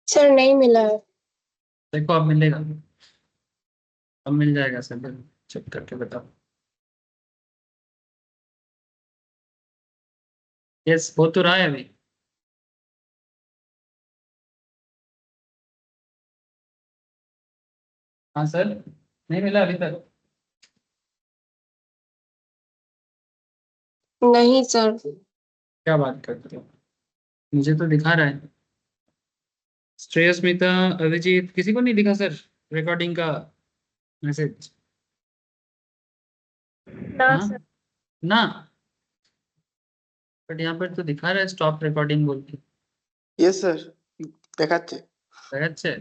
Sir नहीं मिला है। देखो अब मिलेगा, अब मिल जाएगा सर, चेक करके बताओ। यस, हो तो रहा है अभी। हाँ सर, नहीं मिला अभी तक। नहीं सर। क्या बात करते हो, मुझे तो दिखा रहा है। श्रेयस, स्मिता, अभिजीत, किसी को नहीं दिखा सर रिकॉर्डिंग का मैसेज? ना हाँ सर। ना, बट यहाँ पर तो दिखा रहा है स्टॉप रिकॉर्डिंग बोल के। यस सर, দেখাচ্ছে। अच्छा,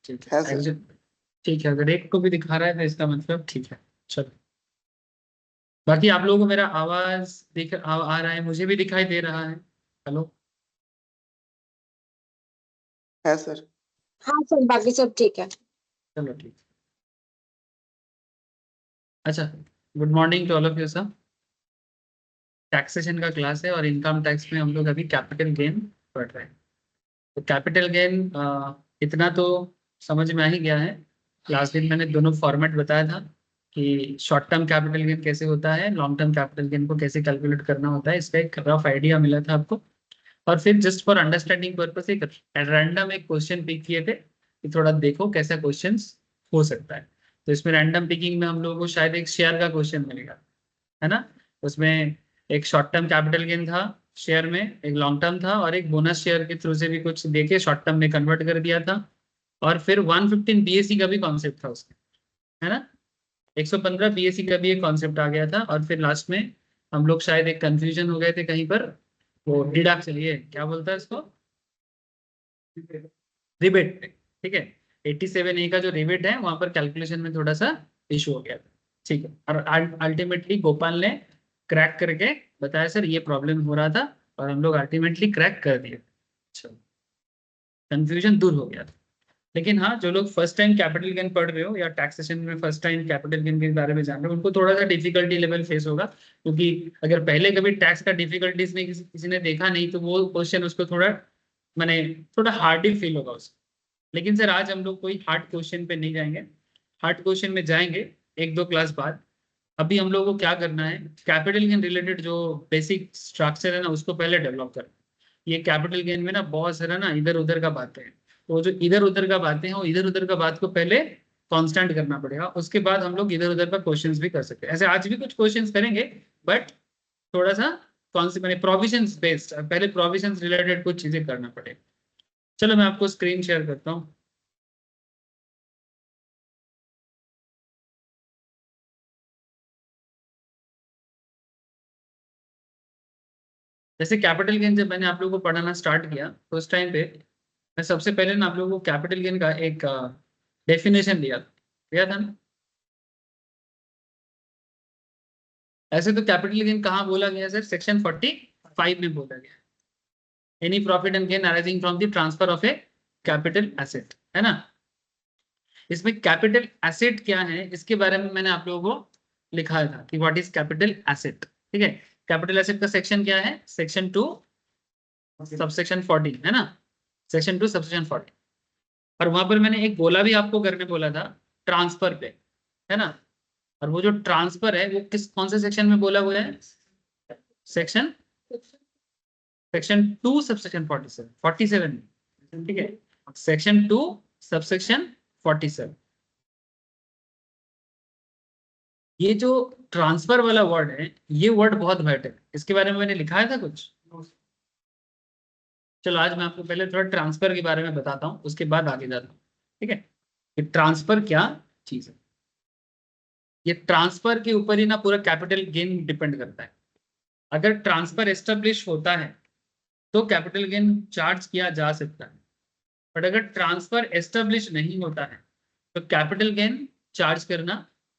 ठीक हाँ है सर। exit। ठीक है, अगर एक को भी दिखा रहा है तो इसका मतलब ठीक है। चलो, बाकी आप लोगों को मेरा आवाज आ रहा है, मुझे भी दिखाई दे रहा है। हेलो। हाँ सर। हाँ सर, बाकी सब ठीक है। चलो ठीक। अच्छा, good morning to all of you sir. Taxation का क्लास है और इनकम टैक्स में हम लोग अभी कैपिटल गेन पढ़ रहे हैं। तो कैपिटल गेन इतना तो समझ में आ ही गया है। लास्ट दिन मैंने दोनों फॉर्मेट बताया था कि शॉर्ट टर्म कैपिटल गेन कैसे होता है, लॉन्ग टर्म कैपिटल गेन को कैसे कैलकुलेट करना होता है, इसका एक रफ आइडिया मिला था आपको। और फिर जस्ट फॉर अंडरस्टैंडिंग पर्पस एक रैंडम एक क्वेश्चन पिक किए थे कि थोड़ा देखो कैसा क्वेश्चंस हो सकता है। तो इसमें रैंडम पिकिंग में हम लोगों को शायद एक शेयर का क्वेश्चन मिलेगा, है ना। उसमें एक शॉर्ट टर्म कैपिटल गेन था शेयर में, एक लॉन्ग टर्म था, और एक बोनस शेयर के थ्रू से भी कुछ देके शॉर्ट टर्म में कन्वर्ट कर दिया था। और फिर 115 बीएससी का भी कॉन्सेप्ट था उसमें, है ना। 115 बीएससी का भी एक कॉन्सेप्ट आ गया था। और फिर लास्ट में हम लोग शायद एक कंफ्यूजन हो गए थे कहीं पर, वो डिडक्ट, चलिए क्या बोलता है इसको, रिबेट। ठीक है, 87A का जो रिबेट है वहां पर कैलकुलेशन में थोड़ा सा इशू हो गया था। ठीक है, और अल्टीमेटली गोपाल ने क्रैक करके बताया सर ये प्रॉब्लम हो रहा था, और हम लोग अल्टीमेटली क्रैक कर दिए। अच्छा, कंफ्यूजन दूर हो गया था। लेकिन हाँ, जो लोग फर्स्ट टाइम कैपिटल गेन पढ़ रहे हो या टैक्सेशन में फर्स्ट टाइम कैपिटल गेन के बारे में जान रहे हो, उनको थोड़ा सा डिफिकल्टी लेवल फेस होगा, क्योंकि अगर पहले कभी टैक्स का डिफिकल्टीज में किसी ने देखा नहीं तो वो क्वेश्चन उसको थोड़ा मैंने थोड़ा हार्ड ही फील होगा उसको। लेकिन सर आज हम लोग कोई हार्ड क्वेश्चन पे नहीं जाएंगे, हार्ड क्वेश्चन में जाएंगे एक दो क्लास बाद। अभी हम लोग को क्या करना है, कैपिटल गेन रिलेटेड जो बेसिक स्ट्रक्चर है ना उसको पहले डेवलप करना। ये कैपिटल गेन में ना बहुत सारा ना इधर उधर का बातें हैं, तो जो इधर उधर का बातें हैं वो इधर उधर का बात को पहले कांस्टेंट करना पड़ेगा, उसके बाद हम लोग इधर उधर का क्वेश्चंस भी कर सकते हैं। ऐसे आज भी कुछ क्वेश्चंस करेंगे, बट थोड़ा सा कौन से मैंने प्रोविजंस बेस्ड, पहले प्रोविजंस रिलेटेड कुछ चीजें करना पड़ेगा। चलो मैं आपको स्क्रीन शेयर करता हूँ। जैसे कैपिटल गेन जब मैंने आप लोगों को पढ़ाना स्टार्ट किया तो उस टाइम पे मैं सबसे पहले ना आप लोगों को कैपिटल गेन का एक डेफिनेशन दिया था ना। ऐसे तो कैपिटल गेन कहाँ बोला गया सर, सेक्शन 45 में बोला गया, any profit and gain arising from the transfer of A capital asset, है ना। इसमें कैपिटल एसेट क्या है इसके बारे में मैंने आप लोगों को लिखा था कि व्हाट इज कैपिटल एसेट। ठीक है, कैपिटल एसेट का सेक्शन क्या है, सेक्शन 2 सबसेक्शन 14, है ना। Section 2 subsection 14। और वहां पर मैंने एक गोला भी आपको करने बोला था, ट्रांसफर पे, है ना। और वो जो ट्रांसफर है वो किस कौन से सेक्शन में बोला हुआ है, सेक्शन सेक्शन 2 सबसेक्शन 47 ठीक है, सेक्शन 2 सबसेक्शन 47। ये जो ट्रांसफर वाला वर्ड है ये वर्ड बहुत भैट है, इसके बारे में मैंने लिखा है था कुछ। चलो आज मैं आपको पहले थोड़ा ट्रांसफर के बारे में बताता हूँ, उसके बाद आगे जाता हूँ। ठीक है, कि ट्रांसफर क्या चीज है। ये ट्रांसफर के ऊपर ही ना पूरा कैपिटल गेन डिपेंड करता है। अगर ट्रांसफर एस्टेब्लिश होता है तो कैपिटल गेन चार्ज किया जा सकता है, बट अगर ट्रांसफर एस्टेब्लिश नहीं होता है तो कैपिटल गेन चार्ज करना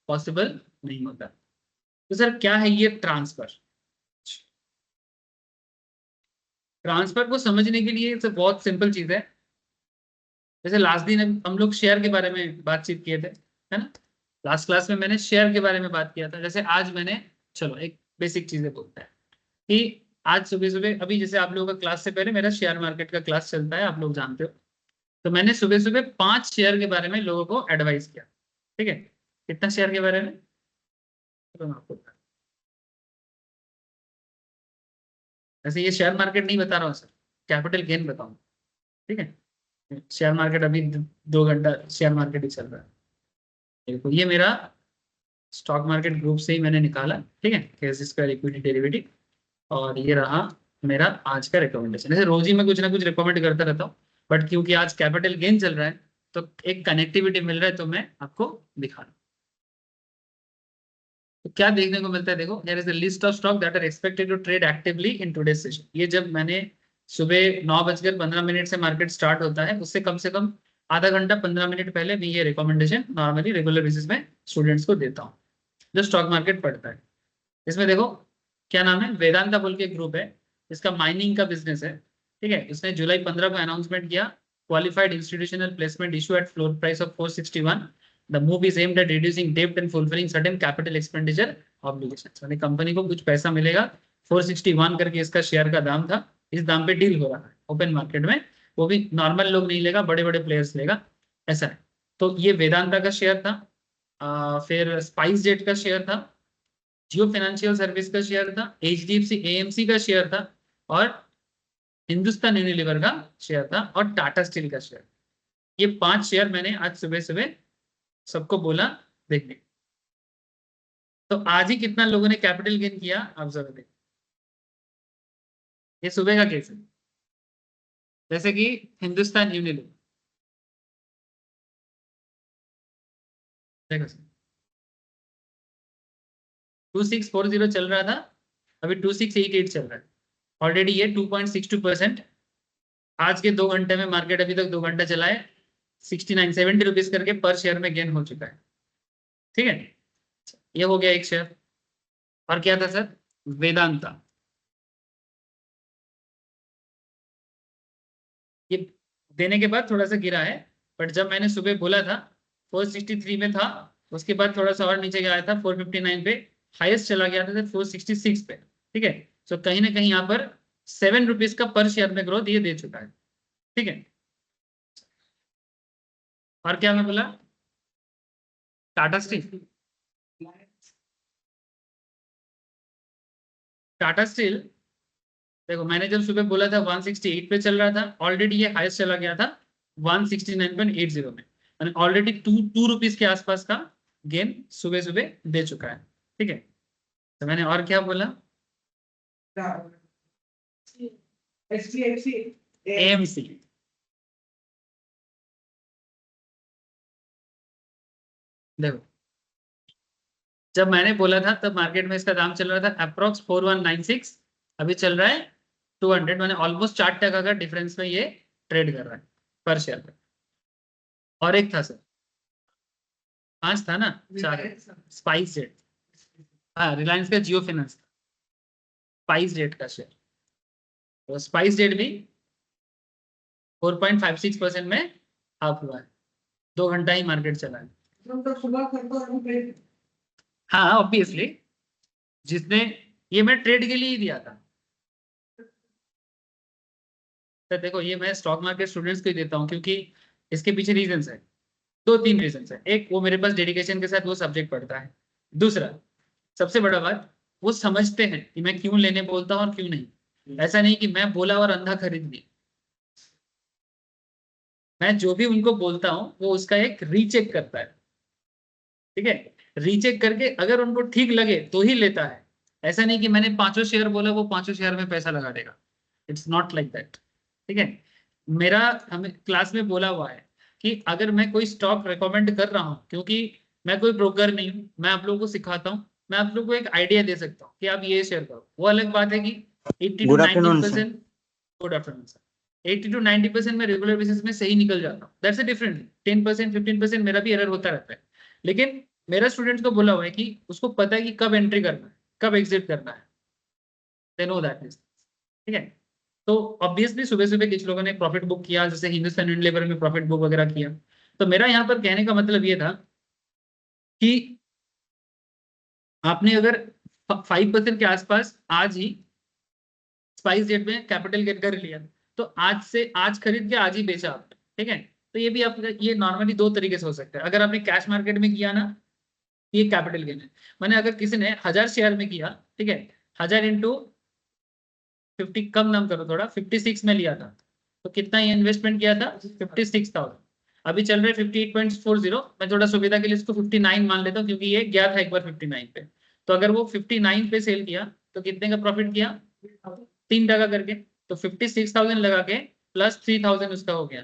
पॉसिबल नहीं होता। तो सर क्या है ये ट्रांसफर। ट्रांसफर को समझने के लिए सर बहुत सिंपल चीज है। जैसे लास्ट दिन हम लोग शेयर के बारे में बातचीत किए थे, है ना। लास्ट क्लास में मैंने शेयर के बारे में बात किया था। जैसे आज मैंने, चलो एक बेसिक चीजें बोलते हैं कि आज सुबह सुबह अभी जैसे आप लोगों का क्लास से पहले मेरा शेयर मार्केट का क्लास चलता है, आप लोग जानते हो। तो मैंने सुबह सुबह 5 शेयर के बारे में लोगों को एडवाइस किया। ठीक है, कितना शेयर के बारे में तो मैं आपको बता- ऐसे ये शेयर मार्केट नहीं बता रहा हूँ सर, कैपिटल गेन बताऊँ। ठीक है, शेयर मार्केट अभी 2 घंटा शेयर मार्केट ही चल रहा है। देखो ये मेरा स्टॉक मार्केट ग्रुप से ही मैंने निकाला। ठीक है, कैसे स्क्वायर इक्विटी डेरिवेटिव, और ये रहा मेरा आज का रिकमेंडेशन। ऐसे रोज ही मैं कुछ ना कुछ रिकमेंड करता रहता हूँ, बट क्योंकि आज कैपिटल गेन चल रहा है तो एक कनेक्टिविटी मिल रहा है, तो मैं आपको दिखा रहा हूँ। तो क्या देखने को मिलता है, देखो there is a list of stock that are expected to trade actively in today's session. ये जब मैंने सुबह 9:15 से मार्केट स्टार्ट होता है, उससे कम आधा घंटा 15 मिनट पहले मैं ये रिकमेंडेशन नॉर्मली रेगुलर बेसिस में स्टूडेंट्स को देता हूँ जो स्टॉक मार्केट पढ़ता है। इसमें देखो क्या नाम है, वेदांता बोल के ग्रुप है, इसका माइनिंग का बिजनेस है। ठीक है, इसने जुलाई 15 को अनाउंसमेंट किया, qualified institutional placement issue at floor price of 461। The move is aimed at reducing डेब्ट and fulfilling certain capital expenditure obligations. यानी कंपनी को कुछ पैसा मिलेगा। 461 करके इसका शेयर का दाम था, इस दाम पे डील हो रहा है ओपन मार्केट में। वो भी नॉर्मल लोग नहीं लेगा, बड़े बड़े प्लेयर्स लेगा, ऐसा है। तो ये वेदांता का शेयर था। फिर स्पाइस जेट का शेयर था, जियो फाइनेंशियल सर्विस का शेयर था, एचडीएफसी एएमसी का शेयर था, और हिंदुस्तान यूनिलीवर का शेयर था, और टाटा स्टील का शेयर। ये 5 शेयर मैंने आज सुबह सुबह सबको बोला देखने। तो आज ही कितना लोगों ने कैपिटल गेन किया आप जरा देखिए। ये सुबह का केस है। जैसे कि हिंदुस्तान यूनिलीवर, देखो 2640 चल रहा था, अभी 2688 चल रहा है। ऑलरेडी ये 2.62%। आज के 2 घंटे में मार्केट अभी तक 2 घंटा चला है, 69-70 रुपीज करके पर शेयर में गेन हो चुका है। ठीक है, ये हो गया एक शेयर। और क्या था सर, वेदांता। ये देने के बाद थोड़ा सा गिरा है, बट जब मैंने सुबह बोला था 463 में था, उसके बाद थोड़ा सा और नीचे गया था 459 पे, हाईएस्ट चला गया था 466 पे। ठीक है, तो कहीं ना कहीं यहाँ पर 7 रुपीज का पर शेयर में ग्रोथ ये दे चुका है। ठीक है, और क्या मैं बोला, टाटा स्टील। टाटा स्टील देखो, मैंने जब सुबह बोला था 168 पे चल रहा था, ऑलरेडी ये हाईएस्ट चला गया था 169.80 में, यानी ऑलरेडी 2 रुपीज के आसपास का गेन सुबह सुबह दे चुका है। ठीक है, तो मैंने और क्या बोला, एएमसी। देखो जब मैंने बोला था तब मार्केट में इसका दाम चल रहा था अप्रोक्स 4196, अभी चल रहा है 200, मैंने ऑलमोस्ट 4% का डिफरेंस में ये ट्रेड कर रहा है पर शेयर पे। और एक था सर, 5 था ना, 4, स्पाइस जेट। हाँ, रिलायंस का जियो फाइनेंस, स्पाइस जेट का शेयर। तो स्पाइस जेट भी 4.56% में अप हुआ है, 2 घंटा ही मार्केट चला है। हाँ ऑब्वियसली, जिसने ये मैं ट्रेड के लिए ही दिया था। तो देखो ये मैं स्टॉक मार्केट स्टूडेंट्स को ही देता हूँ, क्योंकि इसके पीछे रीजंस है, 2-3 रीजंस है। एक, वो मेरे पास डेडिकेशन के साथ वो सब्जेक्ट पढ़ता है। दूसरा, सबसे बड़ा बात, वो समझते हैं कि मैं क्यों लेने बोलता हूँ और क्यों नहीं। ऐसा नहीं कि मैं बोला और अंधा खरीद लिया। मैं जो भी उनको बोलता हूँ वो उसका एक रीचेक करता है। ठीक है, रीचेक करके अगर उनको ठीक लगे तो ही लेता है। ऐसा नहीं कि मैंने 5 शेयर बोला वो 5 शेयर में पैसा लगा देगा। It's not like that. ठीक है, मेरा हमें क्लास में बोला हुआ है कि अगर मैं कोई स्टॉक रिकमेंड कर रहा हूँ, क्योंकि मैं कोई ब्रोकर नहीं हूँ, मैं आप लोगों को सिखाता हूँ, मैं आप लोगों को एक आइडिया दे सकता हूँ कि आप ये शेयर करो। वो अलग बात है कि 80 to good afternoon 90%, good afternoon sir, 80 to 90% मैं रेगुलर बेसिस में सही निकल जाता हूँ। दैट्स अ डिफरेंट 10% 15% मेरा भी एरर होता रहता है। लेकिन मेरा स्टूडेंट्स को बोला हुआ है कि उसको पता है कि कब एंट्री करना है, कब एग्जिट करना है, दे नो दैट इज। ठीक है, तो ऑब्वियसली सुबह सुबह कुछ लोगों ने प्रॉफिट बुक किया, जैसे हिंदुस्तान यूनिलीवर में प्रॉफिट बुक वगैरह किया। तो मेरा यहाँ पर कहने का मतलब ये था कि आपने अगर 5% के आसपास आज ही स्पाइस जेट में कैपिटल गेट कर लिया, तो आज से आज खरीद के आज ही बेचा आप। ठीक है, तो ये भी आपका ये नॉर्मली दो तरीके से हो सकता है। अगर आपने कैश मार्केट में किया ना, ये कैपिटल गेन है। मैंने अगर किसी ने 1000 शेयर में किया, ठीक है, 1000 इंटू 50, कम नाम करो थोड़ा, 56 में लिया था, तो कितना ये इन्वेस्टमेंट किया था? 56,000। अभी चल रहे 58.40। मैं थोड़ा सुविधा के लिए इसको 59 मान लेता हूँ, क्योंकि ये गया था एक बार 59 पे। तो अगर वो 59 पे सेल किया तो कितने का प्रॉफिट किया? 3% करके। तो 56,000 लगा के प्लस 3,000 उसका हो गया,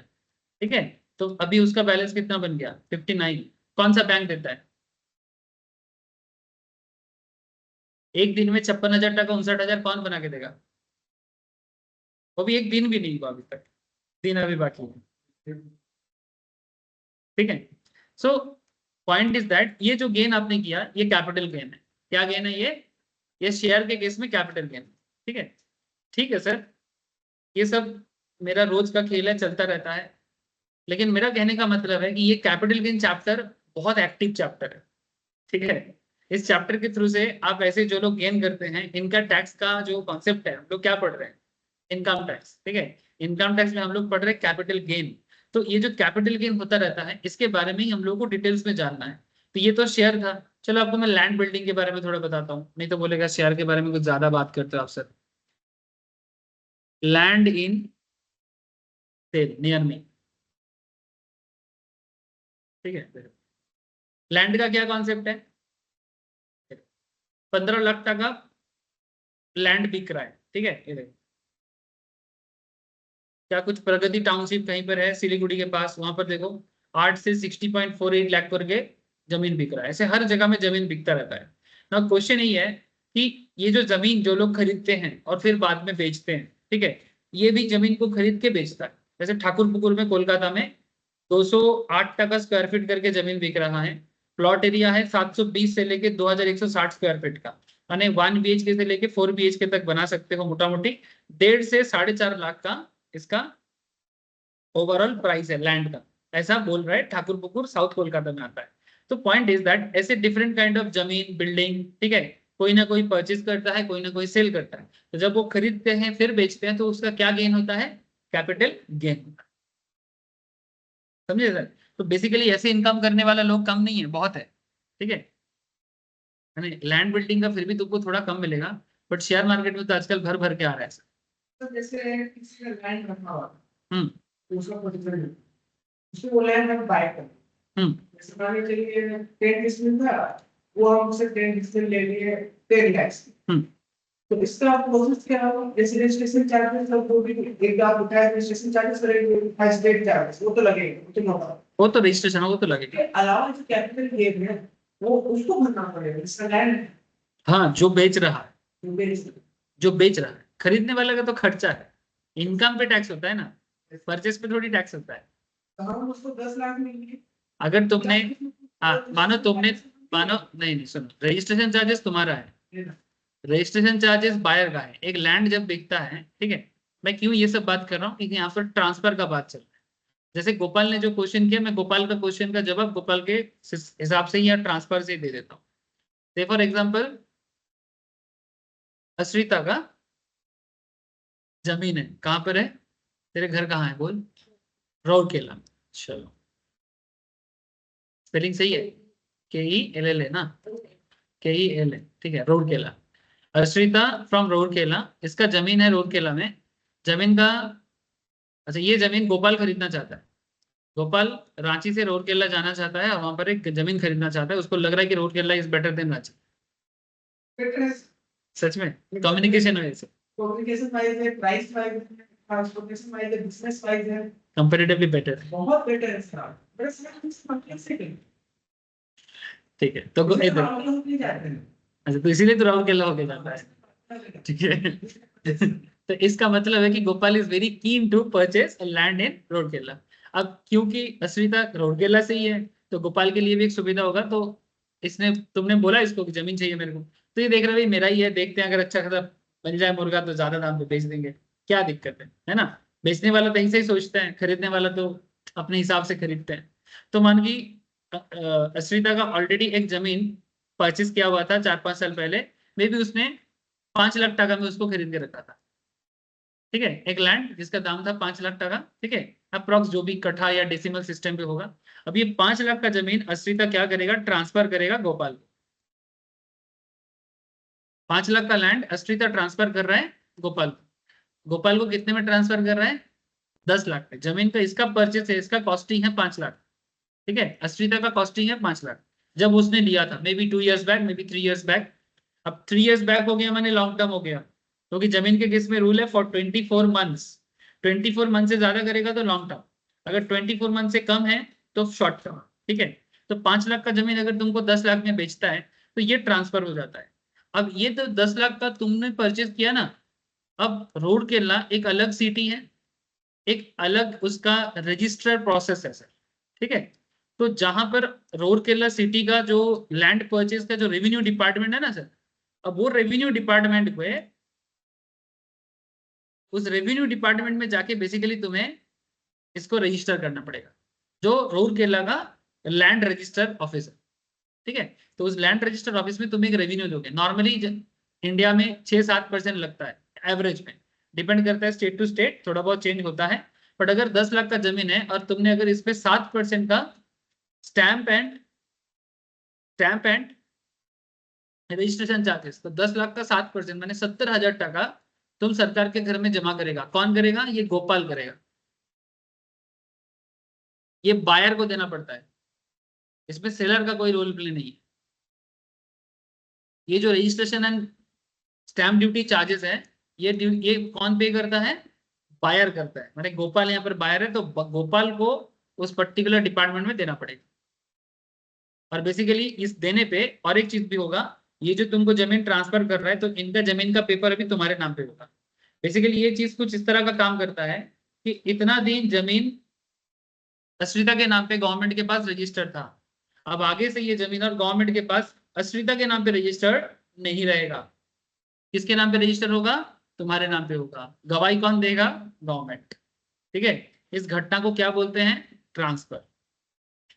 ठीक है। तो अभी उसका बैलेंस कितना बन गया? 59। कौन सा बैंक देता है? एक दिन में 56,000 टका 59,000 कौन बना के देगा? वो भी एक दिन भी नहीं हुआ अभी तक, दिन अभी बाकी है, ठीक है। सो पॉइंट इज दैट ये जो गेन आपने किया ये कैपिटल गेन है। क्या गेन है ये शेयर के केस में कैपिटल गेन, ठीक है। ठीक है सर, ये सब मेरा रोज का खेल है, चलता रहता है। लेकिन मेरा कहने का मतलब है कि ये कैपिटल गेन चैप्टर बहुत एक्टिव चैप्टर है, ठीक है। इस चैप्टर के थ्रू से आप ऐसे जो लोग गेन करते हैं, इनका टैक्स का जो कॉन्सेप्ट है, हम लोग क्या पढ़ रहे हैं? इनकम टैक्स, ठीक है। इनकम टैक्स में हम लोग पढ़ रहे हैं कैपिटल गेन। तो ये जो कैपिटल गेन होता रहता है, इसके बारे में ही हम लोगों को डिटेल्स में जानना है। तो ये तो शेयर था। चलो आपको मैं लैंड बिल्डिंग के बारे में थोड़ा बताता हूँ, नहीं तो बोलेगा शेयर के बारे में कुछ ज्यादा बात करते हो आप sir. Land in sale near me, ठीक है। लैंड का क्या कॉन्सेप्ट है? 15 लाख टका लैंड बिक रहा है, ठीक है। ये देखो, क्या कुछ प्रगति टाउनशिप कहीं पर है सिलीगुड़ी के पास, वहां पर देखो 8 से 60.48 लाख करके जमीन बिक रहा है। ऐसे हर जगह में जमीन बिकता रहता है ना। क्वेश्चन यही है कि ये जो जमीन जो लोग खरीदते हैं और फिर बाद में बेचते हैं, ठीक है, ये भी जमीन को खरीद के बेचता है। जैसे ठाकुरपुकुर में कोलकाता में 208 टका स्क्वायर फीट करके जमीन बिक रहा है। प्लॉट एरिया है 720 से लेके 2160 स्क्वायर फीट का, यानी 1 BHK से लेके 4 BHK तक बना सकते हो मोटा मोटी। 1.5 से 4.5 लाख का इसका ओवरऑल प्राइस है लैंड का, ऐसा बोल रहा है ठाकुरपुकुर, साउथ कोलकाता में आता है। तो पॉइंट इज दैट ऐसे डिफरेंट काइंड ऑफ जमीन बिल्डिंग, ठीक है, कोई ना कोई परचेज करता है, कोई ना कोई सेल करता है। तो जब वो खरीदते हैं फिर बेचते हैं तो उसका क्या गेन होता है? कैपिटल गेन होता है, समझे सर। तो बेसिकली ऐसे इनकम करने वाला लोग कम नहीं है, बहुत है, ठीक है। लैंड बिल्डिंग का फिर भी तुमको थोड़ा कम मिलेगा, बट शेयर मार्केट में तो आजकल भर भर के आ रहा है सर। तो जैसे किसी का लैंड रखा हुआ है, हम्म तो उसका पर्टिकुलर उसको वो लैंड हम बाय करते हैं। हम्म जैसे मान के चलिए 10 डिसमिल था, वो हम उससे 10 डिसमिल ले लिए 10 लाख की। हम्म। तो इसका प्रोसेस क्या होगा? जैसे रजिस्ट्रेशन चार्जेस सब वो भी एक आप उठाए रजिस्ट्रेशन चार्जेस करेंगे, स्टेट चार्जेस वो तो लगेगा, वो तो नॉर्मल। वो तो रजिस्ट्रेशन हो, वो तो लगेगा। इसके अलावा जो कैपिटल गेन है वो उसको भरना पड़ेगा, इसका लैंड हाँ, जो बेच रहा है, बेस जो बेच रहा है, खरीदने वाले का तो खर्चा है। इनकम पे टैक्स होता है ना, परचेस पे थोड़ी टैक्स होता है। तो हम उसको 10 लाख में लिए। अगर तुमने मानो नहीं नहीं सुनो, रजिस्ट्रेशन चार्जेस तुम्हारा है, रजिस्ट्रेशन चार्जेस बायर का है। एक लैंड जब बिकता है, ठीक है, मैं क्यों ये सब बात कर रहा हूँ, क्योंकि यहाँ पर ट्रांसफर का बात चल रहा है। जैसे गोपाल ने जो क्वेश्चन किया, मैं गोपाल का क्वेश्चन का जवाब गोपाल के हिसाब से ही या ट्रांसफर से ही दे देता हूँ। से फॉर एग्जाम्पल अश्रिता का जमीन है, कहाँ पर है? तेरे घर कहाँ है बोल? राउरकेला। चलो, स्पेलिंग सही है, KELL है ना, KEL है, ठीक है, राउरकेला। अर्श्रिता फ्रॉम राउरकेला, इसका जमीन है राउरकेला में। जमीन का, अच्छा, ये जमीन गोपाल खरीदना चाहता है। गोपाल रांची से राउरकेला जाना चाहता है और वहां पर एक जमीन खरीदना चाहता है। उसको लग रहा है कि Rourkela is better than Ranchi. सच में कम्युनिकेशन है, कम्युनिकेशन वाइज है, प्राइस वाइज है, ट्रांसपोर्टेशन वाइज है, बिजनेस वाइज है, कंपैरेटिवली बेटर है, बहुत बेटर है सर। बस मतलब से ठीक है। तो इसे इधर, प्रॉब्लम नहीं जाते हैं। अच्छा, तो इसीलिए तो राउरकेला होके जाता है, ठीक है। तो इसका मतलब है कि Gopal is very keen to purchase land in Rourkela. अब क्योंकि अश्रिता राउरकेला से ही है, तो गोपाल के लिए भी एक सुविधा होगा। तो इसने, तुमने बोला इसको कि जमीन चाहिए मेरे को, तो ये देख रहा है भाई मेरा ही है, देखते हैं अगर अच्छा खासा बन जाए मुर्गा तो ज्यादा दाम पे बेच देंगे, क्या दिक्कत है ना। बेचने वाला तो ऐसे ही सोचता है, खरीदने वाला तो अपने हिसाब से खरीदते हैं। तो मान की अश्रिता का ऑलरेडी एक जमीन परचेस किया हुआ था 4-5 साल पहले, मे भी उसने 5 लाख टका में उसको खरीद के रखा था, ठीक है। एक लैंड जिसका दाम था 5 लाख टका, ठीक है। अप्रॉक्स, जो भी कट्ठा या डेसिमल सिस्टम पे होगा। अब ये 5 लाख का जमीन अश्रिता क्या करेगा, ट्रांसफर करेगा गोपाल को। 5 लाख का लैंड अश्रिता ट्रांसफर कर रहा है गोपाल को। गोपाल को कितने में ट्रांसफर कर रहा है, 10 लाख पे। जमीन का इसका परचेस है, इसका कॉस्टिंग है 5 लाख, ठीक है। अश्रिता का कॉस्टिंग है 5 लाख जब उसने लिया था, may be 2 years back, may be 3 years back. अब 3 years बैक हो गया माने लॉन्ग टर्म हो गया, क्योंकि जमीन के केस में रूल है फॉर 24 मंथ्स। 24 मंथ से ज्यादा करेगा तो लॉन्ग टर्म, अगर 24 मंथ से कम है तो शॉर्ट टर्म, ठीक है। तो 5 लाख का जमीन अगर तुमको 10 लाख में बेचता है तो ये ट्रांसफर हो जाता है। अब ये तो 10 लाख का तुमने परचेज किया ना, अब रूरकेला एक अलग सिटी है, एक अलग उसका रजिस्टर प्रोसेस है सर, ठीक है। तो जहां पर रूरकेला सिटी का जो लैंड परचेज का जो रेवेन्यू डिपार्टमेंट है ना सर, अब वो रेवेन्यू डिपार्टमेंट को है, उस रेवेन्यू डिपार्टमेंट में जाके बेसिकली तुम्हें इसको रजिस्टर करना पड़ेगा, जो रूरकेला का लैंड रजिस्टर ऑफिस है, ठीक है। तो उस लैंड रजिस्टर ऑफिस में तुम एक रेवेन्यू दोगे। नॉर्मली इंडिया में 6-7% लगता है एवरेज में, डिपेंड करता है स्टेट टू स्टेट, थोड़ा बहुत चेंज होता है। बट अगर 10 लाख का जमीन है और तुमने अगर इस पे 7% का स्टैंप एंड रजिस्ट्रेशन चार्जेस, तो 10 लाख का 7% माने 70,000 टका तुम सरकार के घर में जमा करेगा। कौन करेगा, ये गोपाल करेगा, ये बायर को देना पड़ता है, इसमें सेलर का कोई रोल प्ले नहीं है। ये जो registration and stamp duty charges है, ये कौन पे करता है, बायर करता है। माने गोपाल यहाँ पर बायर है, तो गोपाल को उस पर्टिकुलर डिपार्टमेंट में देना पड़ेगा। और बेसिकली इस देने पे और एक चीज भी होगा, ये जो तुमको जमीन ट्रांसफर कर रहा है तो इनका जमीन का पेपर अभी तुम्हारे नाम पे होगा। बेसिकली ये चीज कुछ इस तरह का काम करता है कि इतना दिन जमीन अश्रिता के नाम पे गवर्नमेंट के पास रजिस्टर्ड था, अब आगे से ये जमीन और गवर्नमेंट के पास अश्रिता के नाम पे रजिस्टर्ड नहीं रहेगा। किसके नाम पे रजिस्टर होगा, तुम्हारे नाम पे होगा। गवाही कौन देगा, गवर्नमेंट, ठीक है। इस घटना को क्या बोलते हैं, ट्रांसफर।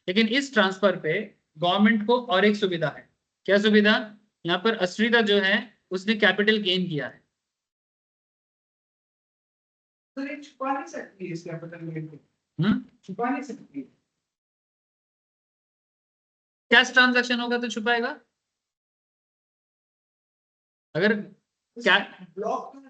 लेकिन इस ट्रांसफर पे गवर्नमेंट को और एक सुविधा है। क्या सुविधा, यहाँ पर अश्रिता जो है उसने कैपिटल गेन किया है। तो ये छुपा नहीं सकती है इस कैपिटल गेन को, छुपा नहीं सकती। कैश ट्रांजैक्शन होगा तो छुपाएगा, अगर क्या ब्लॉक में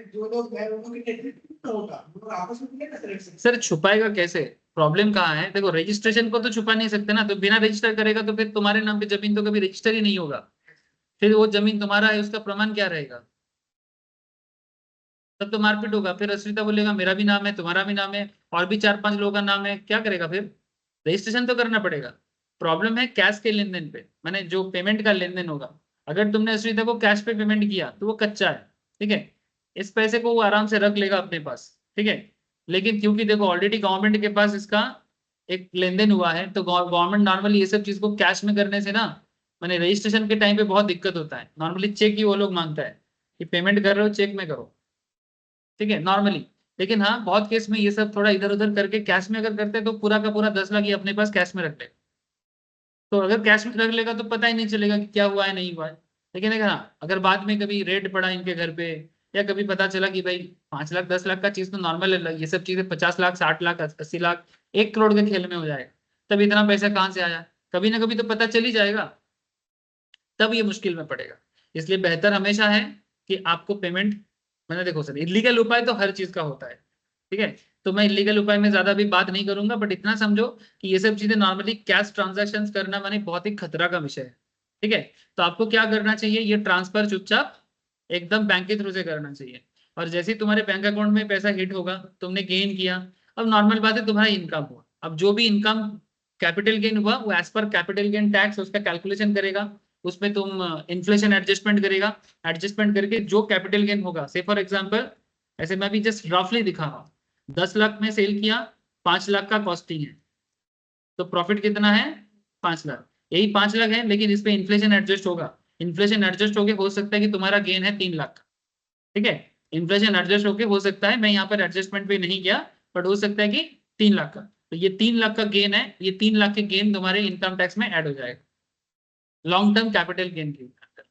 जो लोग हैं उनके नेतृत्व में होगा, वो आपस में नहीं कर सकते। सर छुपाएगा कैसे, प्रॉब्लम कहाँ है, देखो रजिस्ट्रेशन को तो छुपा नहीं सकते ना, तो बिना रजिस्टर करेगा तो फिर तुम्हारे नाम पे जमीन तो कभी रजिस्टर ही नहीं होगा, फिर वो जमीन तुम्हारा है उसका प्रमाण क्या रहेगा, तब तो मारपीट होगा। फिर अश्रिता बोलेगा मेरा भी नाम है, तुम्हारा भी नाम है, और भी 4-5 लोगों का नाम है, क्या करेगा फिर, रजिस्ट्रेशन तो करना पड़ेगा। प्रॉब्लम है कैश के लेन देन पे, माने जो पेमेंट का लेन देन होगा, अगर तुमने अश्रिता को कैश पे पेमेंट किया तो वो कच्चा है, ठीक है। इस पैसे को वो आराम से रख लेगा अपने पास, ठीक है। लेकिन क्योंकि देखो ऑलरेडी गवर्नमेंट के पास इसका एक लेन देन हुआ है, तो गवर्नमेंट नॉर्मली ये सब चीज को कैश में करने से ना, माने रजिस्ट्रेशन के टाइम पे बहुत दिक्कत होता है। नॉर्मली चेक ही वो लोग मांगता है कि पेमेंट कर रहे हो चेक में करो, ठीक है, नॉर्मली। लेकिन हाँ बहुत केस में ये सब थोड़ा इधर उधर करके कैश में अगर करते हैं तो पूरा का पूरा 10 लाख ये अपने पास कैश में रख ले, तो अगर कैश में रख लेगा तो पता ही नहीं चलेगा कि क्या हुआ है नहीं हुआ है। लेकिन अगर हाँ अगर बाद में कभी रेड पड़ा इनके घर पे, या कभी पता चला कि भाई 5 लाख 10 लाख का चीज तो नॉर्मल है, ये सब चीजें 50 लाख 60 लाख 80 लाख 1 करोड़ के खेल में हो जाएगा, तब इतना पैसा कहाँ से आया, कभी ना कभी तो पता चल ही जाएगा, तब ये मुश्किल में पड़ेगा। इसलिए बेहतर हमेशा है कि आपको पेमेंट, मैंने देखो सर इलीगल उपाय तो हर चीज का होता है, ठीक है। तो मैं इलीगल उपाय में ज्यादा भी बात नहीं करूंगा, बट इतना समझो कि ये सब चीजें नॉर्मली कैश ट्रांजैक्शंस करना माने बहुत ही खतरा का विषय है, ठीक है। तो आपको क्या करना चाहिए, ये ट्रांसफर चुपचाप एकदम बैंक के थ्रू से करना चाहिए। और जैसे ही तुम्हारे बैंक अकाउंट में पैसा हिट होगा, तुमने गेन किया, अब नॉर्मल बात है तुम्हारा इनकम हुआ, अब जो भी इनकम कैपिटल गेन हुआ वो as per capital gain tax उसका कैलकुलेशन करेगा, उसमें तुम इन्फ्लेशन एडजस्टमेंट करेगा, एडजस्टमेंट करके जो कैपिटल गेन होगा, से फॉर एग्जांपल ऐसे मैं भी जस्ट रफली दिखा रहा हूँ, 10 लाख में सेल किया, 5 लाख का कॉस्टिंग है, तो प्रॉफिट कितना है 5 लाख, यही 5 लाख है। लेकिन इस पे इन्फ्लेशन एडजस्ट होगा, इन्फ्लेशन एडजस्ट होके हो सकता है कि तुम्हारा गेन है 3 लाख, ठीक है। इन्फ्लेशन एडजस्ट होके हो सकता है, मैं यहाँ पर एडजस्टमेंट पे नहीं किया, बट हो सकता है कि 3 लाख का, तो ये 3 लाख का गेन है, ये 3 लाख के गेन तुम्हारे इनकम टैक्स में ऐड हो जाएगा लॉन्ग टर्म कैपिटल गेन के अंदर।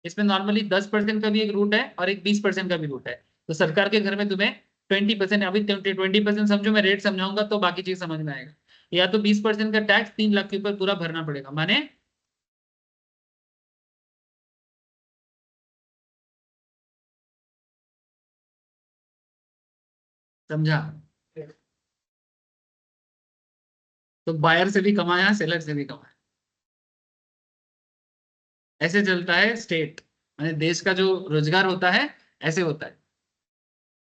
इसमें नॉर्मली 10% का भी एक रूट है और एक 20% का भी रूट है, तो सरकार के घर में तुम्हें 20%, अभी 20% समझो, मैं रेट समझाऊंगा तो बाकी चीज समझ में आएगा। या तो 20% का टैक्स 3 लाख के ऊपर पूरा भरना पड़ेगा, माने समझा? तो बायर से भी कमाया, सेलर से भी कमाया, ऐसे चलता है स्टेट, माने देश का जो रोजगार होता है ऐसे होता है।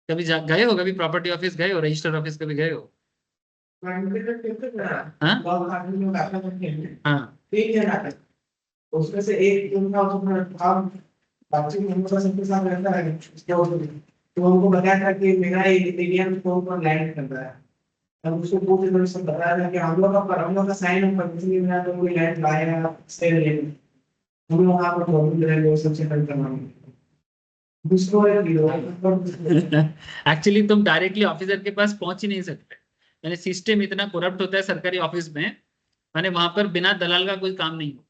कभी गए हो, कभी प्रॉपर्टी ऑफिस गए हो, रजिस्टर ऑफिस कभी गए हो? हाँ हाँ उसमें से एक उनका काम बातचीत हमेशा सबके साथ रहता है तो उनको बताया था कि मेरा एरिया में कौन कौन लैंड कर रहा है। हम उसको पूछे तो सब बताया था कि हम लोग का साइन हम परमिशन में तो कोई लैंड लाया सेल ले हम लोग वहाँ पर प्रॉब्लम रहेंगे वो सबसे पहले करवाएंगे दूसरों एक्चुअली तुम डायरेक्टली ऑफिसर के पास पहुंच ही नहीं सकते, यानी सिस्टम इतना करप्ट होता है सरकारी ऑफिस में, माने वहां पर बिना दलाल का कोई काम नहीं हो।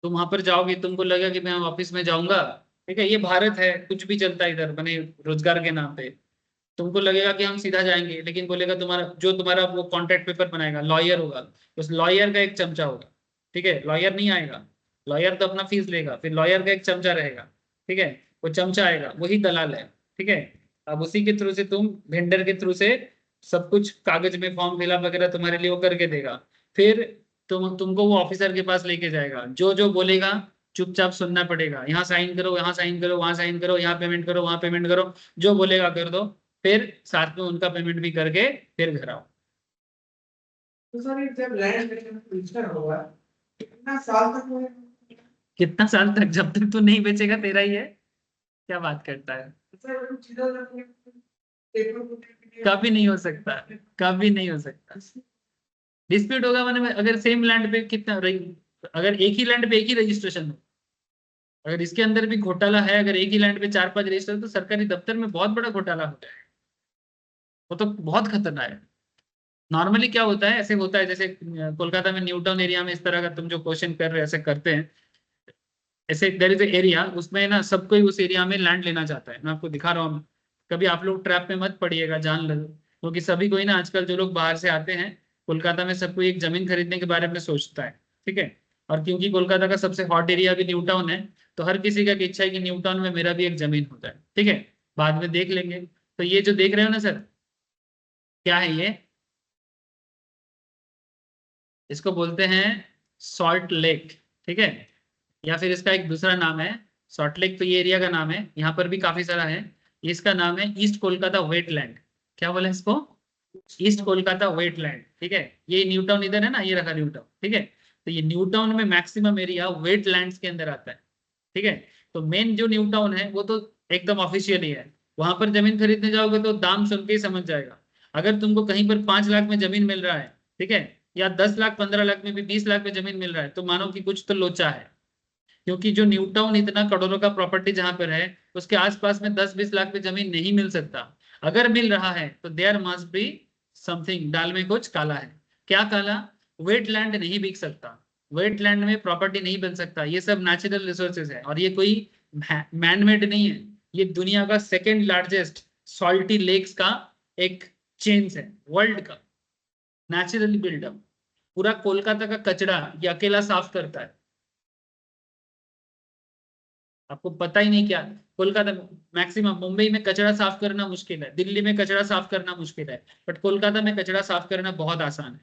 तुम वहां पर जाओगे, तुमको लगेगा कि मैं ऑफिस में जाऊंगा, ठीक है, ये भारत है, कुछ भी चलता है इधर, माने रोजगार के नाम पे तुमको लगेगा कि हम सीधा जाएंगे, लेकिन बोलेगा तुम्हारा जो तुम्हारा वो कॉन्ट्रैक्ट पेपर बनाएगा लॉयर होगा, उस लॉयर का एक चमचा होगा, ठीक है, लॉयर नहीं आएगा, लॉयर तो अपना फीस लेगा, फिर लॉयर का एक चमचा रहेगा, ठीक है, वो चमचा आएगा, वही दलाल है, ठीक है। अब उसी के थ्रू से तुम वेंडर के थ्रू से सब कुछ कागज में फॉर्म फिलअप वगैरह तुम्हारे लिए वो करके देगा, फिर तुमको वो ऑफिसर के पास लेके जाएगा, जो जो बोलेगा चुपचाप सुनना पड़ेगा, यहाँ साइन करो, यहाँ साइन करो, वहां साइन करो, यहाँ पेमेंट करो, वहां पेमेंट करो, जो बोलेगा कर दो, फिर साथ में उनका पेमेंट भी करके फिर घर आओ। तो सर जब लैंड रजिस्टर होगा कितना साल तक वो कितना साल तक? जब तक तू नहीं बेचेगा तेरा ही है, क्या बात करता है? सर कुछ चीजें कभी नहीं हो सकता, कभी नहीं हो सकता। डिस्प्यूट होगा मैंने, अगर सेम लैंड पे कितना अगर एक ही लैंड पे एक ही रजिस्ट्रेशन हो, अगर इसके अंदर भी घोटाला है, अगर एक ही लैंड पे 4-5 रजिस्टर, तो सरकारी दफ्तर में बहुत बड़ा घोटाला होता है, वो तो बहुत खतरनाक है। नॉर्मली क्या होता है, ऐसे होता है जैसे कोलकाता में न्यू टाउन एरिया में इस तरह का तुम जो क्वेश्चन कर रहे हो ऐसे करते हैं, ऐसे देयर इज एरिया, उसमें ना सब कोई उस एरिया में लैंड लेना चाहता है, मैं आपको दिखा रहा हूँ, कभी आप लोग ट्रैप में मत पड़िएगा, जान लो, क्योंकि सभी कोई ना आजकल जो लोग बाहर से आते हैं कोलकाता में, सब कोई एक जमीन खरीदने के बारे में सोचता है, ठीक है, और क्योंकि कोलकाता का सबसे हॉट एरिया भी न्यू टाउन है, तो हर किसी का इच्छा है कि न्यू टाउन में मेरा भी एक जमीन होता है, ठीक है, बाद में देख लेंगे। तो ये जो देख रहे हो ना सर, क्या है ये? इसको बोलते हैं सॉल्ट लेक, ठीक है, या फिर इसका एक दूसरा नाम है सॉल्ट लेक, तो ये एरिया का नाम है, यहाँ पर भी काफी सारा है, इसका नाम है ईस्ट कोलकाता वेटलैंड। क्या बोला इसको? ईस्ट कोलकाता वेटलैंड, ठीक है, ये न्यू टाउन इधर है ना, ये रखा न्यू टाउन, ठीक है, तो ये न्यू टाउन में मैक्सिमम एरिया वेटलैंड्स के अंदर आता है, ठीक है। तो मेन जो न्यू टाउन है वो तो एकदम ऑफिशियल ही है, वहां पर जमीन खरीदने जाओगे तो दाम सुन के ही समझ जाएगा, अगर तुमको कहीं पर 5 लाख में जमीन मिल रहा है, ठीक है, या 10 लाख 15 लाख में भी 20 लाख में जमीन मिल रहा है, तो मानो कि कुछ तो लोचा है, क्योंकि जो न्यू टाउन इतना करोड़ों का प्रॉपर्टी जहां पर है, उसके आसपास में 10-20 लाख में जमीन नहीं मिल सकता, अगर मिल रहा है तो देयर मस्ट बी समथिंग, दाल में कुछ काला है। क्या काला? वेटलैंड नहीं बिक सकता, वेटलैंड में प्रॉपर्टी नहीं बन सकता, ये सब नेचुरल रिसोर्सेज है, और ये कोई मैनमेड नहीं है, ये दुनिया का सेकेंड लार्जेस्ट सॉल्टी लेक्स का एक चेन्स है वर्ल्ड का, नेचुरली बिल्डअप, पूरा कोलकाता का कचरा ये अकेला साफ करता है, आपको पता ही नहीं क्या, कोलकाता में मैक्सिमम, मुंबई में कचरा साफ करना मुश्किल है, दिल्ली में कचरा साफ करना मुश्किल है, बट कोलकाता में कचरा साफ करना बहुत आसान है।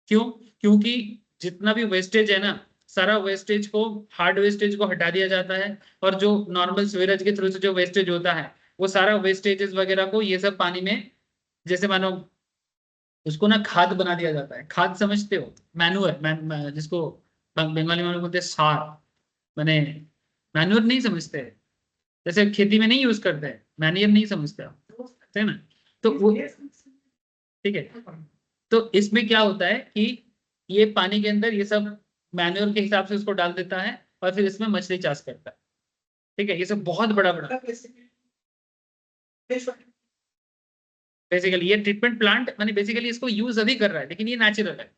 क्यों? क्योंकि जितना भी वेस्टेज है ना, सारा वेस्टेज को, हार्ड वेस्टेज को हटा दिया जाता है, और जो नॉर्मल सीवरेज के थ्रू से जो वेस्टेज होता है, वो सारा वेस्टेजेस वगैरह को ये सब पानी में, जैसे मानो उसको ना खाद बना दिया जाता है, खाद समझते हो, मैन्युअर, जिसको बंगाली में बोलते हैं सार, मैंने मैन्युअर नहीं समझते, जैसे खेती में नहीं यूज करते हैं, मैन्युअर नहीं समझते आप, है ना, तो वो ठीक है, तो इसमें क्या होता है कि ये पानी के अंदर ये सब मैन्युअर के हिसाब से उसको डाल देता है, और फिर इसमें मछली चाष करता है, ठीक है, ये सब बहुत बड़ा बड़ा बेसिकली ये ट्रीटमेंट प्लांट, माने बेसिकली इसको यूज अभी कर रहा है, लेकिन ये नेचुरल है,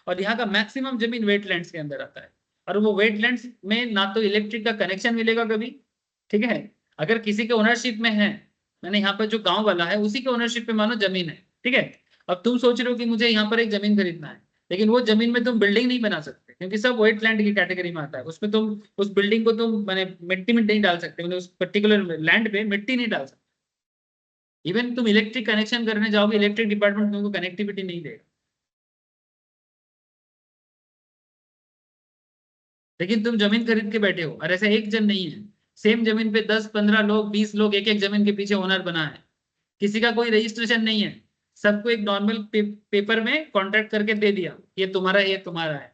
और यहाँ का मैक्सिमम जमीन वेटलैंड्स के अंदर आता है, और वो वेटलैंड्स में ना तो इलेक्ट्रिक का कनेक्शन मिलेगा कभी, ठीक है, अगर किसी के ओनरशिप में है मैंने यहाँ पर जो गांव वाला है उसी के ओनरशिप पे मानो जमीन है, ठीक है। अब तुम सोच रहे हो कि मुझे यहाँ पर एक जमीन खरीदना है, लेकिन वो जमीन में तुम बिल्डिंग नहीं बना सकते क्योंकि सब वेट लैंड की कैटेगरी में आता है। उसमें तुम उस बिल्डिंग को तुम मैंने मिट्टी में नहीं डाल सकते, मतलब उस पर्टिकुलर लैंड पे मिट्टी नहीं डाल सकते। इवन तुम इलेक्ट्रिक कनेक्शन करने जाओगे, इलेक्ट्रिक डिपार्टमेंट तुमको कनेक्टिविटी नहीं देगा। लेकिन तुम जमीन खरीद के बैठे हो, और ऐसा एक जन नहीं है, सेम जमीन पे 10-15 लोग 20 लोग एक एक जमीन के पीछे ओनर बना है। किसी का कोई रजिस्ट्रेशन नहीं है, सबको एक नॉर्मल पेपर में कॉन्ट्रैक्ट करके दे दिया, ये तुम्हारा है, ये तुम्हारा है।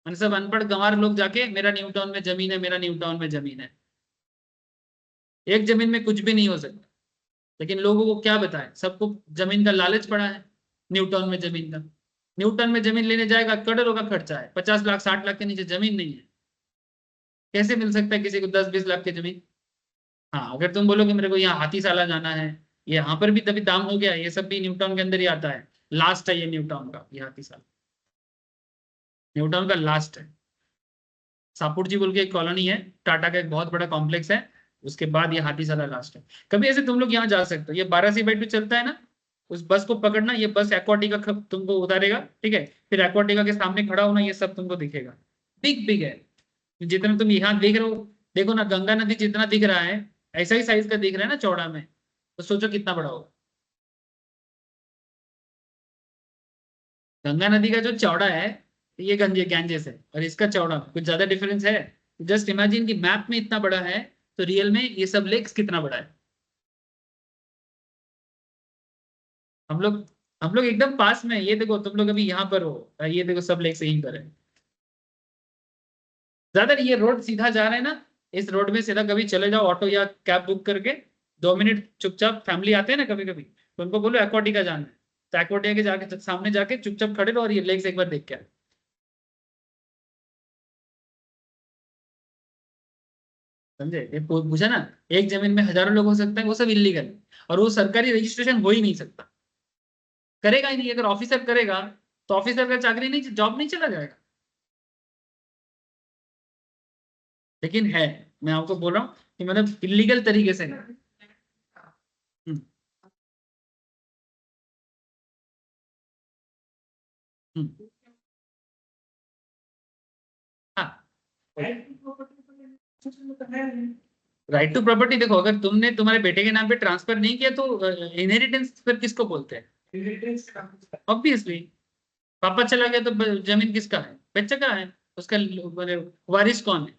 मैंने सब अनपढ़ गंवार लोग जाके मेरा न्यू टाउन में जमीन है, मेरा न्यू टाउन में जमीन है। एक जमीन में कुछ भी नहीं हो सकता, लेकिन लोगों को क्या बताएं, सबको जमीन का लालच पड़ा है। न्यू टाउन में जमीन का, न्यू टाउन में जमीन लेने जाएगा करोड़ों का खर्चा है, 50 लाख 60 लाख के नीचे जमीन नहीं है। कैसे मिल सकता है किसी को 10-20 लाख की जमीन? हाँ, अगर तुम बोलो कि मेरे को यहाँ हाथीसाला जाना है, ये यहाँ पर भी तभी दाम हो गया, ये सब भी न्यू टाउन के अंदर ही आता है। लास्ट है ये न्यू टाउन का, ये हाथीसाला न्यू टाउन का लास्ट है। सापुर जी बोल के एक कॉलोनी है, टाटा का एक बहुत बड़ा कॉम्प्लेक्स है, उसके बाद ये हाथीसाला लास्ट है। कभी ऐसे तुम लोग यहाँ जा सकते हो, ये 12C/2 चलता है ना, उस बस को पकड़ना, ये बस एक्वाटिका तुमको उतारेगा, ठीक है। फिर एक्वाटिका के सामने खड़ा होना, ये सब तुमको दिखेगा। बिग बिग है, जितना तुम यहाँ देख रहे हो। देखो ना, गंगा नदी जितना दिख रहा है ऐसा ही साइज का दिख रहा है ना चौड़ा में, तो सोचो कितना बड़ा होगा। गंगा नदी का जो चौड़ा है ये गैंजेस है, और इसका चौड़ा कुछ ज्यादा डिफरेंस है? जस्ट इमेजिन कि मैप में इतना बड़ा है, तो रियल में ये सब लेक्स कितना बड़ा है। हम लोग हम लोग एकदम पास में, ये देखो तुम लोग अभी यहाँ पर हो, ये देखो सब लेक्स यहीं पर है। ज्यादा ये रोड सीधा जा रहे हैं ना, इस रोड में सीधा कभी चले जाओ ऑटो या कैब बुक करके, 2 मिनट चुपचाप, फैमिली आते हैं ना कभी कभी, तो उनको बोलो एक्वाटिका जाना है, तो एक्वाटिका के जाके सामने जाके चुपचाप खड़े रहो और ये लेक्स एक बार देख के आओ। समझे? ये पूछा ना, एक जमीन में हजारों लोग हो सकते हैं, वो सब इलीगल है, और वो सरकारी रजिस्ट्रेशन हो ही नहीं सकता, करेगा ही नहीं। अगर ऑफिसर करेगा तो ऑफिसर का चाकरी नहीं, जॉब नहीं चला जाएगा। लेकिन है, मैं आपको बोल रहा हूँ कि मतलब इलीगल तरीके से नहीं। हम्म, हम्म, हाँ। राइट टू प्रॉपर्टी देखो, अगर तुमने तुम्हारे बेटे के नाम पे ट्रांसफर नहीं किया तो इनहेरिटेंस फिर किसको बोलते हैं? ऑब्वियसली पापा चला गया तो जमीन किसका है? बच्चे का है, उसका वारिस कौन है?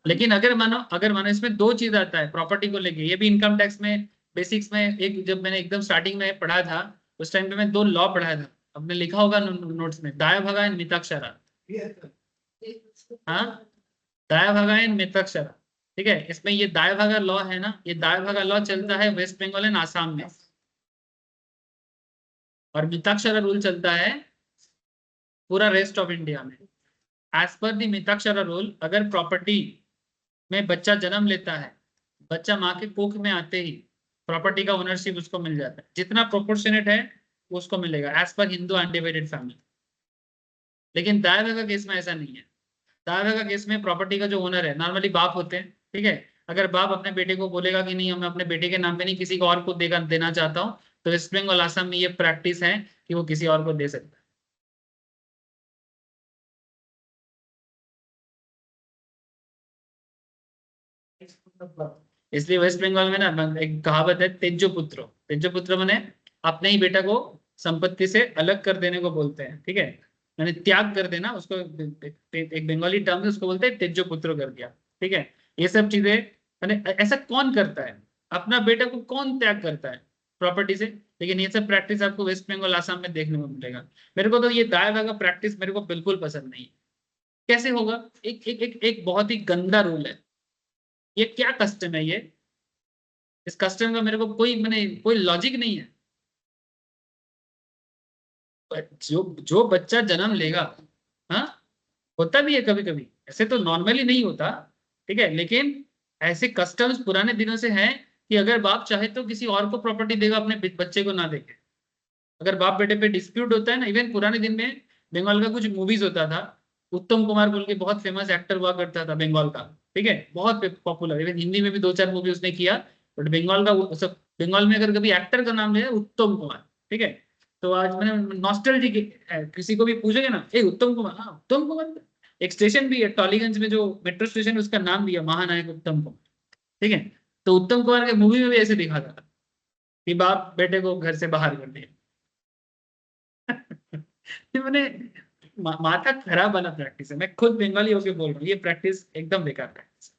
लेकिन अगर मानो इसमें दो चीज आता है प्रॉपर्टी को लेके, ये भी इनकम टैक्स में बेसिक्स में, एक जब मैंने एकदम स्टार्टिंग में पढ़ा था उस टाइम पे मैं 2 लॉ पढ़ा था, आपने लिखा होगा नोट्स में, दाया भगा एंड मिताक्षरा। हाँ, दाया भगा एंड मिताक्षरा, ठीक है। इसमें ये दाया भगा लॉ है ना, ये दाया भगा लॉ चलता है वेस्ट बंगाल एंड आसाम में, और मिताक्षरा रूल चलता है पूरा रेस्ट ऑफ इंडिया में। एज पर दी मिताक्षरा रूल, अगर प्रॉपर्टी में बच्चा जन्म लेता है, बच्चा माँ के कोख में आते ही प्रॉपर्टी का ओनरशिप उसको मिल जाता है, जितना प्रोपोर्शनेट है वो उसको मिलेगा as per Hindu undivided family. लेकिन दाया भगा केस में ऐसा नहीं है। दाया भगा केस में प्रॉपर्टी का जो ओनर है नॉर्मली बाप होते हैं, ठीक है। अगर बाप अपने बेटे को बोलेगा कि नहीं, मैं अपने बेटे के नाम पे नहीं किसी को और को देना चाहता हूँ, तो वेस्ट बंगाल आसाम में ये प्रैक्टिस है कि वो किसी और को दे सकता है। इसलिए वेस्ट बंगाल में ना एक कहावत है, तेजो पुत्रो। तेजो पुत्र मैंने अपने ही बेटा को संपत्ति से अलग कर देने को बोलते हैं, ठीक है। मैंने त्याग कर देना उसको, एक बंगाली टर्म है उसको बोलते हैं तेजो पुत्रो कर दिया, ठीक है। ये सब चीजें मैंने, ऐसा कौन करता है? अपना बेटा को कौन त्याग करता है प्रॉपर्टी से? लेकिन ये सब प्रैक्टिस आपको वेस्ट बंगाल आसाम में देखने को मिलेगा। मेरे को तो ये दाया भगा प्रैक्टिस मेरे को बिल्कुल पसंद नहीं है। कैसे होगा? एक बहुत ही गंदा रूल है। ये क्या कस्टम है ये? इस कस्टम का मेरे को कोई लॉजिक नहीं है। जो बच्चा जन्म लेगा, हाँ, होता भी है कभी कभी, ऐसे तो नॉर्मली नहीं होता, ठीक है। लेकिन ऐसे कस्टम्स पुराने दिनों से हैं कि अगर बाप चाहे तो किसी और को प्रॉपर्टी देगा, अपने बच्चे को ना देके। अगर बाप बेटे पे डिस्प्यूट होता है ना, इवन पुराने दिन में बंगाल का कुछ मूवीज होता था, उत्तम कुमार बोल के बहुत फेमस एक्टर हुआ करता था बंगाल का, ठीक है, बहुत पॉपुलर, इवन हिंदी में भी 2-4 मूवी उसने किया। बट बंगाल का सब, बंगाल में अगर कभी एक्टर का नाम लिया उत्तम कुमार, ठीक है, तो आज मैंने नॉस्टैल्जिक, किसी को भी पूछेंगे ना, ए उत्तम कुमार, हाँ उत्तम कुमार। एक स्टेशन भी है टॉलीगंज में, जो मेट्रो स्टेशन है, उसका नाम भी है महानायक उत्तम कुमार, ठीक है। तो उत्तम कुमार के मूवी में भी ऐसे दिखाता था कि बाप बेटे को घर से बाहर कर दिया। मैंने माथा खराब वाला प्रैक्टिस है, मैं खुद बंगाली होके बोल रहा हूँ, ये प्रैक्टिस एकदम बेकार प्रैक्टिस।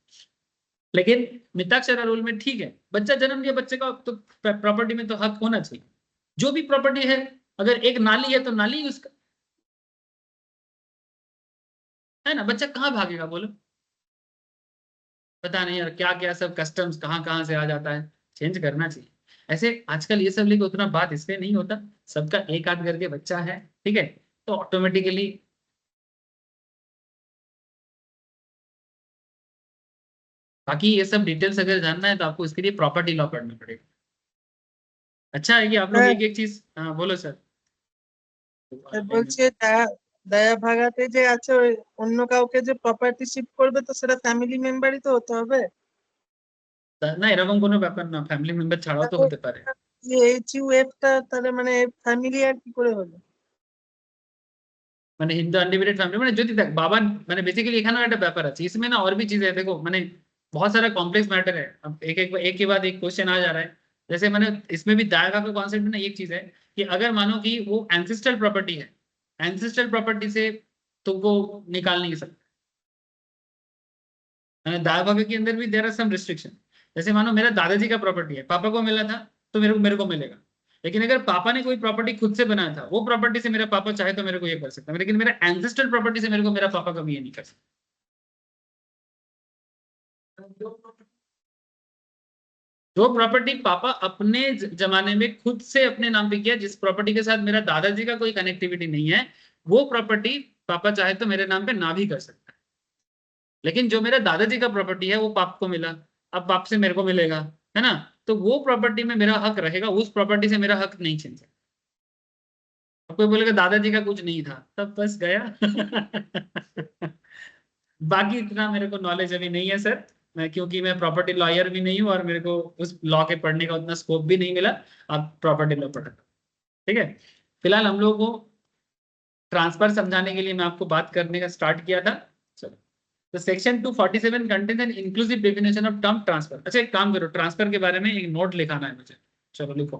लेकिन मिताक्षरा रूल में ठीक है, बच्चा जन्म लिया, बच्चे का तो प्रॉपर्टी में तो हक होना चाहिए। जो भी प्रॉपर्टी है, अगर एक नाली है तो नाली उसका है ना, बच्चा कहाँ भागेगा बोलो। पता नहीं यार क्या क्या सब कस्टम्स कहाँ कहाँ से आ जाता है, चेंज करना चाहिए। ऐसे आजकल ये सब लेके उतना बात इसलिए नहीं होता, सबका एक आध करके बच्चा है, ठीक है, तो ऑटोमेटिकली। बाकी ये सब डिटेल्स अगर जानना है तो आपको इसके लिए प्रॉपर्टी लॉ पढ़ना पड़ेगा। अच्छा है कि आप लोग হ্যাঁ, एक एक चीज, हाँ बोलो सर। বলছি দায়া ভাগাতে যে আছে ওই অন্য কাউকে যে প্রপার্টি শিফট করবে তো সেটা ফ্যামিলি মেম্বারই তো হতে হবে। না এরকম কোনো ব্যাপার না, ফ্যামিলি মেম্বার ছাড়াও তো হতে পারে। এইচইউএফ টা তাহলে মানে ফ্যামিলি আর কি করে হলো? মানে হিন্দু আনডিভাইডেড ফ্যামিলি, মানে যদি দেখ বাবা, মানে বেসিক্যালি এখানেও একটা ব্যাপার আছে इसमें ना, और भी चीजें है देखो, मैंने बहुत सारा कॉम्प्लेक्स मैटर है, अब एक के बाद एक क्वेश्चन आ जा रहा है। जैसे मैंने इसमें भी दायरा का कॉन्सेप्ट में ना एक चीज है कि अगर मानो कि वो एंसेस्ट्रल प्रॉपर्टी है, एंसेस्ट्रल प्रॉपर्टी से तुमको निकाल नहीं सकते, दाया भाग के अंदर भी देयर आर सम रिस्ट्रिक्शन। जैसे मानो मेरा दादाजी का प्रॉपर्टी है, पापा को मिला था तो मेरे को मिलेगा। लेकिन अगर पापा ने कोई प्रॉपर्टी खुद से बनाया था, वो प्रॉपर्टी से मेरा पापा चाहे तो मेरे को ये कर सकता है, लेकिन मेरा एंसेस्ट्रल प्रॉपर्टी से मेरे को मेरा पापा कभी ये नहीं कर सकता। जो प्रॉपर्टी पापा अपने जमाने में खुद से अपने नाम पे किया, जिस प्रॉपर्टी के साथ मेरा दादाजी का कोई कनेक्टिविटी नहीं है, वो प्रॉपर्टी पापा चाहे तो मेरे नाम पे ना भी कर सकता है। लेकिन जो मेरा दादाजी का प्रॉपर्टी है वो पाप को मिला, अब पाप से मेरे को मिलेगा, है ना, तो वो प्रॉपर्टी में मेरा हक रहेगा, उस प्रॉपर्टी से मेरा हक नहीं छीन सकता। अब कोई बोलेगा दादाजी का कुछ नहीं था, तब बस गया। बाकी इतना मेरे को नॉलेज अभी नहीं है सर, मैं क्योंकि मैं प्रॉपर्टी लॉयर भी नहीं हूँ और मेरे को उस लॉ के पढ़ने का उतना स्कोप भी नहीं मिला। आप प्रॉपर्टी लॉ पढ़ा, ठीक है। फिलहाल हम लोगों को ट्रांसफर समझाने के लिए मैं आपको बात करने का स्टार्ट किया था। चलो, तो section 247 contains an inclusive definition of term transfer. अच्छा एक काम करो, ट्रांसफर के बारे में एक नोट लिखाना है मुझे, चलो लिखो,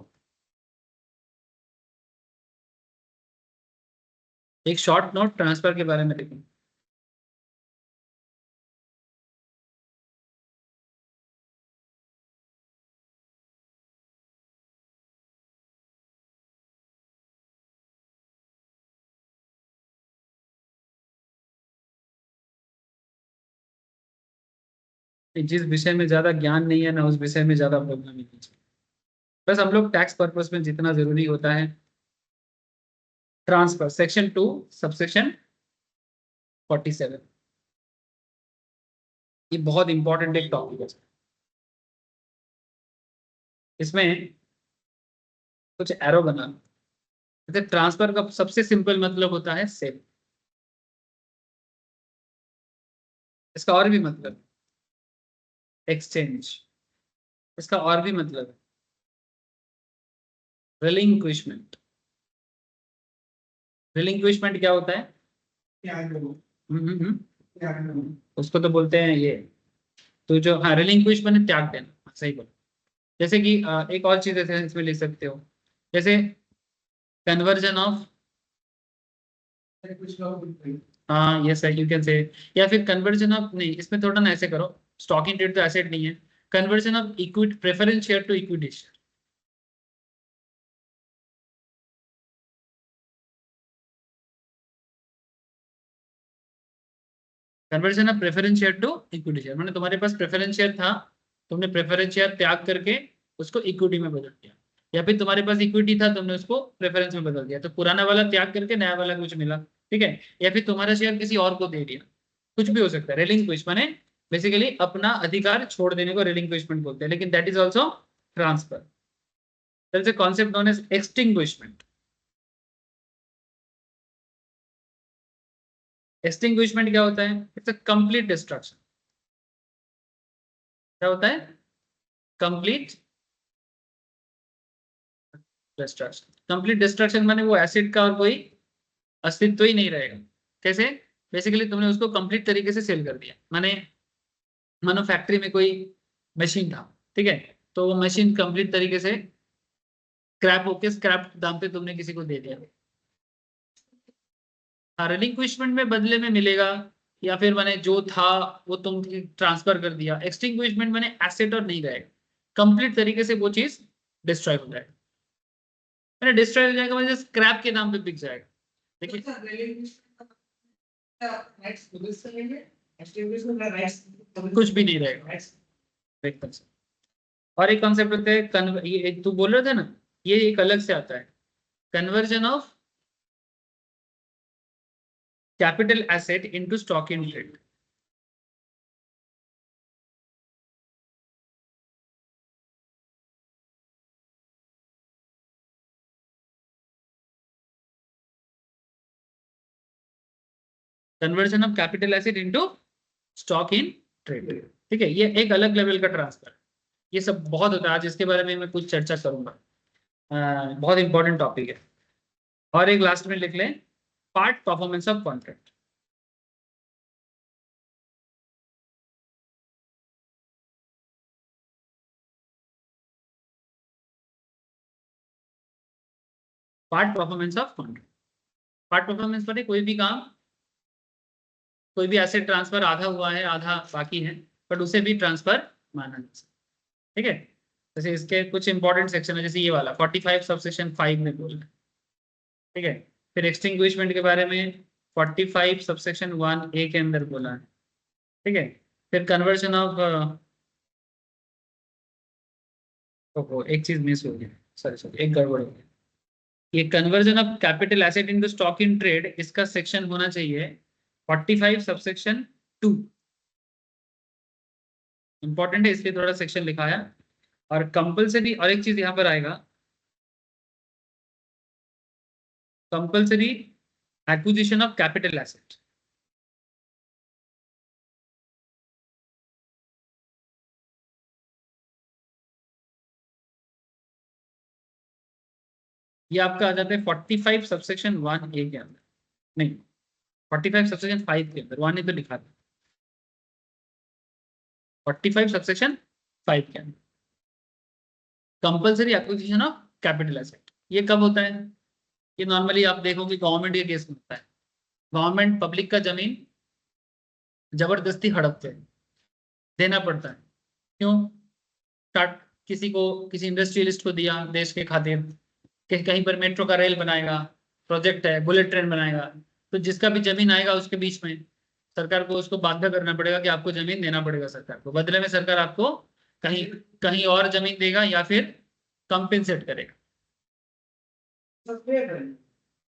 एक शॉर्ट नोट ट्रांसफर के बारे में लिखो। जिस विषय में ज्यादा ज्ञान नहीं है ना, उस विषय में ज्यादा बोलना नहीं चाहिए। बस हम लोग टैक्स पर्पस में जितना जरूरी होता है, ट्रांसफर सेक्शन 2 सबसेक्शन 47, ये बहुत इंपॉर्टेंट एक टॉपिक है। इसमें कुछ एरो बनाना। जैसे ट्रांसफर का सबसे सिंपल मतलब होता है सेल, इसका और भी मतलब एक्सचेंज, इसका और भी मतलब है रिलिंक्विशमेंट। रिलिंक्विशमेंट क्या होता है? उसको तो बोलते हैं ये, तो जो, हाँ रिलिंक्विश मैंने त्याग देना, सही बोला। जैसे कि एक और चीज ऐसे इसमें लिख सकते हो, जैसे कन्वर्जन ऑफ, हाँ yes sir you can say, या फिर कन्वर्जन ऑफ, नहीं इसमें थोड़ा ना ऐसे करो, स्टॉक इन ट्रेड तो एसेट नहीं है, conversion of equity preference share to equity share. Conversion of preference share to equity share, मैंने तुम्हारे पास प्रेफरेंस शेयर था, तुमने प्रेफरेंस शेयर त्याग करके उसको इक्विटी में बदल दिया, या फिर तुम्हारे पास इक्विटी था तुमने उसको प्रेफरेंस में बदल दिया, तो पुराना वाला त्याग करके नया वाला कुछ मिला, ठीक है। या फिर तुम्हारा शेयर किसी और को दे दिया, कुछ भी हो सकता है। रिलिंक्विश माने बेसिकली अपना अधिकार छोड़ देने को रिलिंक्विशमेंट बोलते हैं, लेकिन that is also transfer. There is a concept known as extinguishment. Extinguishment क्या होता है? It's a complete destruction. क्या होता है? Complete destruction. कंप्लीट डिस्ट्रक्शन माने वो एसिड का और कोई अस्तित्व ही नहीं रहेगा। कैसे? बेसिकली तुमने उसको कंप्लीट तरीके से सेल कर दिया। मानो फैक्ट्री में कोई मशीन था, ठीक है, तो वो मशीन कंप्लीट तरीके से स्क्रैप होके स्क्रैप दाम पे तुमने किसी को दे दिया। हाँ, रिलिंक्विशमेंट में बदले में मिलेगा, या फिर मैंने जो था वो तुम ट्रांसफर कर दिया। एक्सटिंग्विशमेंट मैंने एसेट और नहीं रहेगा, कंप्लीट तरीके से वो चीज डिस्ट्रॉय हो जाएगा। मैंने डिस्ट्रॉय हो जाएगा मतलब स्क्रैप के नाम पे बिक जाएगा। देखिए कुछ भी नहीं रहेगा एकदम से। और एक कॉन्सेप्ट होता है ये तू बोल रहा था ना, ये एक अलग से आता है, conversion of capital asset into stock in trade. Conversion of capital asset into stock in trade, ठीक है, ये एक अलग लेवल का ट्रांसफर। ये सब बहुत होता है, आज इसके बारे में मैं कुछ चर्चा करूंगा, बहुत इंपॉर्टेंट टॉपिक है। और एक लास्ट में लिख लें, part performance of contract. Part performance of contract. Part performance पर कोई भी काम, कोई भी एसेट ट्रांसफर आधा हुआ है आधा बाकी है, बट उसे भी ट्रांसफर माना जा सकता है, ठीक है। जैसे इसके कुछ इंपॉर्टेंट सेक्शन है, जैसे ये वाला 45 सबसेक्शन 5 में बोल, ठीक है। फिर एक्सटिंग्विशमेंट के बारे में 45 सबसेक्शन 1A के अंदर बोला है, ठीक है। फिर कन्वर्जन ऑफ एक चीज मिस हो गई, सॉरी एक गड़बड़ हो गई। ये conversion of capital asset into stock in trade, इसका सेक्शन होना चाहिए 45 सबसेक्शन 2। इंपॉर्टेंट है इसलिए थोड़ा सेक्शन लिखा है। और कंपलसरी, और एक चीज यहां पर आएगा, compulsory acquisition of capital asset. ये आपका आ जाता है 45 सबसेक्शन 1A के अंदर, नहीं 45 सबसेक्शन 5 के अंदर, 1A तो लिखा था, 45 सबसेक्शन 5 के अंदर compulsory acquisition of capital asset. ये कब होता है? ये नॉर्मली आप देखोगे गवर्नमेंट के केस में होता है। गवर्नमेंट पब्लिक का जमीन जबरदस्ती हड़पते हैं, देना पड़ता है। क्यों? स्टार्ट किसी को, किसी इंडस्ट्रियलिस्ट को दिया देश के खातिर, कहीं पर मेट्रो का रेल बनाएगा, प्रोजेक्ट है, बुलेट ट्रेन बनाएगा, तो जिसका भी जमीन आएगा उसके बीच में सरकार को उसको बाध्य करना पड़ेगा कि आपको जमीन देना पड़ेगा सरकार को। बदले में सरकार आपको कहीं कहीं और जमीन देगा या फिर कंपेंसेट करेगा।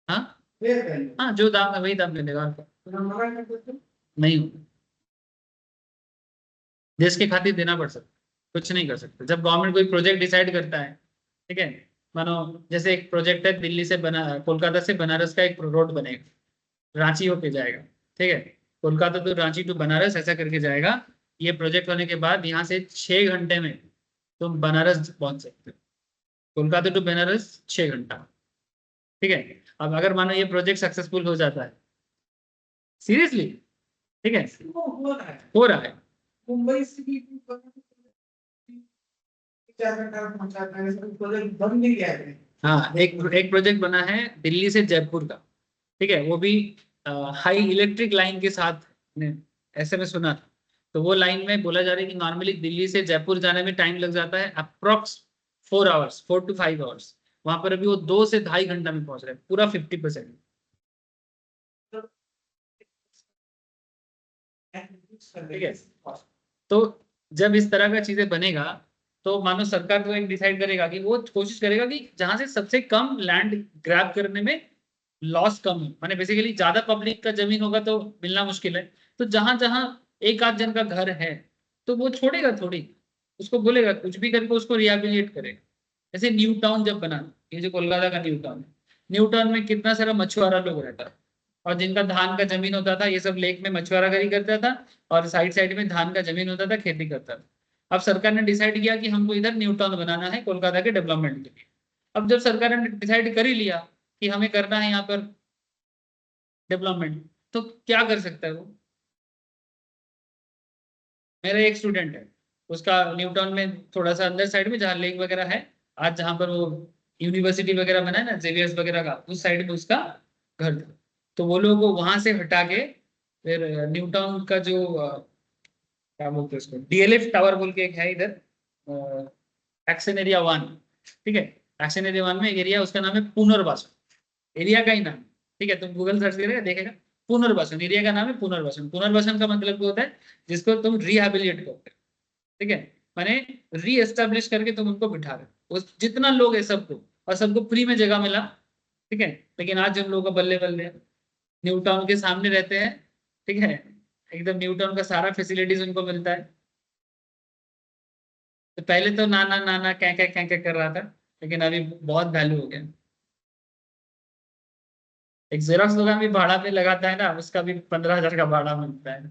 हाँ हाँ, जो दाम है वही दाम ले लेगा, नहीं होगा। देश के खातिर देना पड़ सकता, कुछ नहीं कर सकते। जब गवर्नमेंट कोई प्रोजेक्ट डिसाइड करता है, ठीक है, मानो जैसे एक प्रोजेक्ट है दिल्ली से कोलकाता से बनारस का एक रोड बनेगा, रांची होके जाएगा, ठीक है, कोलकाता तो रांची टू बनारस ऐसा करके जाएगा। ये प्रोजेक्ट होने के बाद यहाँ से 6 घंटे में तुम बनारस पहुंच सकते हो, कोलकाता टू बनारस 6 घंटा, ठीक है। अब अगर मानो ये प्रोजेक्ट सक्सेसफुल हो जाता है, सीरियसली, ठीक है, हो रहा है, मुंबई से भी बंद नहीं किया है। हाँ, एक प्रोजेक्ट बना है दिल्ली से जयपुर का, ठीक है, वो भी हाई इलेक्ट्रिक लाइन के साथ, ऐसे में सुना था। तो वो लाइन में बोला जा रहा है कि नॉर्मली दिल्ली से जयपुर जाने में टाइम लग जाता है अप्रोक्स 4 आवर्स, 4 to 5 आवर्स। वहां पर अभी वो 2 से 2.5 घंटा में पहुंच रहे हैं, पूरा 50%। ठीक है, तो जब इस तरह का चीजें बनेगा तो मानो सरकार तो एक डिसाइड करेगा कि वो कोशिश करेगा कि जहां से सबसे कम लैंड ग्रैब करने में लॉस कम हो। माने बेसिकली ज्यादा पब्लिक का जमीन होगा तो मिलना मुश्किल है, तो जहां जहां एक आध जन का घर है तो वो छोड़ेगा थोड़ी, उसको बोलेगा कुछ भी करके उसको रिहेबिलिटेट करेगा। जैसे न्यू टाउन जब बना, ये जो कोलकाता का न्यू टाउन है, न्यू टाउन में कितना सारा मछुआरा लोग रहता है, और जिनका धान का जमीन होता था, ये सब लेक में मछुआरागरी करता था, और साइड साइड में धान का जमीन होता था, खेती करता था। अब सरकार ने डिसाइड किया कि हमको इधर न्यू टाउन बनाना है कोलकाता के डेवलपमेंट के लिए। अब जब सरकार ने डिसाइड कर ही लिया कि हमें करना है यहाँ पर डेवलपमेंट, तो क्या कर सकता है वो। मेरा एक स्टूडेंट है, उसका न्यू टाउन में थोड़ा सा अंदर साइड में जहाँ लेक वगैरह है, आज जहाँ पर वो यूनिवर्सिटी वगैरह बना है ना जेवियर्स वगैरह का, उस साइड में उसका घर था। तो वो लोग वहां से हटा के फिर न्यू टाउन का जो क्या बोलते हैं उसको, डीएलएफ टावर बोल के एक है इधर, एक्शन एरिया 1, ठीक है। एक्शन एरिया 1 में एक एरिया, उसका नाम है पुनर्वासन, एरिया का ही नाम, ठीक है। तुम गूगल सर्च करेगा देखेगा, पुनर्वासन एरिया का नाम है। पुनर्वासन, पुनर्वासन का मतलब क्या होता है, जिसको तुम रिहेबिलिटेट करते हो, ठीक है, माने री एस्टेब्लिश करके तुम उनको बिठा रहे हो। उस जितना लोग है सबको, और सबको फ्री में जगह मिला, ठीक है। लेकिन आज उन लोगों का बल्ले बल्ले, न्यू टाउन के सामने रहते हैं, ठीक है, एकदम न्यू टाउन का सारा फैसिलिटीज उनको मिलता है। तो पहले तो नाना नाना क्या कर रहा था, लेकिन अभी बहुत वैल्यू हो गया। एक जेरोक्स दुकान भी भाड़ा पे लगाता है ना, उसका भी 15,000 का भाड़ा मिलता है।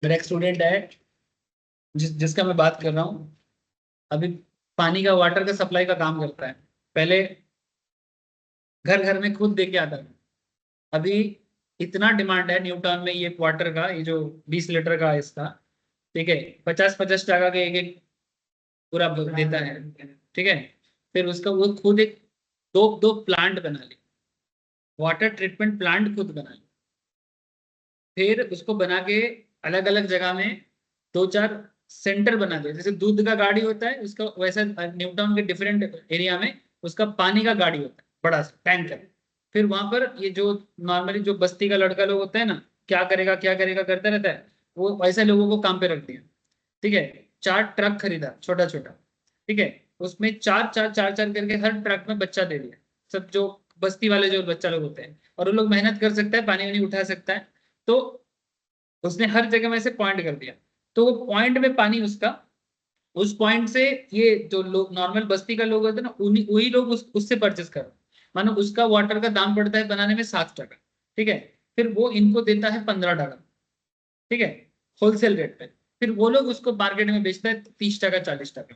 मेरा एक स्टूडेंट है जिसका मैं बात कर रहा हूँ, अभी पानी का, वाटर का सप्लाई का काम करता है। पहले घर घर में खुद दे के आता है। अभी इतना डिमांड है न्यू टाउन में ये वाटर का, ये जो 20 लीटर का है इसका, ठीक है, 50-50 टका के एक एक पूरा देता है, ठीक है। फिर उसका वो खुद एक दो दो प्लांट बना ली, वाटर ट्रीटमेंट प्लांट खुद बना ली। फिर उसको बना के अलग अलग जगह में 2-4 सेंटर बना दिया। जैसे दूध का गाड़ी होता है उसका, वैसा न्यू टाउन के डिफरेंट एरिया में उसका पानी का गाड़ी होता है, बड़ा सा टैंकर। फिर वहां पर ये जो नॉर्मली जो बस्ती का लड़का लोग होता है ना, क्या करेगा करता रहता है, वो वैसे लोगों को काम पे रख दिया, ठीक है। 4 ट्रक खरीदा छोटा छोटा, ठीक है, उसमें चार करके हर ट्रक में बच्चा दे दिया। सब जो बस्ती वाले जो बच्चा लोग होते हैं, और वो लोग मेहनत कर सकता है, पानी वानी उठा सकता है, तो उसने हर जगह में से पॉइंट कर दिया। तो वो पॉइंट में पानी उसका, उस पॉइंट से ये जो लोग नॉर्मल बस्ती का लोग होते हैं ना, उन्हीं वही लोग उससे परचेस कर, मानो उसका वाटर का दाम पड़ता है बनाने में 7 टका, ठीक है। फिर वो इनको देता है 15 टका, ठीक है, होलसेल रेट पे। फिर वो लोग उसको मार्केट में बेचता है 30 टका 40 टका।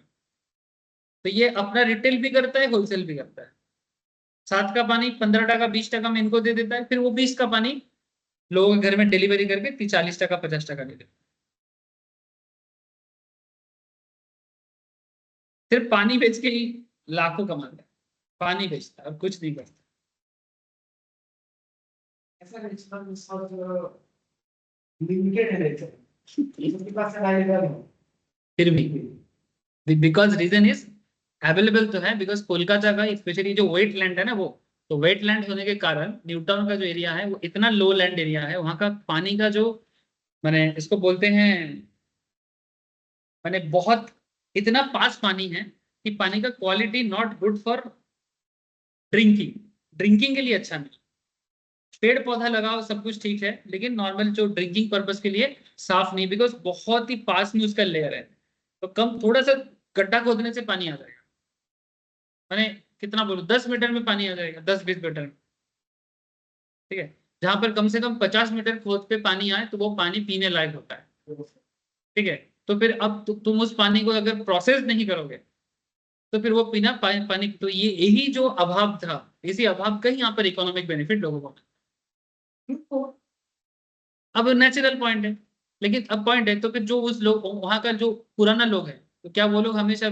तो ये अपना रिटेल भी करता है, होलसेल भी करता है। 7 का पानी 15 टका 20 टका में इनको दे देता है, फिर वो 20 का पानी लोगों के घर में डिलीवरी करके 40 टका 50 टका दे देता है। सिर्फ पानी बेच के ही लाखों कमाता है, पानी बेचता है और कुछ नहीं करता। ऐसा रिस्पॉन्स और लिमिटेड है रेट, इसके पास अवेलेबल है। फिर भी बिकॉज रीजन इज अवेलेबल तो है, बिकॉज कोलकाता का स्पेशली जो वेट लैंड है ना, वो तो वेट लैंड होने के कारण न्यू टाउन का जो एरिया है वो इतना लो लैंड एरिया है, वहाँ का पानी का जो मैंने इसको बोलते हैं, मैंने बहुत इतना पास पानी है कि पानी का quality not good for drinking, drinking के लिए अच्छा नहीं। पेड़ पौधा लगाओ सब कुछ ठीक है, लेकिन नॉर्मल जो ड्रिंकिंग पर्पस के लिए साफ नहीं, बिकॉज बहुत ही पास में उसका लेयर है। तो कम थोड़ा सा गड्ढा खोदने से पानी आ जाएगा, मैंने कितना बोलूं 10 मीटर में पानी आ जाएगा, 10-20 मीटर में, ठीक है। जहां पर कम से कम 50 मीटर खोद पे पानी आए तो वो पानी पीने लायक होता है, ठीक है। तो फिर अब तुम उस पानी को अगर प्रोसेस नहीं करोगे तो फिर वो पीना पानी, तो ये यही जो अभाव था, इसी अभाव का ही यहाँ पर इकोनॉमिक बेनिफिट लोगों को मिला। अब नेचुरल पॉइंट है, लेकिन अब पॉइंट है तो फिर जो उस लोग वहां का जो पुराना लोग है, तो क्या वो लोग हमेशा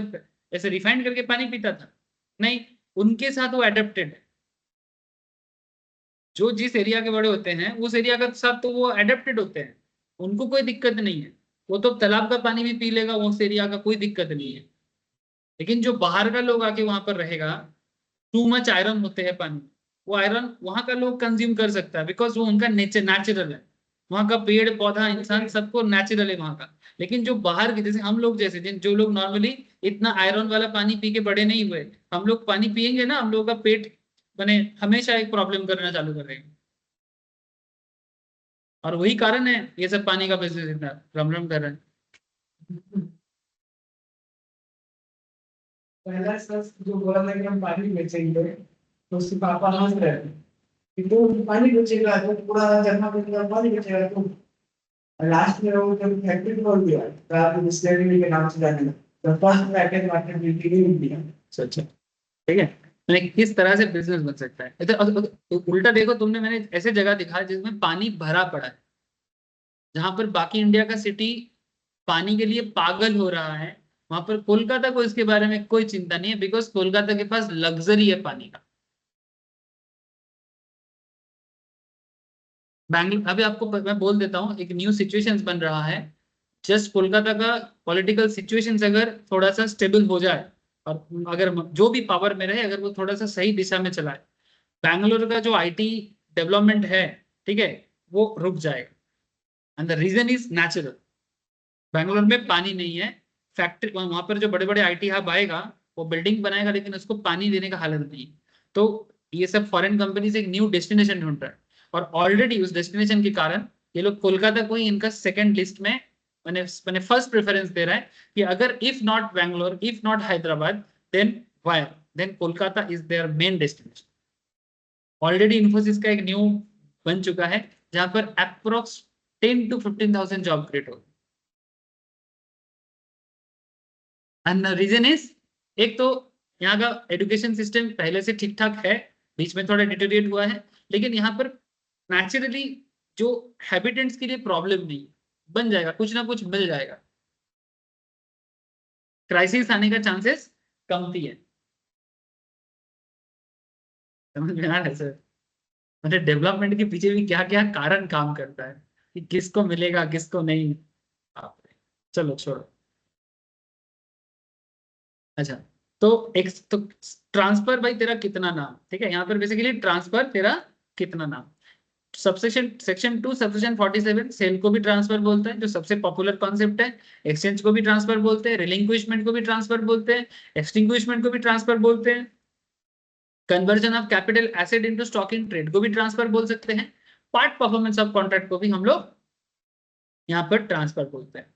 ऐसे रिफाइंड करके पानी पीता था? नहीं, उनके साथ वो एडेप्टेड है। जो जिस एरिया के बड़े होते हैं उस एरिया के साथ तो वो एडेप्टेड होते हैं, उनको कोई दिक्कत नहीं है, वो तो तालाब का पानी भी पी लेगा, उस एरिया का कोई दिक्कत नहीं है। लेकिन जो बाहर का लोग आके वहां पर रहेगा, टू मच आयरन होते हैं पानी, वो आयरन वहां का लोग कंज्यूम कर सकता है, बिकॉज वो उनका नेचुरल है, वहां का पेड़ पौधा इंसान सबको नेचुरल है वहां का। लेकिन जो बाहर के, जैसे हम लोग जैसे जो लोग नॉर्मली इतना आयरन वाला पानी पी के बड़े नहीं हुए, हम लोग पानी पियेंगे ना, हम लोगों का पेट मैंने हमेशा एक प्रॉब्लम करना चालू कर देगा। और वही कारण है ये सब पानी का बिजनेस इतना रम रम कर रहे हैं। पहला शख्स जो बोला था कि हम पानी बेचेंगे, तो उसके पापा हंस रहे थे कि तू पानी बेचेगा तो पूरा जमा करेगा, पानी बेचेगा तो लास्ट में वो जब फैक्ट्री खोल दिया तो डिस्टिलरी के नाम से जाने लगा, तो फर्स्ट पैकेज मार्केट बिल्डिंग ही इंडिया। अच्छा ठीक है, मैंने किस तरह से बिजनेस बन सकता है। तो उल्टा देखो तुमने, मैंने ऐसे जगह दिखा जिसमें पानी भरा पड़ा है, जहां पर बाकी इंडिया का सिटी पानी के लिए पागल हो रहा है, वहां पर कोलकाता को इसके बारे में कोई चिंता नहीं है, बिकॉज कोलकाता के पास लग्जरी है पानी का। बैंगलोर, अभी आपको मैं बोल देता हूँ, एक न्यू सिचुएशन बन रहा है। जस्ट कोलकाता का पॉलिटिकल सिचुएशन अगर थोड़ा सा स्टेबल हो जाए, और अगर जो भी पावर में रहे, अगर वो थोड़ा सा सही दिशा में चलाए, बैंगलोर का जो आईटी डेवलपमेंट है, ठीक है, वो रुक जाएगा। And the reason is natural. Bangalore में पानी नहीं है, फैक्ट्री वहां पर जो बड़े बड़े आईटी हब आएगा वो बिल्डिंग बनाएगा, लेकिन उसको पानी देने का हालत नहीं है। तो ये सब फॉरेन कंपनीज एक न्यू डेस्टिनेशन ढूंढ रहा है, और ऑलरेडी उस डेस्टिनेशन के कारण ये लोग कोलकाता को ही इनका सेकंड लिस्ट में मैंने फर्स्ट प्रेफरेंस दे रहा है कि अगर if not Bangalore, if not Hyderabad, then wire, then Kolkata is their main destination. Already Infosys का एक न्यू बन चुका है जहां पर अप्रोक्स 10 to 15,000 जॉब क्रिएट हो। एंड रीजन इज, एक तो यहाँ का एजुकेशन सिस्टम पहले से ठीक ठाक है, बीच में थोड़ा डिटेरिएट हुआ है, लेकिन यहाँ पर नेचुरली जो हैबिटेंट्स के लिए प्रॉब्लम नहीं है, बन जाएगा, कुछ ना कुछ मिल जाएगा, क्राइसिस आने का चांसेस कमती है। समझ में आ रहा है सर? मतलब डेवलपमेंट के पीछे भी क्या क्या कारण काम करता है कि किसको मिलेगा किसको नहीं। चलो छोड़ो। अच्छा, तो एक तो ट्रांसफर भाई तेरा कितना नाम, ठीक है, यहाँ पर बेसिकली ट्रांसफर तेरा कितना नाम। सबसेक्शन सेक्शन 2 सबसेक्शन 47 सेल को भी ट्रांसफर बोलते हैं, जो सबसे पॉपुलर कॉन्सेप्ट है। एक्सचेंज को भी ट्रांसफर बोलते हैं, रिलिंक्विशमेंट को भी ट्रांसफर बोलते हैं, एक्सटिंग्विशमेंट को भी ट्रांसफर बोलते हैं, conversion of capital asset into stock in trade को भी ट्रांसफर बोल सकते हैं, पार्ट परफॉर्मेंस ऑफ कॉन्ट्रैक्ट को भी हम लोग यहाँ पर ट्रांसफर बोलते हैं,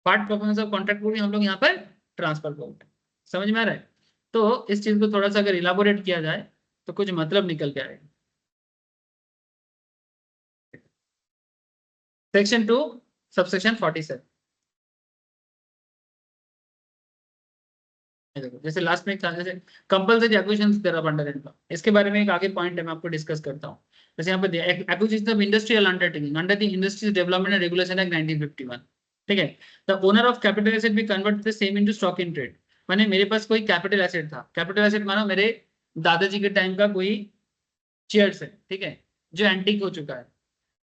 पार्ट परफॉर्मेंस ऑफ कॉन्ट्रैक्ट को भी हम लोग यहाँ पर ट्रांसफर बोलते हैं। समझ में आ रहा है? तो इस चीज को थोड़ा सा अगर इलाबोरेट किया जाए तो कुछ मतलब निकल के आएगा। सेक्शन 2 सबसेक्शन 47, देखो जैसे लास्ट में था, जैसे कंपल्सरी एक्विजिशन तेरा बंडल इनका, इसके बारे में एक आगे पॉइंट है, मैं आपको डिस्कस करता हूँ। जैसे यहाँ पर acquisition of industrial undertaking under the industries development and regulation act 1951, ठीक है। The owner of capital asset भी convert the same into stock in trade. माने मेरे पास कोई कैपिटल एसेट था, कैपिटल एसेट मानो मेरे दादाजी के टाइम का कोई चेयर्स है, ठीक है, जो एंटीक हो चुका है।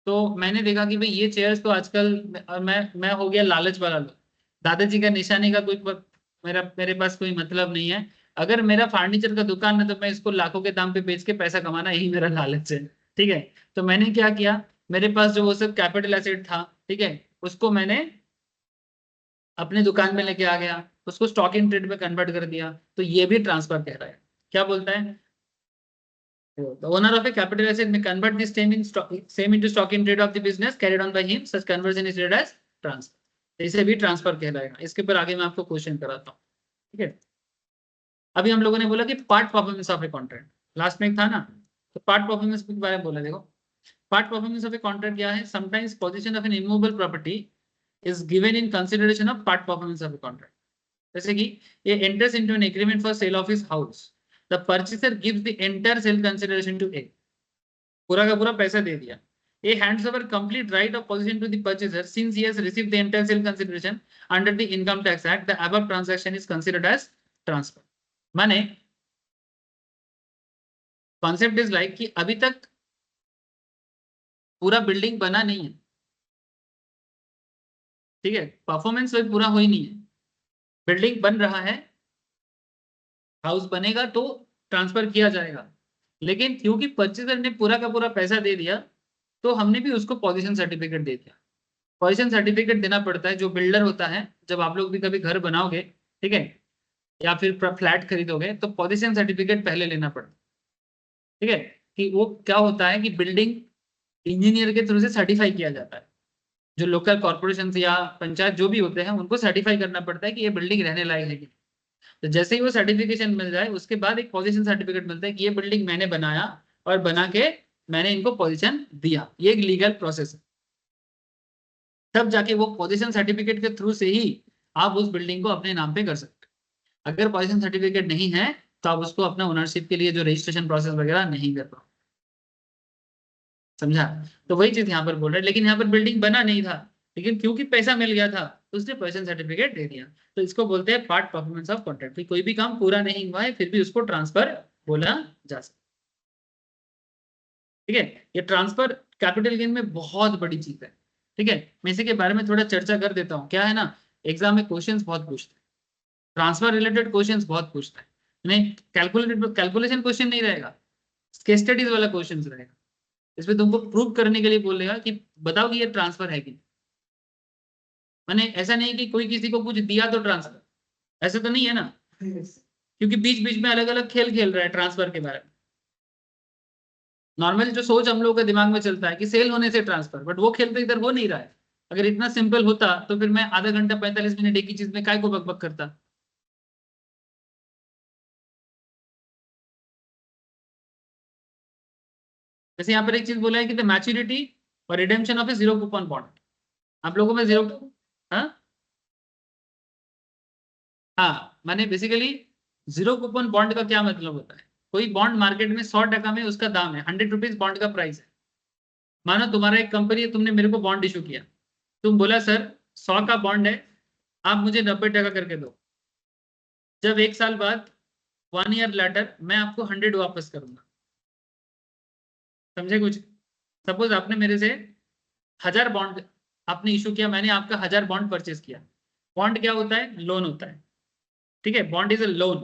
तो मैंने देखा कि भाई ये चेयर्स तो आजकल, मैं हो गया लालच वाला लोग, दादाजी का निशानी का कोई मेरे पास कोई मतलब नहीं है। अगर मेरा फर्नीचर का दुकान है तो मैं इसको लाखों के दाम पे बेच के पैसा कमाना, यही मेरा लालच है, ठीक है। तो मैंने क्या किया, मेरे पास जो वो सब कैपिटल एसेट था, ठीक है, उसको मैंने अपने दुकान में लेके आ गया, उसको स्टॉक इन ट्रेड में कन्वर्ट कर दिया। तो ये भी ट्रांसफर कह रहा है। क्या बोलता है? The owner of a capital asset may convert this same into stock in trade of the business carried on by him. Such conversion is read as transfer. इसे भी ट्रांसफर कहलाएगा। इसके ऊपर आगे मैं आपको क्वेश्चन कराता हूँ, ठीक है। अभी हम लोगों ने बोला कि part performance of a contract, last में एक था ना, तो पार्ट परफॉर्मेंस के बारे में बोला। देखो part performance of a contract क्या है? Sometimes position of N immovable property is given in consideration of part performance of a contract. जैसे कि ये enters into an agreement for sale of his house, the purchaser gives the entire sale consideration to A, पूरा का पूरा पैसा दे दिया। A hands over complete right of possession to the purchaser since he has received the entire sale consideration under the Income Tax Act. The above transaction is considered as transfer. माने concept is like कि अभी तक पूरा building बना नहीं है, ठीक है, परफॉर्मेंस पूरा हो ही नहीं है, बिल्डिंग बन रहा है, हाउस बनेगा तो ट्रांसफर किया जाएगा। लेकिन क्योंकि परचेजर ने पूरा का पूरा पैसा दे दिया, तो हमने भी उसको पोजीशन सर्टिफिकेट दे दिया। पोजीशन सर्टिफिकेट देना पड़ता है, जो बिल्डर होता है, जब आप लोग भी कभी घर बनाओगे, ठीक है, या फिर फ्लैट खरीदोगे, तो पोजीशन सर्टिफिकेट पहले लेना पड़ता है, ठीक है। कि वो क्या होता है कि बिल्डिंग इंजीनियर के थ्रू से सर्टिफाई किया जाता है, जो लोकल कॉर्पोरेशन या पंचायत जो भी होते हैं उनको सर्टिफाई करना पड़ता है कि ये बिल्डिंग रहने लायक है। तो जैसे ही वो सर्टिफिकेशन मिल जाए, उसके बाद एक पोजीशन सर्टिफिकेट मिलता है कि ये बिल्डिंग मैंने बनाया और बना के मैंने इनको पोजीशन दिया। ये एक लीगल प्रोसेस है, तब जाके वो पोजीशन सर्टिफिकेट के थ्रू से ही आप उस बिल्डिंग को अपने नाम पे कर सकते हो। अगर पोजीशन सर्टिफिकेट नहीं है तो आप उसको अपना ओनरशिप के लिए जो रजिस्ट्रेशन प्रोसेस वगैरह नहीं कर पाओ। समझा? तो वही चीज यहाँ पर बोल रहे हैं, लेकिन यहाँ पर बिल्डिंग बना नहीं था, लेकिन क्योंकि पैसा मिल गया था तो उसने पोजीशन सर्टिफिकेट दे दिया। तो इसको बोलते हैं पार्ट परफॉर्मेंस ऑफ कॉन्ट्रैक्ट। कोई भी काम पूरा नहीं हुआ है फिर भी उसको ट्रांसफर बोला जा सकता। ठीक है, ये ट्रांसफर कैपिटल गेन में बहुत बड़ी चीज है। ठीक है, मैं इसी के बारे में थोड़ा चर्चा कर देता हूँ। क्या है ना, एग्जाम में क्वेश्चंस बहुत पूछते हैं, ट्रांसफर रिलेटेड क्वेश्चंस बहुत पूछता है। नहीं, कैलकुलेशन क्वेश्चन नहीं रहेगा, केस स्टडीज वाला क्वेश्चन रहेगा। इसमें तुमको प्रूव करने के लिए बोलेगा कि बताओ कि ये ट्रांसफर है कि नहीं। माने ऐसा नहीं कि कोई किसी को कुछ दिया तो ट्रांसफर, ऐसा तो नहीं है ना, क्योंकि बीच बीच में अलग अलग खेल खेल रहा है ट्रांसफर के बारे में। नॉर्मल जो सोच हम लोगों के दिमाग में चलता है कि सेल होने से ट्रांसफर, बट वो खेल तो इधर हो नहीं रहा है। अगर इतना सिंपल होता तो फिर मैं आधा घंटा 45 मिनट एक ही चीज में काय को बकबक करता। जैसे यहाँ पर एक चीज बोला है कि द मैच्योरिटी और redemption of A zero coupon bond. आप लोगों में जीरो, हाँ हाँ, माने बेसिकली जीरो कूपन बॉन्ड का क्या मतलब होता है? कोई बॉन्ड मार्केट में 100 में उसका दाम है, 100 रुपीज बॉन्ड का प्राइस है। मानो तुम्हारा एक कंपनी है, तुमने मेरे को बॉन्ड इशू किया, तुम बोला सर 100 का बॉन्ड है, आप मुझे 90 करके दो। जब 1 साल बाद 1 ईयर लेटर मैं आपको 100 वापस करूंगा। समझे कुछ? सपोज आपने मेरे से 1000 बॉन्ड आपने इशू किया, मैंने आपका 1000 बॉन्ड परचेस किया। बॉन्ड क्या होता है? लोन होता है। ठीक है, बॉन्ड इज अ लोन।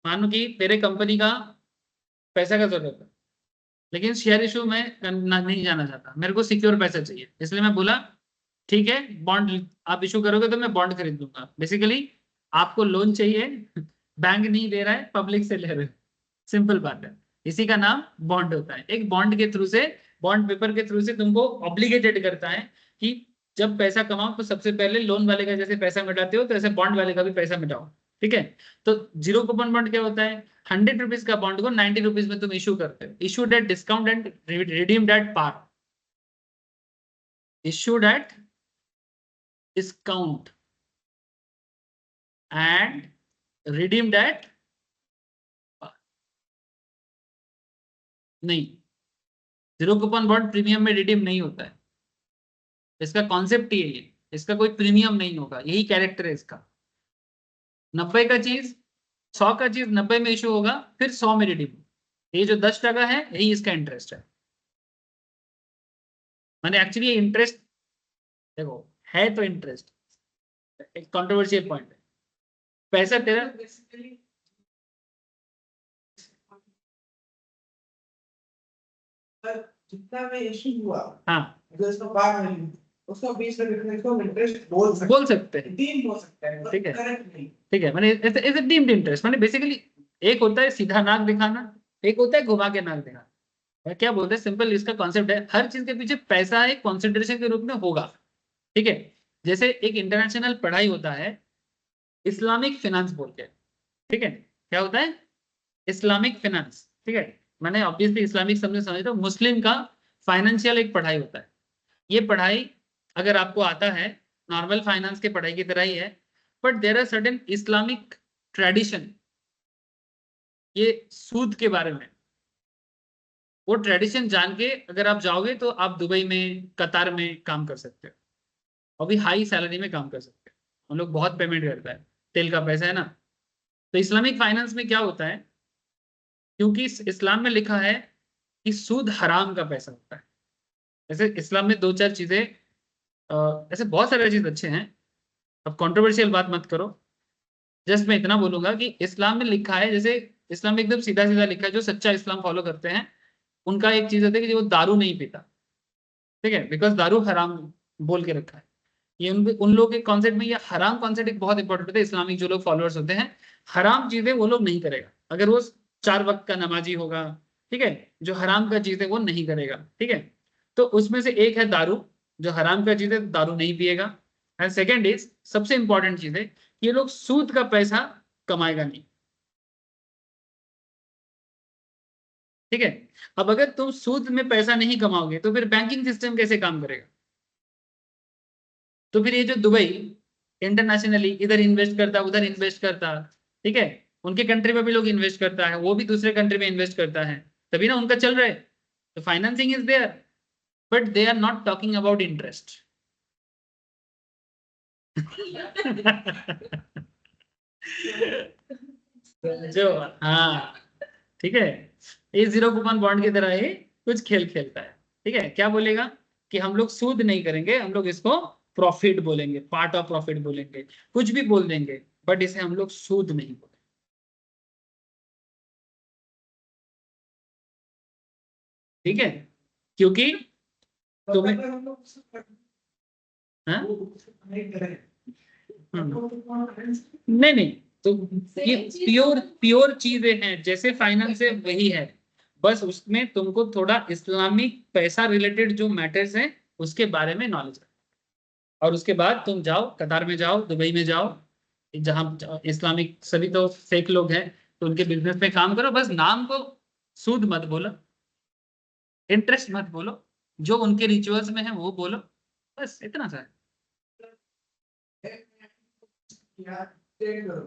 मानो कि तेरे कंपनी का पैसा का जरूरत है, लेकिन शेयर इशू में नहीं जाना चाहता, मेरे को सिक्योर पैसा चाहिए, इसलिए मैं बोला ठीक है बॉन्ड आप इशू करोगे तो मैं बॉन्ड खरीद लूंगा। बेसिकली आपको लोन चाहिए, बैंक नहीं दे रहा है, पब्लिक से ले रहे हो। सिंपल बात है, इसी का नाम बॉन्ड होता है। एक बॉन्ड के थ्रू से, बॉन्ड पेपर के थ्रू से तुमको ऑब्लिगेटेड करता है कि जब पैसा कमाओ तो सबसे पहले लोन वाले का जैसे पैसा मिटाते हो तो ऐसे बॉन्ड वाले का भी पैसा मिटाओ। ठीक है, तो जीरो कूपन बॉन्ड क्या होता है? 100 रुपीज का बॉन्ड को 90 रुपीज में तुम इशू करते हो। Issued at discount and redeemed at par. issued at discount and redeemed at par। नहीं, जीरो कूपन बॉन्ड प्रीमियम में रिडीम नहीं होता है। इसका कॉन्सेप्ट ही है ये, इसका कोई प्रीमियम नहीं होगा, यही कैरेक्टर है इसका। 90 का चीज 100 का चीज 90 में इशू होगा, फिर 100 में रिडीम। ये जो 10% है यही इसका इंटरेस्ट है। मैंने एक्चुअली इंटरेस्ट देखो है तो इंटरेस्ट एक कंट्रोवर्शियल पॉइंट है। पैसा तेरा बेसिकली जितना में इशू हुआ, हाँ अगर उसको बाद में उसको 20 में लिखने को इंटरेस्ट बोल सकते हैं। डीम हो सकता है, ठीक है। करेक्ट नहीं। ठीक है, मैंने इज डीम्ड इंटरेस्ट माने बेसिकली एक होता है सीधा नाक दिखाना, एक होता है घुमा के नाक दिखाना। क्या बोलते हैं, सिंपल इसका कॉन्सेप्ट है, हर चीज के पीछे पैसा एक कॉन्सिडरेशन के रूप में होगा। ठीक है, जैसे एक इंटरनेशनल पढ़ाई होता है इस्लामिक फिनांस बोल के। ठीक है, क्या होता है? Islamic finance. ठीक है, मैंने ऑब्वियसली इस्लामिक समझ तो मुस्लिम का फाइनेंशियल एक पढ़ाई होता है। ये पढ़ाई अगर आपको आता है नॉर्मल फाइनेंस की पढ़ाई की तरह ही है, but there are certain Islamic tradition. ये सूद के बारे में वो ट्रेडिशन जान के अगर आप जाओगे तो आप दुबई में कतार में काम कर सकते हो, अभी हाई सैलरी में काम कर सकते हो। हम लोग बहुत पेमेंट करता है, तेल का पैसा है ना। तो इस्लामिक फाइनेंस में क्या होता है, क्योंकि इस्लाम में लिखा है कि सूद हराम का पैसा होता है। जैसे इस्लाम में 2-4 चीजें ऐसे बहुत सारे चीज अच्छे हैं, अब कंट्रोवर्शियल बात मत करो। जस्ट मैं इतना बोलूंगा कि इस्लाम में लिखा है, जैसे इस्लाम में एकदम सीधा सीधा लिखा है, जो सच्चा इस्लाम फॉलो करते हैं उनका एक चीज होता है कि वो दारू नहीं पीता। ठीक है, बिकॉज दारू हराम बोल के रखा है। ये उन लोगों के कॉन्सेप्ट में ये हराम कॉन्सेप्ट एक बहुत इंपॉर्टेंट होता है। इस्लामिक जो लोग फॉलोअर्स होते हैं, हराम चीजें वो लोग नहीं करेगा। अगर वो 4 वक्त का नमाजी होगा, ठीक है, जो हराम का चीज है वो नहीं करेगा। ठीक है, तो उसमें से एक है दारू, जो हराम का चीज है दारू नहीं पिएगा। एंड सेकेंड इज, सबसे इंपॉर्टेंट चीज है, ये लोग सूद का पैसा कमाएगा नहीं। ठीक है, अब अगर तुम सूद में पैसा नहीं कमाओगे तो फिर बैंकिंग सिस्टम कैसे काम करेगा? तो फिर ये जो दुबई इंटरनेशनली इधर इन्वेस्ट करता, उधर इन्वेस्ट करता, ठीक है, उनके कंट्री में भी लोग इन्वेस्ट करता है, वो भी दूसरे कंट्री में इन्वेस्ट करता है, तभी ना उनका चल रहा है। तो financing is there, but they are not talking about interest. जो हाँ, ठीक है, ये जीरो कूपन बॉन्ड की तरह ही कुछ खेल खेलता है। ठीक है, क्या बोलेगा कि हम लोग सूद नहीं करेंगे, हम लोग इसको प्रॉफिट बोलेंगे, पार्ट ऑफ प्रॉफिट बोलेंगे, कुछ भी बोल देंगे, बट इसे हम लोग सूद नहीं बोलेंगे। ठीक है, क्योंकि तुम्हें हाँ? नहीं नहीं, तो ये प्योर चीजें हैं, जैसे फाइनेंस है वही है, बस उसमें तुमको थोड़ा इस्लामिक पैसा रिलेटेड जो मैटर्स हैं उसके बारे में नॉलेज है, और उसके बाद तुम जाओ कतार में जाओ, दुबई में जाओ, जहां इस्लामिक सभी तो फेक लोग हैं, तो उनके बिजनेस में काम करो, बस नाम को सूद मत बोलो, इंटरेस्ट मत बोलो, जो उनके रिचुअल्स में है वो बोलो, बस इतना सा है। या 10 करोड़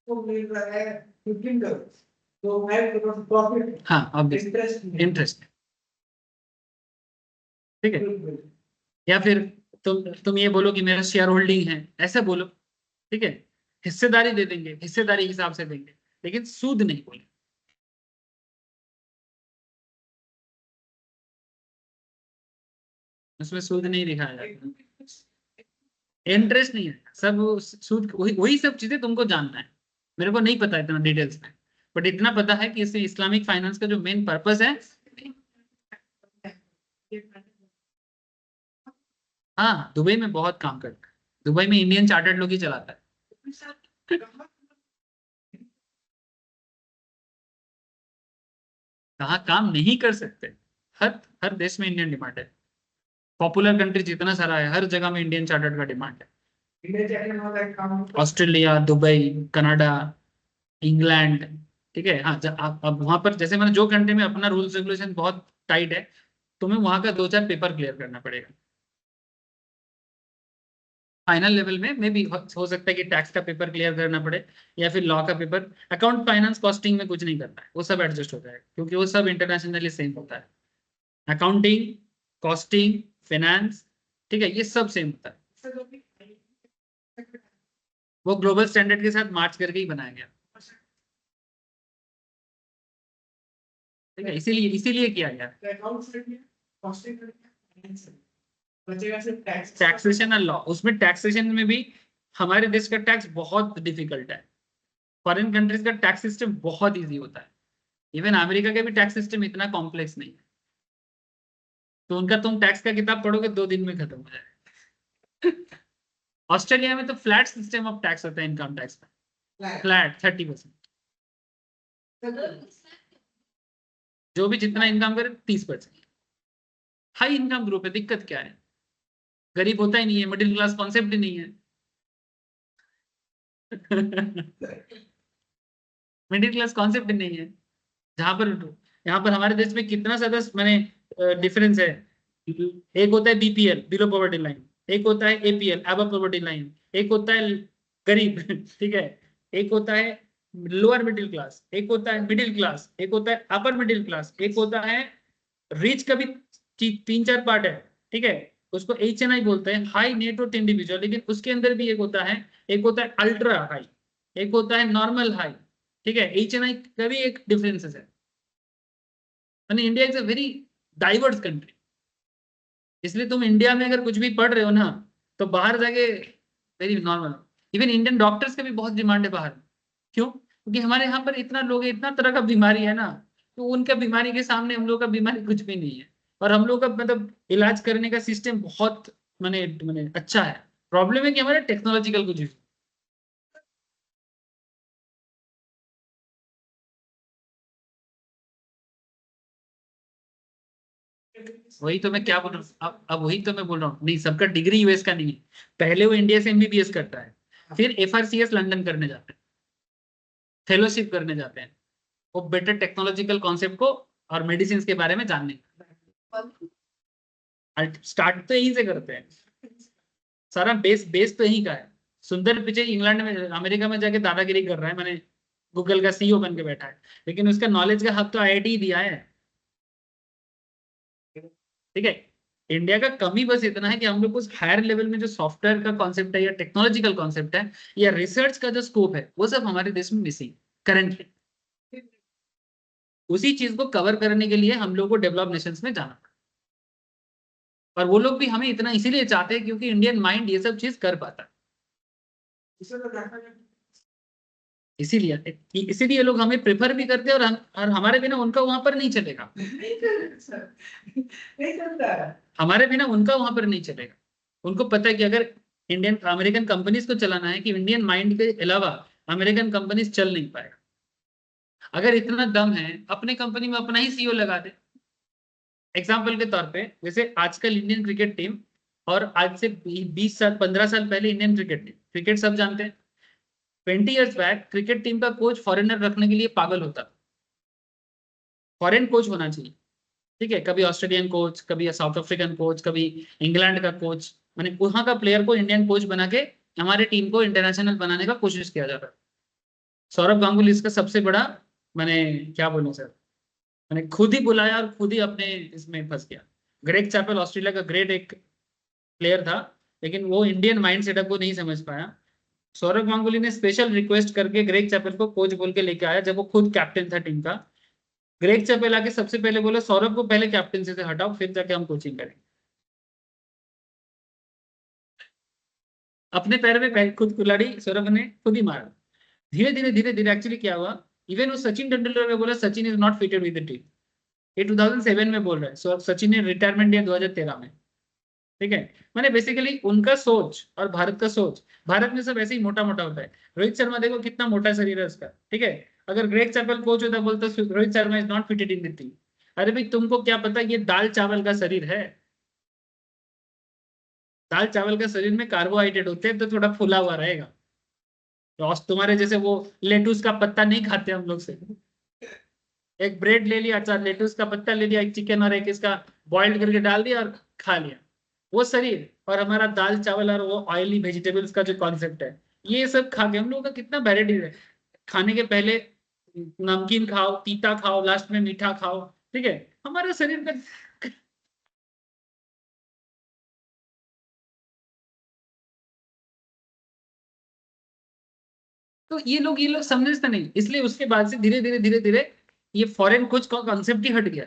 तो मिल रहा है 15 करोड़, तो 5 करोड़ प्रॉफिट। हाँ, अब इंटरेस्ट, ठीक है, या फिर तुम ये बोलो कि मेरा शेयर होल्डिंग है, ऐसे बोलो, ठीक है, हिस्सेदारी दे देंगे, हिस्सेदारी के हिसाब से देंगे, लेकिन सूद नहीं बोले। उसमें सूद नहीं दिखाया जाता, इंटरेस्ट नहीं है, सब सूद, वही सब चीजें तुमको जानना है, मेरे को नहीं पता इतना डिटेल्स में, बट इतना पता है कि इससे इस्लामिक फाइनेंस का जो मेन पर्पस है, हाँ, दुबई में बहुत काम करता है, दुबई में इंडियन चार्टर्ड लोग ही चलाता है। कहाँ काम नहीं कर सकते, हर हर देश में इंडियन डिमांड है, पॉपुलर कंट्री जितना सारा है हर जगह में इंडियन चार्टर्ड का डिमांड है, ऑस्ट्रेलिया, दुबई, कनाडा, इंग्लैंड, ठीक है, हाँ, अब वहां पर जैसे मैंने जो कंट्री में अपना रूल्स रेगुलेशन बहुत टाइट है, तुम्हें वहां का 2-4 पेपर क्लियर करना पड़ेगा, फाइनल लेवल में मे भी हो सकता है कि टैक्स का पेपर क्लियर करना पड़े, या फिर लॉ का पेपर, अकाउंट, फाइनेंस, कॉस्टिंग में कुछ नहीं करना है, वो सब एडजस्ट हो जाएगा, क्योंकि वो सब इंटरनेशनली सेम होता है, अकाउंटिंग, कॉस्टिंग, फाइनेंस, ठीक है, ये सब सेम होता है, वो ग्लोबल स्टैंडर्ड के साथ मार्च करके ही बनाया गया, ठीक है, इसीलिए किया गया। टैक्सेशन एंड लॉ, उसमें टैक्सेशन में भी हमारे देश का टैक्स बहुत डिफिकल्ट है, फॉरेन कंट्रीज का टैक्स सिस्टम बहुत इजी होता है, इवन अमेरिका का भी टैक्स सिस्टम इतना कॉम्प्लेक्स नहीं है, तो उनका तुम टैक्स का किताब पढ़ोगे 2 दिन में खत्म हो जाएगा। ऑस्ट्रेलिया में तो फ्लैट सिस्टम ऑफ टैक्स होता है, इनकम टैक्स में फ्लैट 30%, जो भी जितना इनकम करे 30%, हाई इनकम ग्रुप है, दिक्कत क्या है, गरीब होता ही नहीं है, मिडिल क्लास कॉन्सेप्ट ही नहीं है। मिडिल क्लास कॉन्सेप्ट ही नहीं है, जहां पर यहाँ पर हमारे देश में कितना ज्यादा मैंने डिफरेंस है, एक होता है बीपीएल, बिलो पॉवर्टी लाइन, एक होता है एपीएल, अबव पॉवर्टी लाइन, एक होता है गरीब, ठीक है, एक होता है लोअर मिडिल क्लास, एक होता है मिडिल क्लास, एक होता है अपर मिडिल क्लास, एक होता है रिच का भी 3-4 पार्ट है, ठीक है, उसको HNI बोलते हैं, हाई नेट वर्थ इंडिविजुअल, लेकिन उसके अंदर भी एक होता है अल्ट्रा हाई, एक होता है नॉर्मल हाई, ठीक है, HNI का भी एक डिफरेंसेस है, यानी India is a very diverse country, इसलिए तुम इंडिया में अगर कुछ भी पढ़ रहे हो ना, तो बाहर जाके very normal, even Indian doctors का भी बहुत डिमांड है बाहर, क्यों, क्योंकि हमारे यहाँ पर इतना लोग हैं, इतना तरह का बीमारी है ना, तो उनका बीमारी के सामने हम लोग का बीमारी कुछ भी नहीं है, और हम लोग का मतलब इलाज करने का सिस्टम बहुत माने अच्छा है, प्रॉब्लम है कि हमारे टेक्नोलॉजिकल कुछ वही तो मैं क्या बोल रहा हूँ, अब वही तो मैं बोल रहा हूँ, नहीं, सबका डिग्री यूएस का नहीं है, पहले वो इंडिया से MBBS करता है, फिर FRCS लंदन करने जाते हैं, फेलोशिप करने जाते हैं, वो बेटर टेक्नोलॉजिकल कॉन्सेप्ट को और मेडिसिन के बारे में जानने, स्टार्ट तो यहीं से करते हैं। सारा बेस बेस तो यही का है। सुंदर पिचई इंग्लैंड में अमेरिका में जाके दादागिरी कर रहा है, मैंने गूगल का सीईओ बन के बैठा है, लेकिन उसका नॉलेज का हक तो आईआईटी ही दिया है। ठीक है, इंडिया का कमी बस इतना है कि हम लोग उस हायर लेवल में जो सॉफ्टवेयर का कॉन्सेप्ट है या टेक्नोलॉजिकल कॉन्सेप्ट है या रिसर्च का जो स्कोप है वो सब हमारे देश में मिसिंग करेंटली। उसी चीज को कवर करने के लिए हम लोग को डेवलप नेशंस में जाना पड़ा, और वो लोग भी हमें इतना इसीलिए चाहते हैं क्योंकि इंडियन माइंड ये सब चीज कर पाता है। इससे तो कहता है इसीलिए लोग हमें प्रेफर भी करते हैं, और हमारे बिना उनका वहां पर नहीं चलेगा। नहीं चलेगा सर, नहीं चलता है। हमारे बिना उनका वहां पर नहीं चलेगा। उनको पता है कि अगर इंडियन अमेरिकन कंपनीज को चलाना है कि इंडियन माइंड के अलावा अमेरिकन कंपनीज चल नहीं पाएगा। अगर इतना दम है अपने कंपनी में अपना ही सीईओ लगा दे। एग्जाम्पल के तौर पे जैसे आजकल इंडियन क्रिकेट टीम और आज से 20 साल 15 साल पहले इंडियन क्रिकेट टीम, क्रिकेट सब जानते हैं, 20 इयर्स बैक क्रिकेट टीम का कोच फॉरेनर रखने के लिए पागल होता था। फॉरेन कोच होना चाहिए, ठीक है, कभी ऑस्ट्रेलियन कोच, कभी साउथ अफ्रीकन कोच, कभी इंग्लैंड का कोच, माने वहां का प्लेयर को इंडियन कोच बना के हमारे टीम को इंटरनेशनल बनाने का कोशिश किया जा रहा है। सौरभ गांगुली इसका सबसे बड़ा, मैंने क्या बोलूं सर, मैंने खुद ही बुलाया और खुद ही अपने इसमें फंस गया। ग्रेग चैपल ऑस्ट्रेलिया का ग्रेट एक प्लेयर था, लेकिन वो इंडियन माइंड सेटअप को नहीं समझ पाया। सौरभ गांगुली ने स्पेशल रिक्वेस्ट करके ग्रेग चैपल को कोच बोल के लेके आया जब वो खुद कैप्टन था टीम का। ग्रेग चैपल आके सबसे पहले बोला सौरभ को पहले कैप्टनसी से हटाओ फिर जाके हम कोचिंग करेंगे। अपने पैर में खुद कुल्हाड़ी सौरभ ने खुद ही मारा। धीरे धीरे एक्चुअली क्या हुआ, इवन वो सचिन तेंदुलकर ने बोला Sachin is not fitted with the team, ये 2007 में बोल रहा है। सचिन ने रिटायरमेंट दिया 2013 में। ठीक है, मैंने बेसिकली उनका सोच और भारत का सोच, भारत में सब ऐसे ही मोटा मोटा होता है। रोहित शर्मा देखो कितना मोटा शरीर है उसका, ठीक है, अगर ग्रेग चैपल कोच होता बोलता Rohit Sharma is not fitted in the team. अरे भाई तुमको क्या पता ये दाल चावल का शरीर है, दाल चावल का शरीर में कार्बोहाइड्रेट होते हैं तो थोड़ा फूला हुआ रहेगा। तो तुम्हारे जैसे वो लेटूस का पत्ता नहीं खाते हम लोग से, एक ब्रेड ले लिया, अच्छा लेटूस का पत्ता ले लिया, एक चिकन और एक इसका बॉइल्ड करके डाल दिया और खा लिया, वो शरीर। और हमारा दाल चावल और वो ऑयली वेजिटेबल्स का जो कॉन्सेप्ट है, ये सब खा के हम लोगों का कितना वेराइटी है। खाने के पहले नमकीन खाओ, तीता खाओ, लास्ट में मीठा खाओ, ठीक है, हमारे शरीर का। तो ये लोग समझते नहीं, इसलिए उसके बाद से धीरे धीरे ये फॉरेन कोच का कॉन्सेप्ट ही हट गया।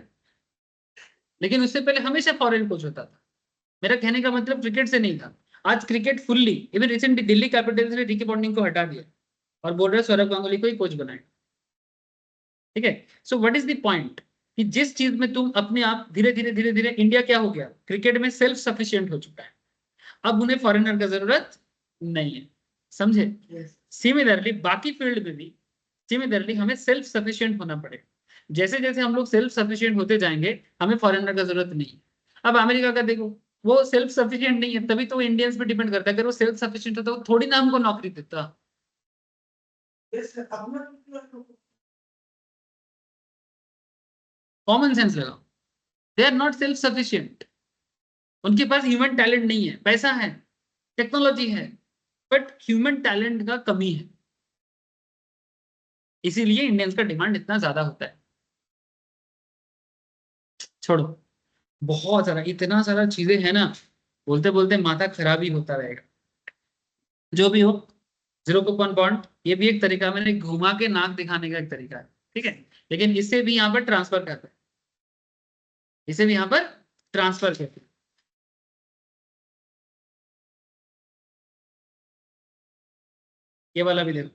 लेकिन उससे पहले हमेशा फॉरेन कोच होता था। मेरा कहने का मतलब क्रिकेट से नहीं था। आज cricket fully, even recently Delhi Capitals ने रिकी पॉन्टिंग को हटा दिया और बोल रहे सौरभ गांगुली को ही कोच बनाए। ठीक है, so what is the point कि जिस चीज में तुम अपने आप धीरे धीरे इंडिया क्या हो गया, क्रिकेट में सेल्फ सफिशिएंट हो चुका है, अब उन्हें फॉरेनर का जरूरत नहीं है। समझे? सिमिलरली बाकी फील्ड में भी सिमिलरली हमें सेल्फ सफिशिएंट होना पड़ेगा। जैसे जैसे हम लोग सेल्फ सफिशिएंट होते जाएंगे हमें फॉरेनर का जरूरत नहीं है। अब अमेरिका का देखो, वो सेल्फ सफिशिएंट नहीं है, तभी तो वो इंडियंस पे डिपेंड करता है। अगर वो सेल्फ सफिशिएंट होता तो थोड़ी ना हमको नौकरी देता। कॉमन सेंस लगाओ, they are not self sufficient. उनके पास ह्यूमन टैलेंट नहीं है, पैसा है, टेक्नोलॉजी है, बट ह्यूमन टैलेंट का कमी है। इसीलिए इंडियंस का डिमांड इतना ज्यादा होता है। छोड़ो, बहुत सारा इतना सारा चीजें है ना, बोलते बोलते माथा खराब ही होता रहेगा। जो भी हो, जीरो कूपन बॉन्ड ये भी एक तरीका, मैंने घुमा के नाक दिखाने का एक तरीका है, ठीक है, लेकिन इससे भी यहाँ पर ट्रांसफर करते हैं, इसे भी यहाँ पर ट्रांसफर करते हैं। ये वाला भी देखो,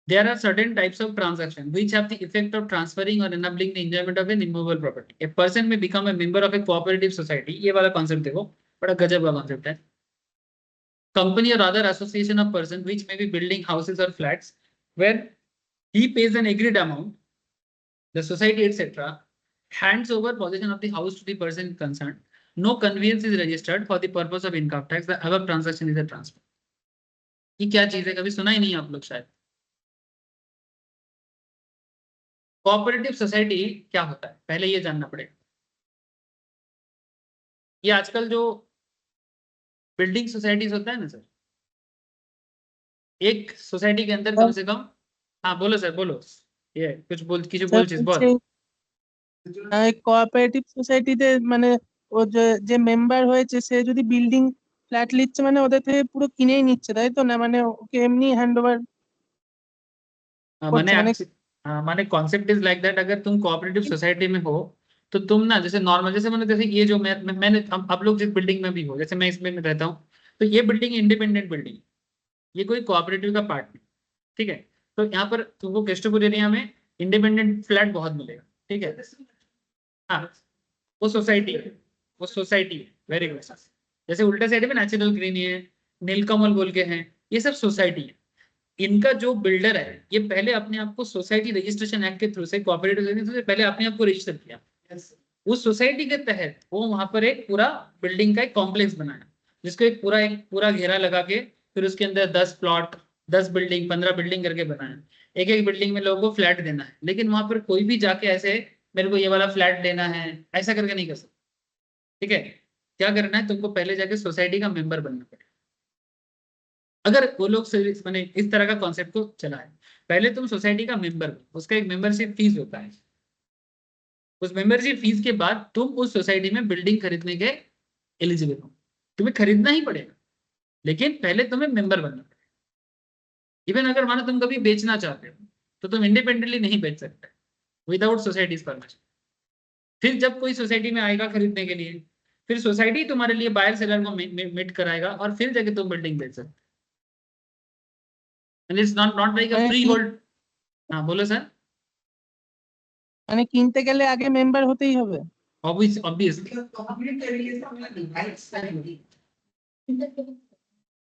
there are certain types of transaction which have the effect of transferring or enabling the enjoyment of an immovable property. A person may become a member of a cooperative society. ये वाला concept देखो, बड़ा गजब का concept है। Company or other association of persons which may be building houses or flats where he pays an agreed amount, the society etc. hands over possession of the house to the person concerned. No conveyance is registered for the purpose of income tax. The above transaction is a transfer. ये क्या चीज है, कभी सुना ही नहीं आप लोग शायद। कोऑपरेटिव सोसाइटी क्या होता है पहले ये जानना पड़ेगा। ये आजकल जो बिल्डिंग सोसाइटीज होता है ना सर, एक सोसाइटी के अंदर कम से कम, हाँ बोलो सर बोलो, ये कुछ बोल কিছু স্যার বলছিস বলছি বল। কোঅপারেটিভ সোসাইটিতে মানে ও যে মেম্বার হয়েছে সে যদি বিল্ডিং ফ্ল্যাট নিচ্ছে মানে ওদের থেকে পুরো কিনেই নিচ্ছে তাই তো, না মানে ওকে এমনি হ্যান্ড ওভার माने করছে মানে माने कॉन्सेप्ट इज लाइक दैट, अगर तुम कोऑपरेटिव सोसाइटी में हो तो तुम ना जैसे नॉर्मल, जैसे मैंने जैसे ये जो मैंने आप लोग जिस बिल्डिंग में भी हो, जैसे मैं इसमें में रहता हूँ, तो ये बिल्डिंग इंडिपेंडेंट बिल्डिंग, ये कोई कोऑपरेटिव का पार्ट नहीं, ठीक है। तो यहाँ पर तुमको केस्टोपुर एरिया में इंडिपेंडेंट फ्लैट बहुत मिलेगा, ठीक है। हाँ वो सोसाइटी है, वो सोसाइटी है, वेरी गुड। जैसे उल्टा साइड में नेचुरल ग्रीन है, नीलकमल बोल के हैं, ये सब सोसाइटी है। इनका जो बिल्डर है ये पहले अपने आप को सोसाइटी रजिस्ट्रेशन एक्ट के थ्रू से, कोऑपरेटिव से पहले अपने आप को रजिस्टर किया, उस सोसाइटी के तहत वो वहां पर एक पूरा बिल्डिंग का एक कॉम्प्लेक्स बनाया, जिसको एक पूरा घेरा लगा के फिर उसके अंदर 10 प्लॉट, 10 बिल्डिंग, 15 बिल्डिंग करके बनाया। एक एक बिल्डिंग में लोगों को फ्लैट देना है, लेकिन वहां पर कोई भी जाके ऐसे मेरे को ये वाला फ्लैट देना है ऐसा करके नहीं कर सकता, ठीक है। क्या करना है, तुमको पहले जाके सोसाइटी का मेंबर बनना पड़ेगा। अगर वो लोग मैंने इस तरह का कॉन्सेप्ट को चला है, पहले तुम सोसाइटी का मेंबर हो, उसका एक मेंबरशिप फीस होता है, उस मेंबरशिप फीस के बाद तुम उस सोसाइटी में बिल्डिंग खरीदने के एलिजिबल हो। तुम्हें खरीदना ही पड़ेगा, लेकिन पहले तुम्हें मेंबर बनना पड़ेगा। इवन अगर मानो तुम कभी बेचना चाहते हो तो तुम इंडिपेंडेंटली नहीं बेच सकते विदाउट सोसाइटीज परमिशन। फिर जब कोई सोसाइटी में आएगा खरीदने के लिए, फिर सोसाइटी तुम्हारे लिए बायर सेलर को मीट कराएगा और फिर जाके तुम बिल्डिंग बेच सकते। And it's not like a freehold। हाँ बोलो सर। মানে কিনতে গেলে আগে মেম্বার হতেই হবে? Obviously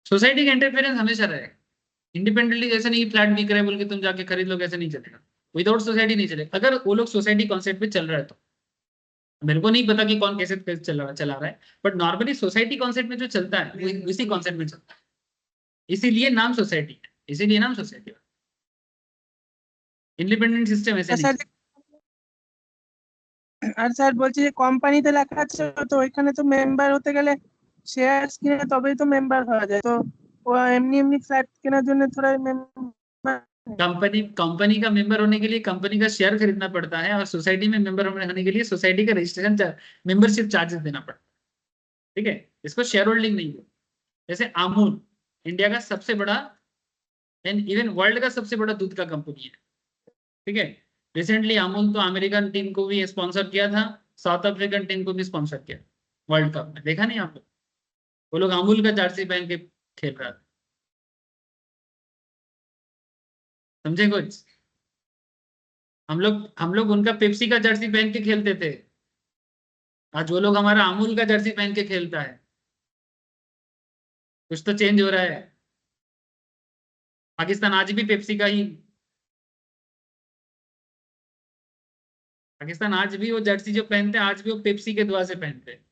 सोसाइटी का इंटरफेरेंस हमेशा रहेगा। इंडिपेंडेंटली जैसे नहीं फ्लैट बिक रहा है बोल के तुम जाके खरीद लो, कैसे नहीं चलेगा, विदाउट सोसाइटी नहीं चलेगा। अगर वो लोग सोसाइटी कॉन्सेप्ट पे चल रहा है तो मेरे को नहीं पता कि कौन कैसे चला रहा है, बट नॉर्मली सोसाइटी कॉन्सेप्ट में जो चलता है वो इसी कॉन्सेप्ट में चलता है, इसीलिए नाम सोसाइटी है, इसीलिए नाम सोसाइटी है। इंडिपेंडेंट सिस्टम ऐसे नहीं चलता। আর স্যার বলছি যে কোম্পানিতে লেখা আছে তো ওইখানে তো মেম্বার হতে গেলে শেয়ারস কিনে তবেই তো মেম্বার হওয়া যায়, তো ও এমনি এমনি ফ্ল্যাট কেনার জন্য থোড়া মেম্বার कंपनी का मेंबर होने के लिए कंपनी का शेयर खरीदना पड़ता है, और सोसाइटी में मेंबर होने के लिए सोसाइटी का रजिस्ट्रेशन मेंबरशिप चार्जेस देना पड़ता है, ठीक है। इसको शेयर होल्डिंग नहीं है। जैसे अमूल इंडिया का सबसे बड़ा एंड इवन वर्ल्ड का सबसे बड़ा दूध का कंपनी है, ठीक है। रिसेंटली अमूल तो अमेरिकन टीम को भी स्पॉन्सर किया था, साउथ अफ्रीकन टीम को भी स्पॉन्सर किया वर्ल्ड कप में, देखा नहीं आप लोग? वो लोग अमूल का जर्सी पहन के खेल रहा था, समझे कुछ? हम लोग उनका पेप्सी का जर्सी पहन के खेलते थे, आज वो लोग हमारा अमूल का जर्सी पहन के खेलता है। कुछ तो चेंज हो रहा है। पाकिस्तान आज भी पेप्सी का ही, पाकिस्तान आज भी वो जर्सी जो पहनते हैं आज भी वो पेप्सी के दुआ से पहनते हैं।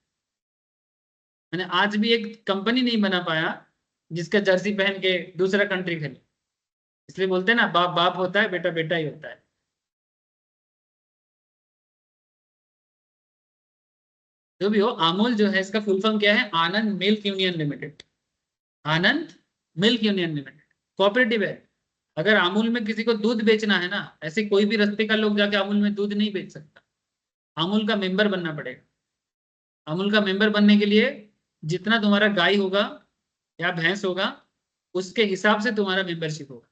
मैंने आज भी एक कंपनी नहीं बना पाया जिसका जर्सी पहन के दूसरा कंट्री खेले, इसलिए बोलते हैं ना बाप बाप होता है, बेटा बेटा ही होता है। जो भी हो, अमूल जो है इसका फुल फॉर्म क्या है? आनंद मिल्क यूनियन लिमिटेड। आनंद मिल्क यूनियन लिमिटेड कोऑपरेटिव है। अगर अमूल में किसी को दूध बेचना है ना, ऐसे कोई भी रास्ते का लोग जाके अमूल में दूध नहीं बेच सकता, अमूल का मेंबर बनना पड़ेगा। अमूल का मेंबर बनने के लिए जितना तुम्हारा गाय होगा या भैंस होगा उसके हिसाब से तुम्हारा मेंबरशिप होगा,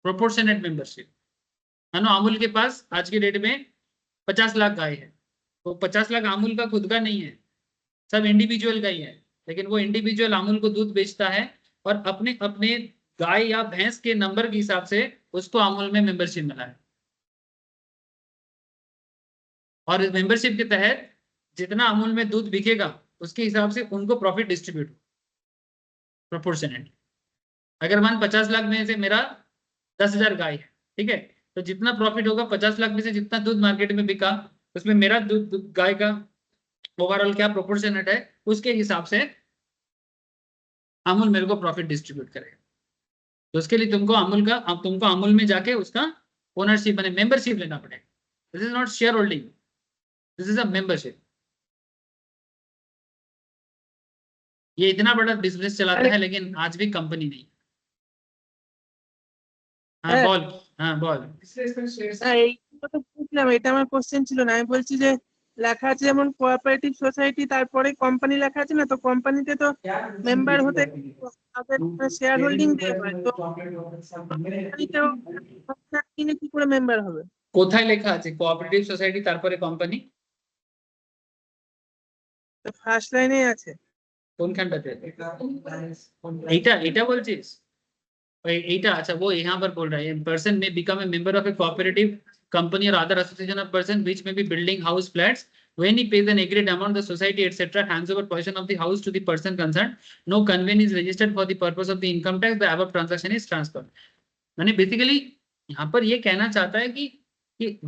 प्रोपोर्शनेट मेंबरशिप। मानो अमूल के पास आज की डेट में 50 लाख गाय है, तो 50 लाख अमूल का खुद का नहीं है, सब इंडिविजुअल गाय है, लेकिन वो इंडिविजुअल अमूल को दूध बेचता है और अपने अपने गाय या भैंस के नंबर के हिसाब से उसको अमूल में मेंबरशिप मिला है। और इस मेंबरशिप के तहत जितना अमूल में दूध बिकेगा उसके हिसाब से उनको प्रॉफिट डिस्ट्रीब्यूट प्रोपोर्शनेट। अगर मान 50 लाख में से मेरा 10,000 गाय है, ठीक है, तो जितना प्रॉफिट होगा 50 लाख में से जितना दूध मार्केट में बिका उसमें मेरा दूध गाय का ओवरऑल क्या प्रोपोर्शनेट है उसके हिसाब से अमूल मेरे को प्रॉफिट डिस्ट्रीब्यूट करेगा। तो उसके लिए तुमको अमूल में जाके उसका ओनरशिप मैंने मेंबरशिप लेना पड़ेगा। This is not share holding, this is a membership. ये इतना बड़ा बिजनेस चलाता है लेकिन आज भी कंपनी नहीं। हाँ হ্যাঁ, बॉल। हाँ बॉल। এইগুলো তো বুঝলাম, এটা আমার কোশ্চেন ছিল না। আমি বলছি যে লেখা আছে যেমন কোঅপারেটিভ সোসাইটি, তারপরে কোম্পানি লেখা আছে না, তো কোম্পানিতে তো মেম্বার হতে তাদের শেয়ার হোল্ডিং দিয়ে হয়, তো কোম্পানিতেও কিনে কি করে মেম্বার হবে? কোথায় লেখা আছে কোঅপারেটিভ সোসাইটি তারপরে কোম্পানি? তো ফার্স্ট লাইনে আছে। কোনখানটাতে? এইটা এইটা বলছিস? এইটা আচ্ছা, वो यहाँ पर बोल रहा है person may become a member of a cooperative company or other association of person which may be building house flats when he pays an agreed amount the society etc hands over possession of the house to the person concerned no conveyance is registered for the purpose of the income tax the above transaction is transferred। मैंने basically यहाँ पर ये कहना चाहता है कि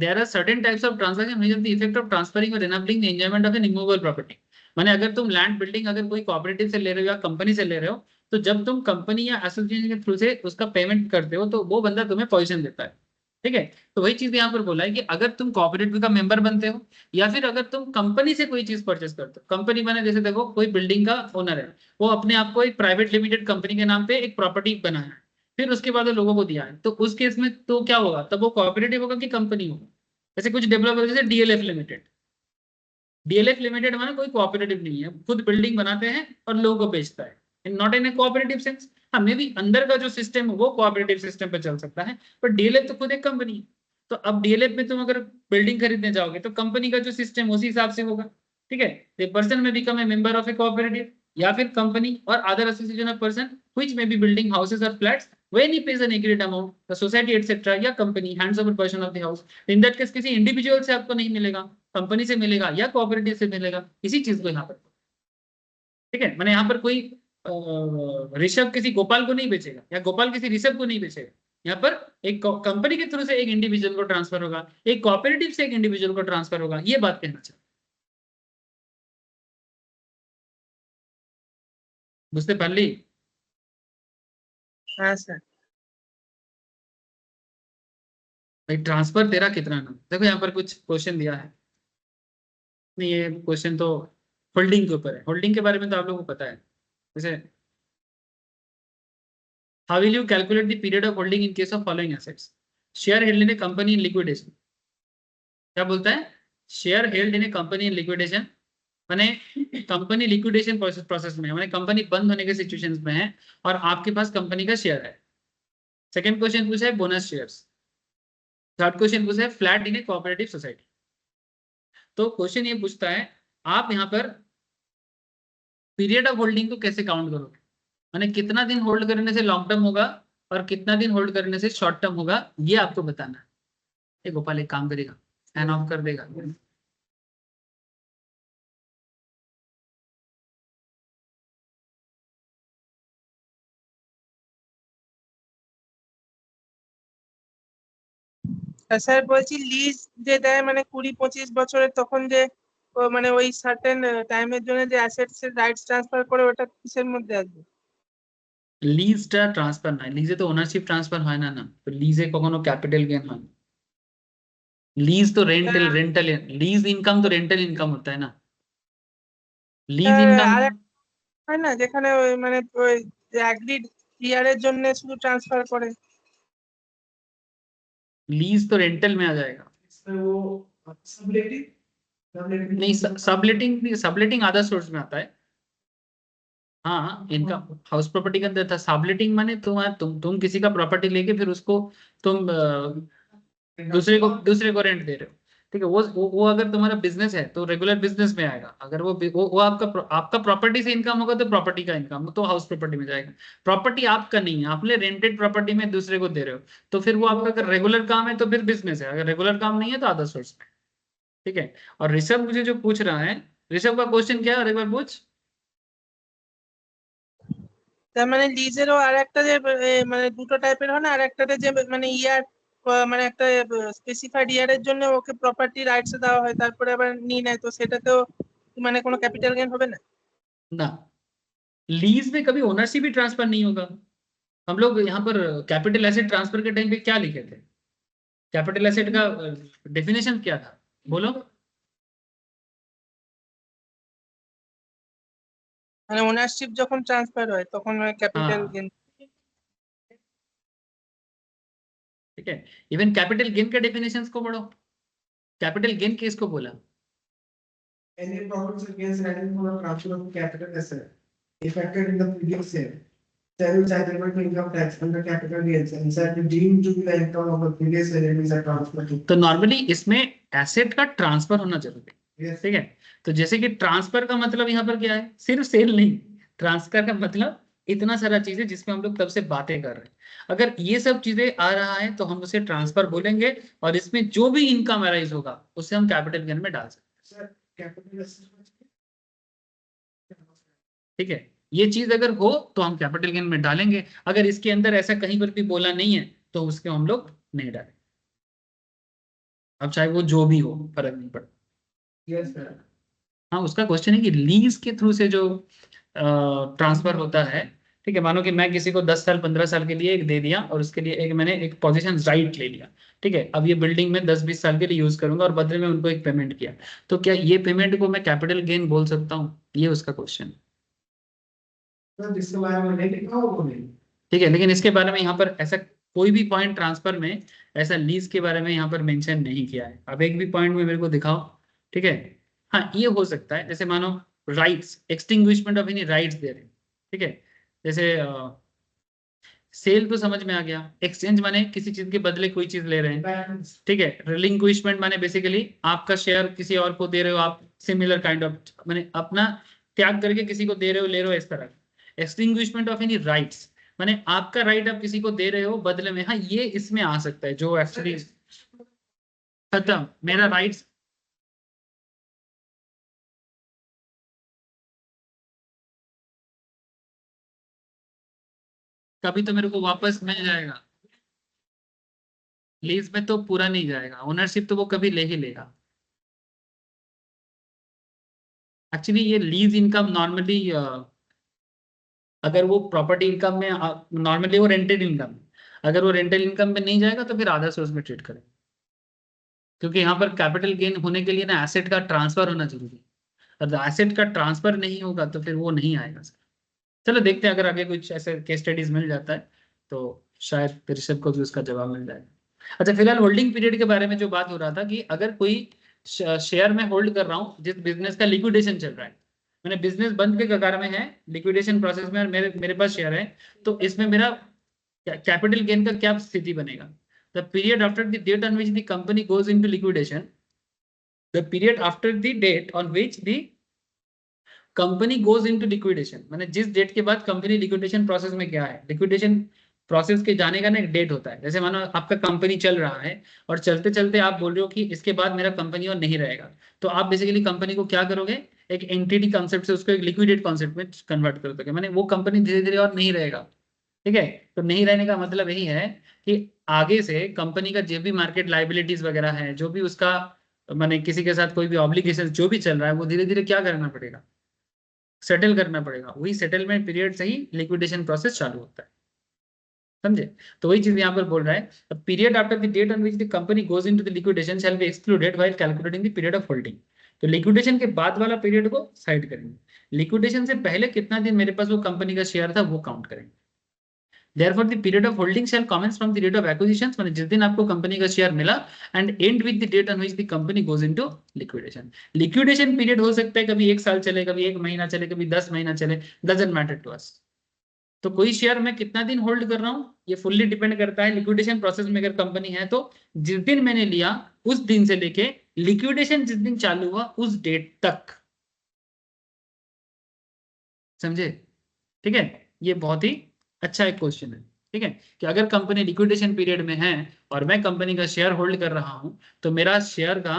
there are certain types of transaction which have the effect of transferring or enabling the enjoyment of an immovable property। माने अगर तुम लैंड बिल्डिंग अगर कोई कोऑपरेटिव से ले रहे हो या कंपनी से ले रहे हो, तो जब तुम कंपनी या एसोसिएशन के थ्रू से उसका पेमेंट करते हो तो वो बंदा तुम्हें पोजीशन देता है। ठीक है, तो वही चीज यहाँ पर बोला है कि अगर तुम कोऑपरेटिव का मेंबर बनते हो या फिर अगर तुम कंपनी से कोई चीज परचेस करते हो, कंपनी बने जैसे देखो कोई बिल्डिंग का ओनर है, वो अपने आप को एक प्राइवेट लिमिटेड कंपनी के नाम पे एक प्रॉपर्टी बनाया है, फिर उसके बाद वो लोगों को दिया है, तो उस केस में तो क्या होगा, तब वो कोऑपरेटिव होगा कि कंपनी होगा? जैसे कुछ डेवलपर जैसे डीएलएफ लिमिटेड, डीएलएफ लिमिटेड माने कोई कोऑपरेटिव नहीं है, खुद बिल्डिंग बनाते हैं और लोगों को बेचता है, not in A cooperative sense. हाँ मे भी अंदर का जो सिस्टम है वो कोऑपरेटिव सिस्टम पे चल सकता है, पर डीएलएफ तो खुद एक कंपनी है। तो अब डीएलएफ में तुम अगर बिल्डिंग खरीदने जाओगे तो कंपनी का जो सिस्टम उसी हिसाब से होगा। ठीक है, द पर्सन में become a member of A cooperative या फिर कंपनी और other association of person which may be building houses और flats when he pays an agreed amount the society etc या company hands over possession of the house। in that case किसी individual से आपको नहीं मिलेगा, company से मिलेगा या कोऑपरेटिव से मिलेगा, इसी चीज को यहाँ पर। ठीक है, मैंने यहाँ पर कोई ऋषभ किसी गोपाल को नहीं बेचेगा या गोपाल किसी ऋषभ को नहीं बेचेगा, यहाँ पर एक कंपनी के थ्रू से एक इंडिविजुअल को ट्रांसफर होगा, एक कोऑपरेटिव से एक इंडिविजुअल को ट्रांसफर होगा, ये बात कहना चाहिए। बुझते पारली? হ্যাঁ স্যার। भाई ट्रांसफर तेरा कितना ना, देखो यहाँ पर कुछ क्वेश्चन दिया है, नहीं ये क्वेश्चन तो होल्डिंग के ऊपर है, होल्डिंग के बारे में तो आप लोगों को पता है। जैसे how will you calculate the period of holding in case of following assets? Share held in A company in liquidation, क्या बोलता है? Share held in A company in liquidation माने कंपनी लिक्विडेशन प्रोसेस में है, माने कंपनी बंद होने के सिचुएशंस में है और आपके पास कंपनी का शेयर है। सेकंड क्वेश्चन पूछा है बोनस शेयर्स। थर्ड क्वेश्चन पूछा है flat in A cooperative society. तो क्वेश्चन ये पूछता है आप यहाँ पर पीरियड ऑफ होल्डिंग को कैसे काउंट करोगे, माने कितना दिन होल्ड करने से लॉन्ग टर्म होगा और कितना दिन होल्ड करने से शॉर्ट टर्म होगा, ये आपको बताना है। ये गोपाल एक काम करेगा, फैन ऑफ कर देगा। স্যার বলছি লিজ যে দেয় মানে 20-25 বছরের, তখন যে মানে ওই সার্টেন টাইমের জন্য যে অ্যাসেটস এর রাইটস ট্রান্সফার করে, ওটা কিসের মধ্যে আসবে? লিজটা ট্রান্সফার নয়, লিজে তো ওনারশিপ ট্রান্সফার হয় না, না তো লিজে কখনো ক্যাপিটাল গেইন হয় না। लीज तो रेंटल रेंटल लीज इनकम तो रेंटल इनकम होता है ना, लीज इनकम। আর হয় না যেখানে ওই মানে ওই অ্যাগ্রিড ইয়ারের জন্য শুধু ট্রান্সফার করে? लीज तो रेंटल में आ जाएगा। इसमें वो सबलेटिंग नहीं सबलेटिंग, सबलेटिंग अदर सोर्स में आता है। हाँ इनकम हाउस प्रॉपर्टी का अंदर था, सबलेटिंग माने तुम किसी का प्रॉपर्टी लेके फिर उसको तुम दूसरे को रेंट दे रहे हो। ठीक है, वो अगर तुम्हारा बिजनेस है तो रेगुलर बिजनेस में आएगा, अगर वो आपका प्रॉपर्टी से इनकम होगा तो प्रॉपर्टी का इनकम तो हाउस प्रॉपर्टी में जाएगा। प्रॉपर्टी आपका नहीं है, आपने रेंटेड प्रॉपर्टी में दूसरे को दे रहे हो, तो फिर वो आपका अगर रेगुलर काम है तो फिर बिजनेस है, अगर रेगुलर काम नहीं है तो अदर सोर्स में। ठीक है, और ऋषभ मुझे जो पूछ रहा है, ऋषभ का क्वेश्चन क्या है और एक बार पूछ। তার মানে লিজেরও আর একটা যে মানে দুটো টাইপের হয় না, আর একটাতে যে মানে ইয়ার মানে একটা স্পেসিফাইড ইয়ারের জন্য ওকে প্রপার্টি রাইটস দেওয়া হয়, তারপরে আবার নিয়ে নেয়, তো সেটাতেও মানে কোনো ক্যাপিটাল গেইন হবে না? ना, लीज में कभी ओनरशिप भी ट्रांसफर नहीं होगा। हम लोग यहाँ पर कैपिटल एसेट ट्रांसफर के टाइम पे क्या लिखे थे, कैपिटल एसेट का डेफिनेशन क्या था, बोलो। মানে ওনারশিপ যখন ট্রান্সফার হয় তখন ক্যাপিটাল हाँ। গেন। ठीक है, इवन कैपिटल गेन के डेफिनेशंस को पढ़ो। कैपिटल गेन किसको बोला? Any profits or gains arising from the transfer of capital asset effected in the previous year shall be chargeable to income tax under capital gains and shall be deemed to be the income of the previous year and is a transfer to. तो normally इसमें asset का transfer होना जरूरी है। Yes. ठीक है, तो जैसे कि ट्रांसफर का मतलब यहाँ पर क्या है, सिर्फ सेल नहीं, ट्रांसफर का मतलब इतना सारा चीज है जिसमें हम लोग तब से बातें कर रहे हैं। अगर ये सब चीजें आ रहा है तो हम उसे ट्रांसफर बोलेंगे, और इसमें जो भी इनकम अराइज होगा उसे हम कैपिटल गेन में डाल सकते Sir, capital asset. हैं। ठीक है, ये चीज अगर हो तो हम कैपिटल गेन में डालेंगे, अगर इसके अंदर ऐसा कहीं पर भी बोला नहीं है तो उसके हम लोग नहीं डालेंगे। अब चाहे वो जो भी हो, फर्क नहीं पड़ता। Yes, sir. हाँ, उसका क्वेश्चन है कि लीज के थ्रू से जो ट्रांसफर होता है, ठीक है, मानो कि मैं किसी को 10 साल 15 साल के लिए एक दे दिया और उसके लिए एक मैंने एक पोजीशन राइट ले लिया। ठीक है, अब ये बिल्डिंग में 10-20 साल के लिए यूज करूंगा और बदले में उनको एक पेमेंट किया, तो क्या ये पेमेंट को मैं कैपिटल गेन बोल सकता हूँ? ये उसका क्वेश्चन है। Sir, जिसके बारे में नहीं लिखा हो वो नहीं. ठीक है, लेकिन इसके बारे में यहाँ पर ऐसा कोई भी पॉइंट ट्रांसफर में ऐसा लीज के बारे में यहाँ पर मेंशन नहीं किया है। अब एक भी पॉइंट में मेरे को दिखाओ। ठीक है, हाँ ये हो सकता है, जैसे मानो rights, extinguishment of any rights दे रहे हैं। ठीक है, जैसे सेल तो समझ में आ गया, एक्सचेंज माने किसी चीज के बदले कोई चीज ले रहे हैं। Balance. ठीक है, रिलिंक्विशमेंट माने बेसिकली आपका शेयर किसी और को दे रहे हो आप, सिमिलर काइंड ऑफ माने अपना त्याग करके किसी को दे रहे हो, ले रहे हो, इस तरह। एक्सटिंग्विशमेंट ऑफ एनी राइट्स माने आपका राइट आप किसी को दे रहे हो बदले में, हाँ ये इसमें आ सकता है, जो एक्चुअली खत्म मेरा राइट्स। कभी तो मेरे को वापस मिल जाएगा, लीज में तो पूरा नहीं जाएगा, ओनरशिप तो वो कभी ले ही लेगा। एक्चुअली ये लीज इनकम नॉर्मली अगर वो प्रॉपर्टी इनकम में, नॉर्मली वो रेंटेड इनकम, अगर वो रेंटल इनकम में नहीं जाएगा तो फिर आधा सोर्स में ट्रीट करें, क्योंकि यहाँ पर कैपिटल गेन होने के लिए ना एसेट का ट्रांसफर होना जरूरी है। अगर एसेट का ट्रांसफर नहीं होगा तो फिर वो नहीं आएगा सर। चलो देखते हैं, अगर आगे कुछ ऐसे केस स्टडीज मिल जाता है तो शायद ऋषभ को भी उसका जवाब मिल जाएगा। अच्छा, फिलहाल होल्डिंग पीरियड के बारे में जो बात हो रहा था कि अगर कोई शेयर में होल्ड कर रहा हूँ जिस बिजनेस का लिक्विडेशन चल रहा है, मैंने बिजनेस बंद के कगार में है, लिक्विडेशन प्रोसेस में, और मेरे पास शेयर है, तो इसमें मेरा कैपिटल गेन का क्या स्थिति बनेगा? The period after the date on which the company goes into liquidation, the period after the date on which the company goes into liquidation, मैंने जिस डेट के बाद कंपनी लिक्विडेशन प्रोसेस में क्या है, लिक्विडेशन प्रोसेस के जाने का ना एक डेट होता है। जैसे मानो आपका कंपनी चल रहा है और चलते चलते आप बोल रहे हो कि इसके बाद मेरा कंपनी और नहीं रहेगा, तो आप बेसिकली कंपनी को क्या करोगे, एक एंटिटी कॉन्सेप्ट से उसको एक लिक्विडेट कॉन्सेप्ट में कन्वर्ट कर दोगे, मैंने वो कंपनी धीरे धीरे और नहीं रहेगा। ठीक है, तो नहीं रहने का मतलब यही है कि आगे से कंपनी का जो भी मार्केट लाइबिलिटीज वगैरह है, जो भी उसका मैंने किसी के साथ कोई भी ऑब्लिगेशन जो भी चल रहा है, वो धीरे धीरे क्या करना पड़ेगा, सेटल करना पड़ेगा। वही सेटलमेंट पीरियड से ही लिक्विडेशन प्रोसेस चालू होता है, समझे? तो वही चीज यहाँ पर बोल रहा है, period after the date on which the company goes into the liquidation shall be excluded while calculating the period of holding. तो लिक्विडेशन के बाद वाला पीरियड को साइड करेंगे, लिक्विडेशन से पहले कितना दिन मेरे पास वो कंपनी का शेयर था वो काउंट करेंगे। Therefore, the period of holding shall commence from the date of acquisition, माने जिस दिन आपको कंपनी का शेयर मिला, and end with the date on which the company goes into liquidation. Liquidation period हो सकता है कभी 1 साल चले, कभी 1 महीना चले, कभी 10 महीना चले, doesn't matter to us. तो कोई शेयर मैं कितना दिन होल्ड कर रहा हूँ ये फुल्ली डिपेंड करता है लिक्विडेशन प्रोसेस में। अगर कंपनी है तो जिस दिन मैंने लिया उस दिन से लेके लिक्विडेशन जिस दिन चालू हुआ उस डेट तक, समझे? ठीक है, ये बहुत ही अच्छा एक क्वेश्चन है। ठीक है, कि अगर कंपनी लिक्विडेशन पीरियड में है और मैं कंपनी का शेयर होल्ड कर रहा हूं तो मेरा शेयर का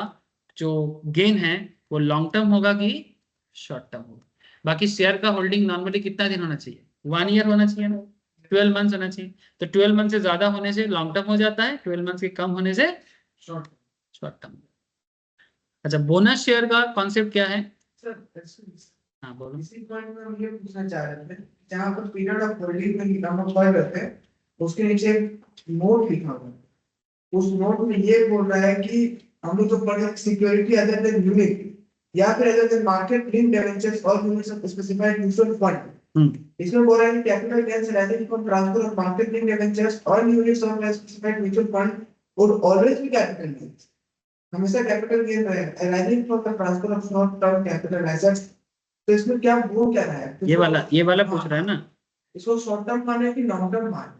जो गेन है वो लॉन्ग टर्म होगा कि शॉर्ट टर्म होगा। बाकी शेयर का होल्डिंग नॉर्मली कितना दिन होना चाहिए, 1 ईयर होना चाहिए ना, 12 मंथ्स होना चाहिए। तो 12 मंथ से ज्यादा होने से लॉन्ग टर्म हो जाता है, 12 मंथ से कम होने से शॉर्ट टर्म। अच्छा, बोनस शेयर का कॉन्सेप्ट क्या है? सर, हाँ बोलो। इसी पॉइंट में हम ये पूछना चाह रहे थे, जहाँ पर पीरियड ऑफ होल्डिंग में हम अप्लाई करते हैं उसके नीचे एक नोट लिखा हुआ है, उस नोट में ये बोल रहा है कि हम लोग जो पढ़े सिक्योरिटी अदर देन यूनिट, या फिर अगर मार्केट लिंक डिवेंचर्स और units of specified mutual fund, hmm, इसमें बोल रहा है कि capital gains arising from transfer of market link debentures और units of specified mutual fund would always be capital gains, हमेशा कैपिटल गेन रहेगा arising from the transfer of short term capital assets. तो इसमें क्या वो क्या है, ये वाला पूछ रहा है ना, इसको शॉर्ट टर्म माने कि लॉन्ग टर्म माने?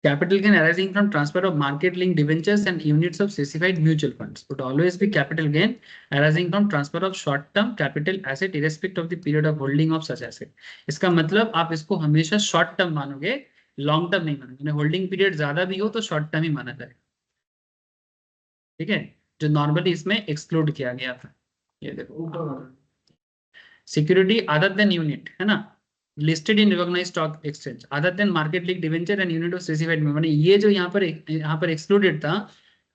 capital gain arising from transfer of market linked debentures and units of specified mutual funds would always be capital gain arising from transfer of short term capital asset irrespective of the period of holding of such asset। इसका मतलब आप इसको हमेशा short term मानोगे, long term नहीं मानोगे। Holding period ज्यादा भी हो तो शॉर्ट टर्म ही माना जाएगा, ठीक है, जो नॉर्मली इसमें एक्सक्लूड किया गया था। ये देखो, सिक्योरिटी अदर देन यूनिट है ना, listed in recognised stock exchange other than market link debenture and unit of specified में, ये जो यहाँ पर एक्सक्लूडेड था,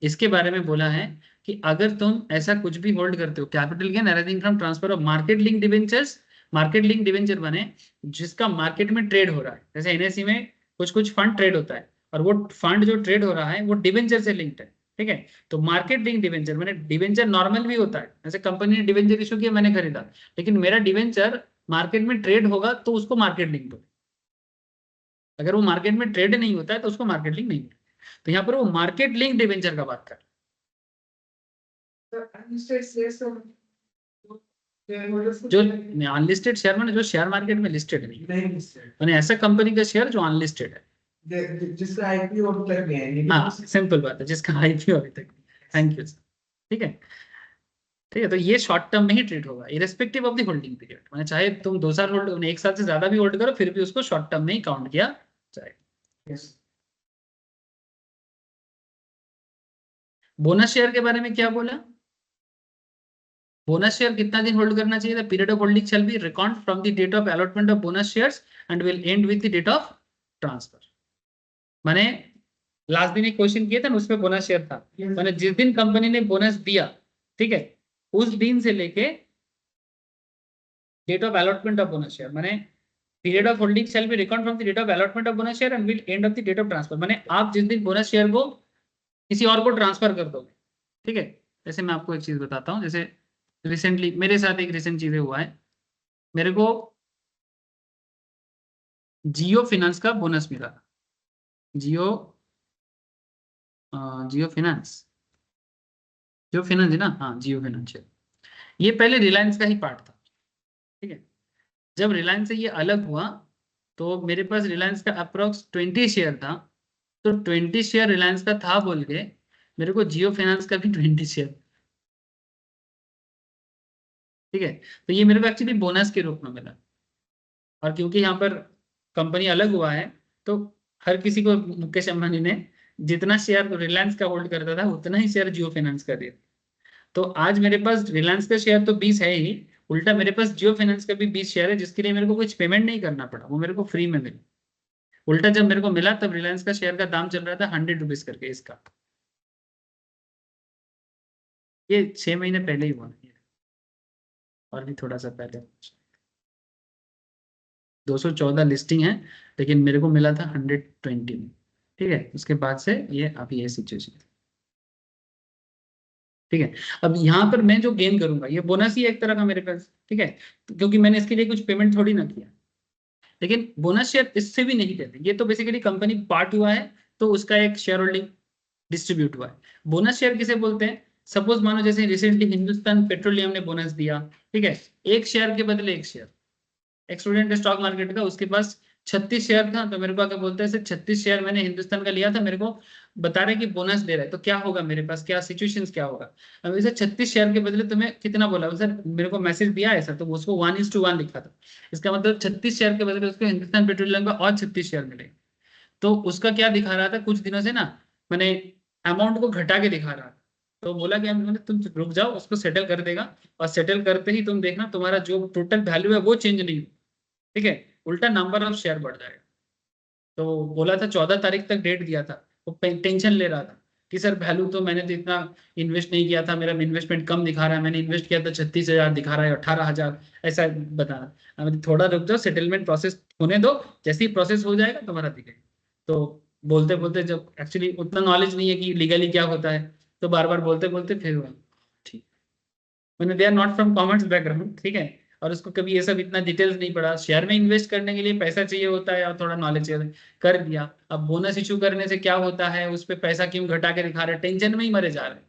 इसके बारे में बोला है कि अगर तुम ऐसा कुछ भी होल्ड करते हो, capital gain arising from transfer of market link debentures, market link debenture बने जिसका मार्केट में ट्रेड हो रहा है, जैसे एनएसई में कुछ फंड ट्रेड होता है और वो फंड जो ट्रेड हो रहा है वो डिवेंचर से लिंक्ड है, ठीक है। तो मार्केट लिंक डिवेंचर मैंने डिवेंचर नॉर्मल भी होता है, जैसे कंपनी ने डिवेंचर इशू किया, मैंने खरीदा, लेकिन मेरा डिवेंचर मार्केट में ट्रेड होगा तो उसको मार्केट लिंक बोले, अगर वो मार्केट में ट्रेड नहीं होता है तो उसको मार्केट लिंक नहीं बोले। तो यहाँ पर वो मार्केट लिंक डिवेंचर का बात कर, जो अनलिस्टेड शेयर मैंने जो शेयर मार्केट में लिस्टेड नहीं, मैंने ऐसा कंपनी का शेयर जो अनलिस्टेड है, जिसका आईपीओ अभी तक नहीं है। हाँ सिंपल बात है, जिसका आईपीओ अभी तक। थैंक यू सर, ठीक है, ठीक है। तो ये शॉर्ट टर्म में ही ट्रेड होगा irrespective of the holding period, मैंने चाहे तुम 2 साल होल्ड, 1 साल से ज्यादा भी होल्ड करो, फिर भी उसको शॉर्ट टर्म में ही काउंट किया जाएगा। Yes. बोनस शेयर के बारे में क्या बोला, बोनस शेयर कितना दिन होल्ड करना चाहिए, the period of holding shall be record from the date of allotment of bonus shares and will end with the date of transfer. मैंने लास्ट दिन एक क्वेश्चन किया था ना, उसमें बोनस शेयर था, मैंने जिस दिन कंपनी ने बोनस दिया, ठीक है, उस दिन से लेके date of allotment of bonus share, मैंने period of holding shall be record from the date of allotment of bonus share and will end of the date of transfer, मैंने आप जिस दिन बोनस शेयर को किसी और को ट्रांसफर कर दोगे, ठीक है। जैसे मैं आपको एक चीज बताता हूँ, जैसे रिसेंटली मेरे साथ एक रिसेंट चीजें हुआ है, मेरे को जियो फाइनेंस का बोनस मिला था, जियो फाइनेंस है ना, हाँ जियो फाइनेंशियल, ये पहले रिलायंस का ही पार्ट था, ठीक है। जब रिलायंस से ये अलग हुआ तो मेरे पास रिलायंस का अप्रोक्स 20 शेयर था, तो 20 शेयर रिलायंस का था बोल के मेरे को जियो फाइनेंस का भी 20 शेयर, ठीक है। तो ये मेरे को एक्चुअली बोनस के रूप में मिला, और क्योंकि यहाँ पर कंपनी अलग हुआ है तो हर किसी को मुकेश अंबानी ने जितना शेयर रिलायंस का होल्ड करता था उतना ही शेयर जियो फाइनेंस का दिया। तो आज मेरे पास रिलायंस का शेयर तो 20 है ही, उल्टा मेरे पास जियो फाइनेंस का भी 20 शेयर है, जिसके लिए मेरे को कुछ पेमेंट नहीं करना पड़ा, वो मेरे को फ्री में मिला। उल्टा जब मेरे को मिला तब रिलायंस का शेयर का दाम चल रहा था 100 रुपीज करके इसका, ये 6 महीने पहले ही हुआ, और भी थोड़ा सा पहले 214 लिस्टिंग है, लेकिन मेरे को मिला था 120 में, ठीक है। उसके बाद से ये अभी ये सिचुएशन है, ठीक है। अब यहाँ पर मैं जो गेन करूंगा ये बोनस ही एक तरह का मेरे पास, ठीक है, क्योंकि मैंने इसके लिए कुछ पेमेंट थोड़ी ना किया। लेकिन बोनस शेयर इससे भी नहीं कहते, ये तो बेसिकली कंपनी पार्ट हुआ है तो उसका एक शेयर होल्डिंग डिस्ट्रीब्यूट हुआ है। बोनस शेयर किसे बोलते हैं, सपोज मानो जैसे रिसेंटली हिंदुस्तान पेट्रोलियम ने बोनस दिया, ठीक है, एक शेयर के बदले एक शेयर, एक स्टूडेंट स्टॉक मार्केट का, उसके पास 36 शेयर था, तो मेरे को आके बोलते हैं 36 शेयर मैंने हिंदुस्तान का लिया था, मेरे को बता रहे कि बोनस दे रहा है, तो क्या होगा मेरे पास, क्या सिचुएशंस क्या होगा। अब इसे 36 शेयर के बदले तुम्हें कितना बोला सर, मेरे को मैसेज दिया है सर, तो उसको 1:1 लिखा था, इसका मतलब 36 शेयर के बदले उसको हिंदुस्तान पेट्रोलियम का और 36 शेयर मिले। तो उसका क्या दिखा रहा था कुछ दिनों से ना, मैंने अमाउंट को घटा के दिखा रहा था, तो बोला कि मैंने तुम रुक जाओ, उसको सेटल कर देगा, और सेटल करते ही तुम देखना तुम्हारा जो टोटल वैल्यू है वो चेंज नहीं हो, ठीक है, उल्टा नंबर ऑफ शेयर बढ़ जाएगा। तो बोला था 14 तारीख तक डेट दिया था, वो टेंशन ले रहा था कि सर वैल्यू तो मैंने तो इतना इन्वेस्ट नहीं किया था, मेरा इन्वेस्टमेंट कम दिखा रहा है, मैंने इन्वेस्ट किया था 36,000 दिखा रहा है 18,000 ऐसा बता रहा है। थोड़ा रुक जाओ, सेटलमेंट प्रोसेस होने दो, जैसे ही प्रोसेस हो जाएगा तुम्हारा दिखेगा। तो बोलते बोलते जब एक्चुअली उतना नॉलेज नहीं है कि लीगली क्या होता है, तो बार बार बोलते बोलते फिर हुआ। मैंने they are not from commerce background, ठीक है, और उसको कभी ये सब इतना डिटेल्स नहीं पढ़ा। शेयर में इन्वेस्ट करने के लिए पैसा चाहिए होता है और थोड़ा नॉलेज चाहिए, कर दिया। अब बोनस इशू करने से क्या होता है, उस पर पैसा क्यों घटा के दिखा रहे, टेंशन में ही मरे जा रहे।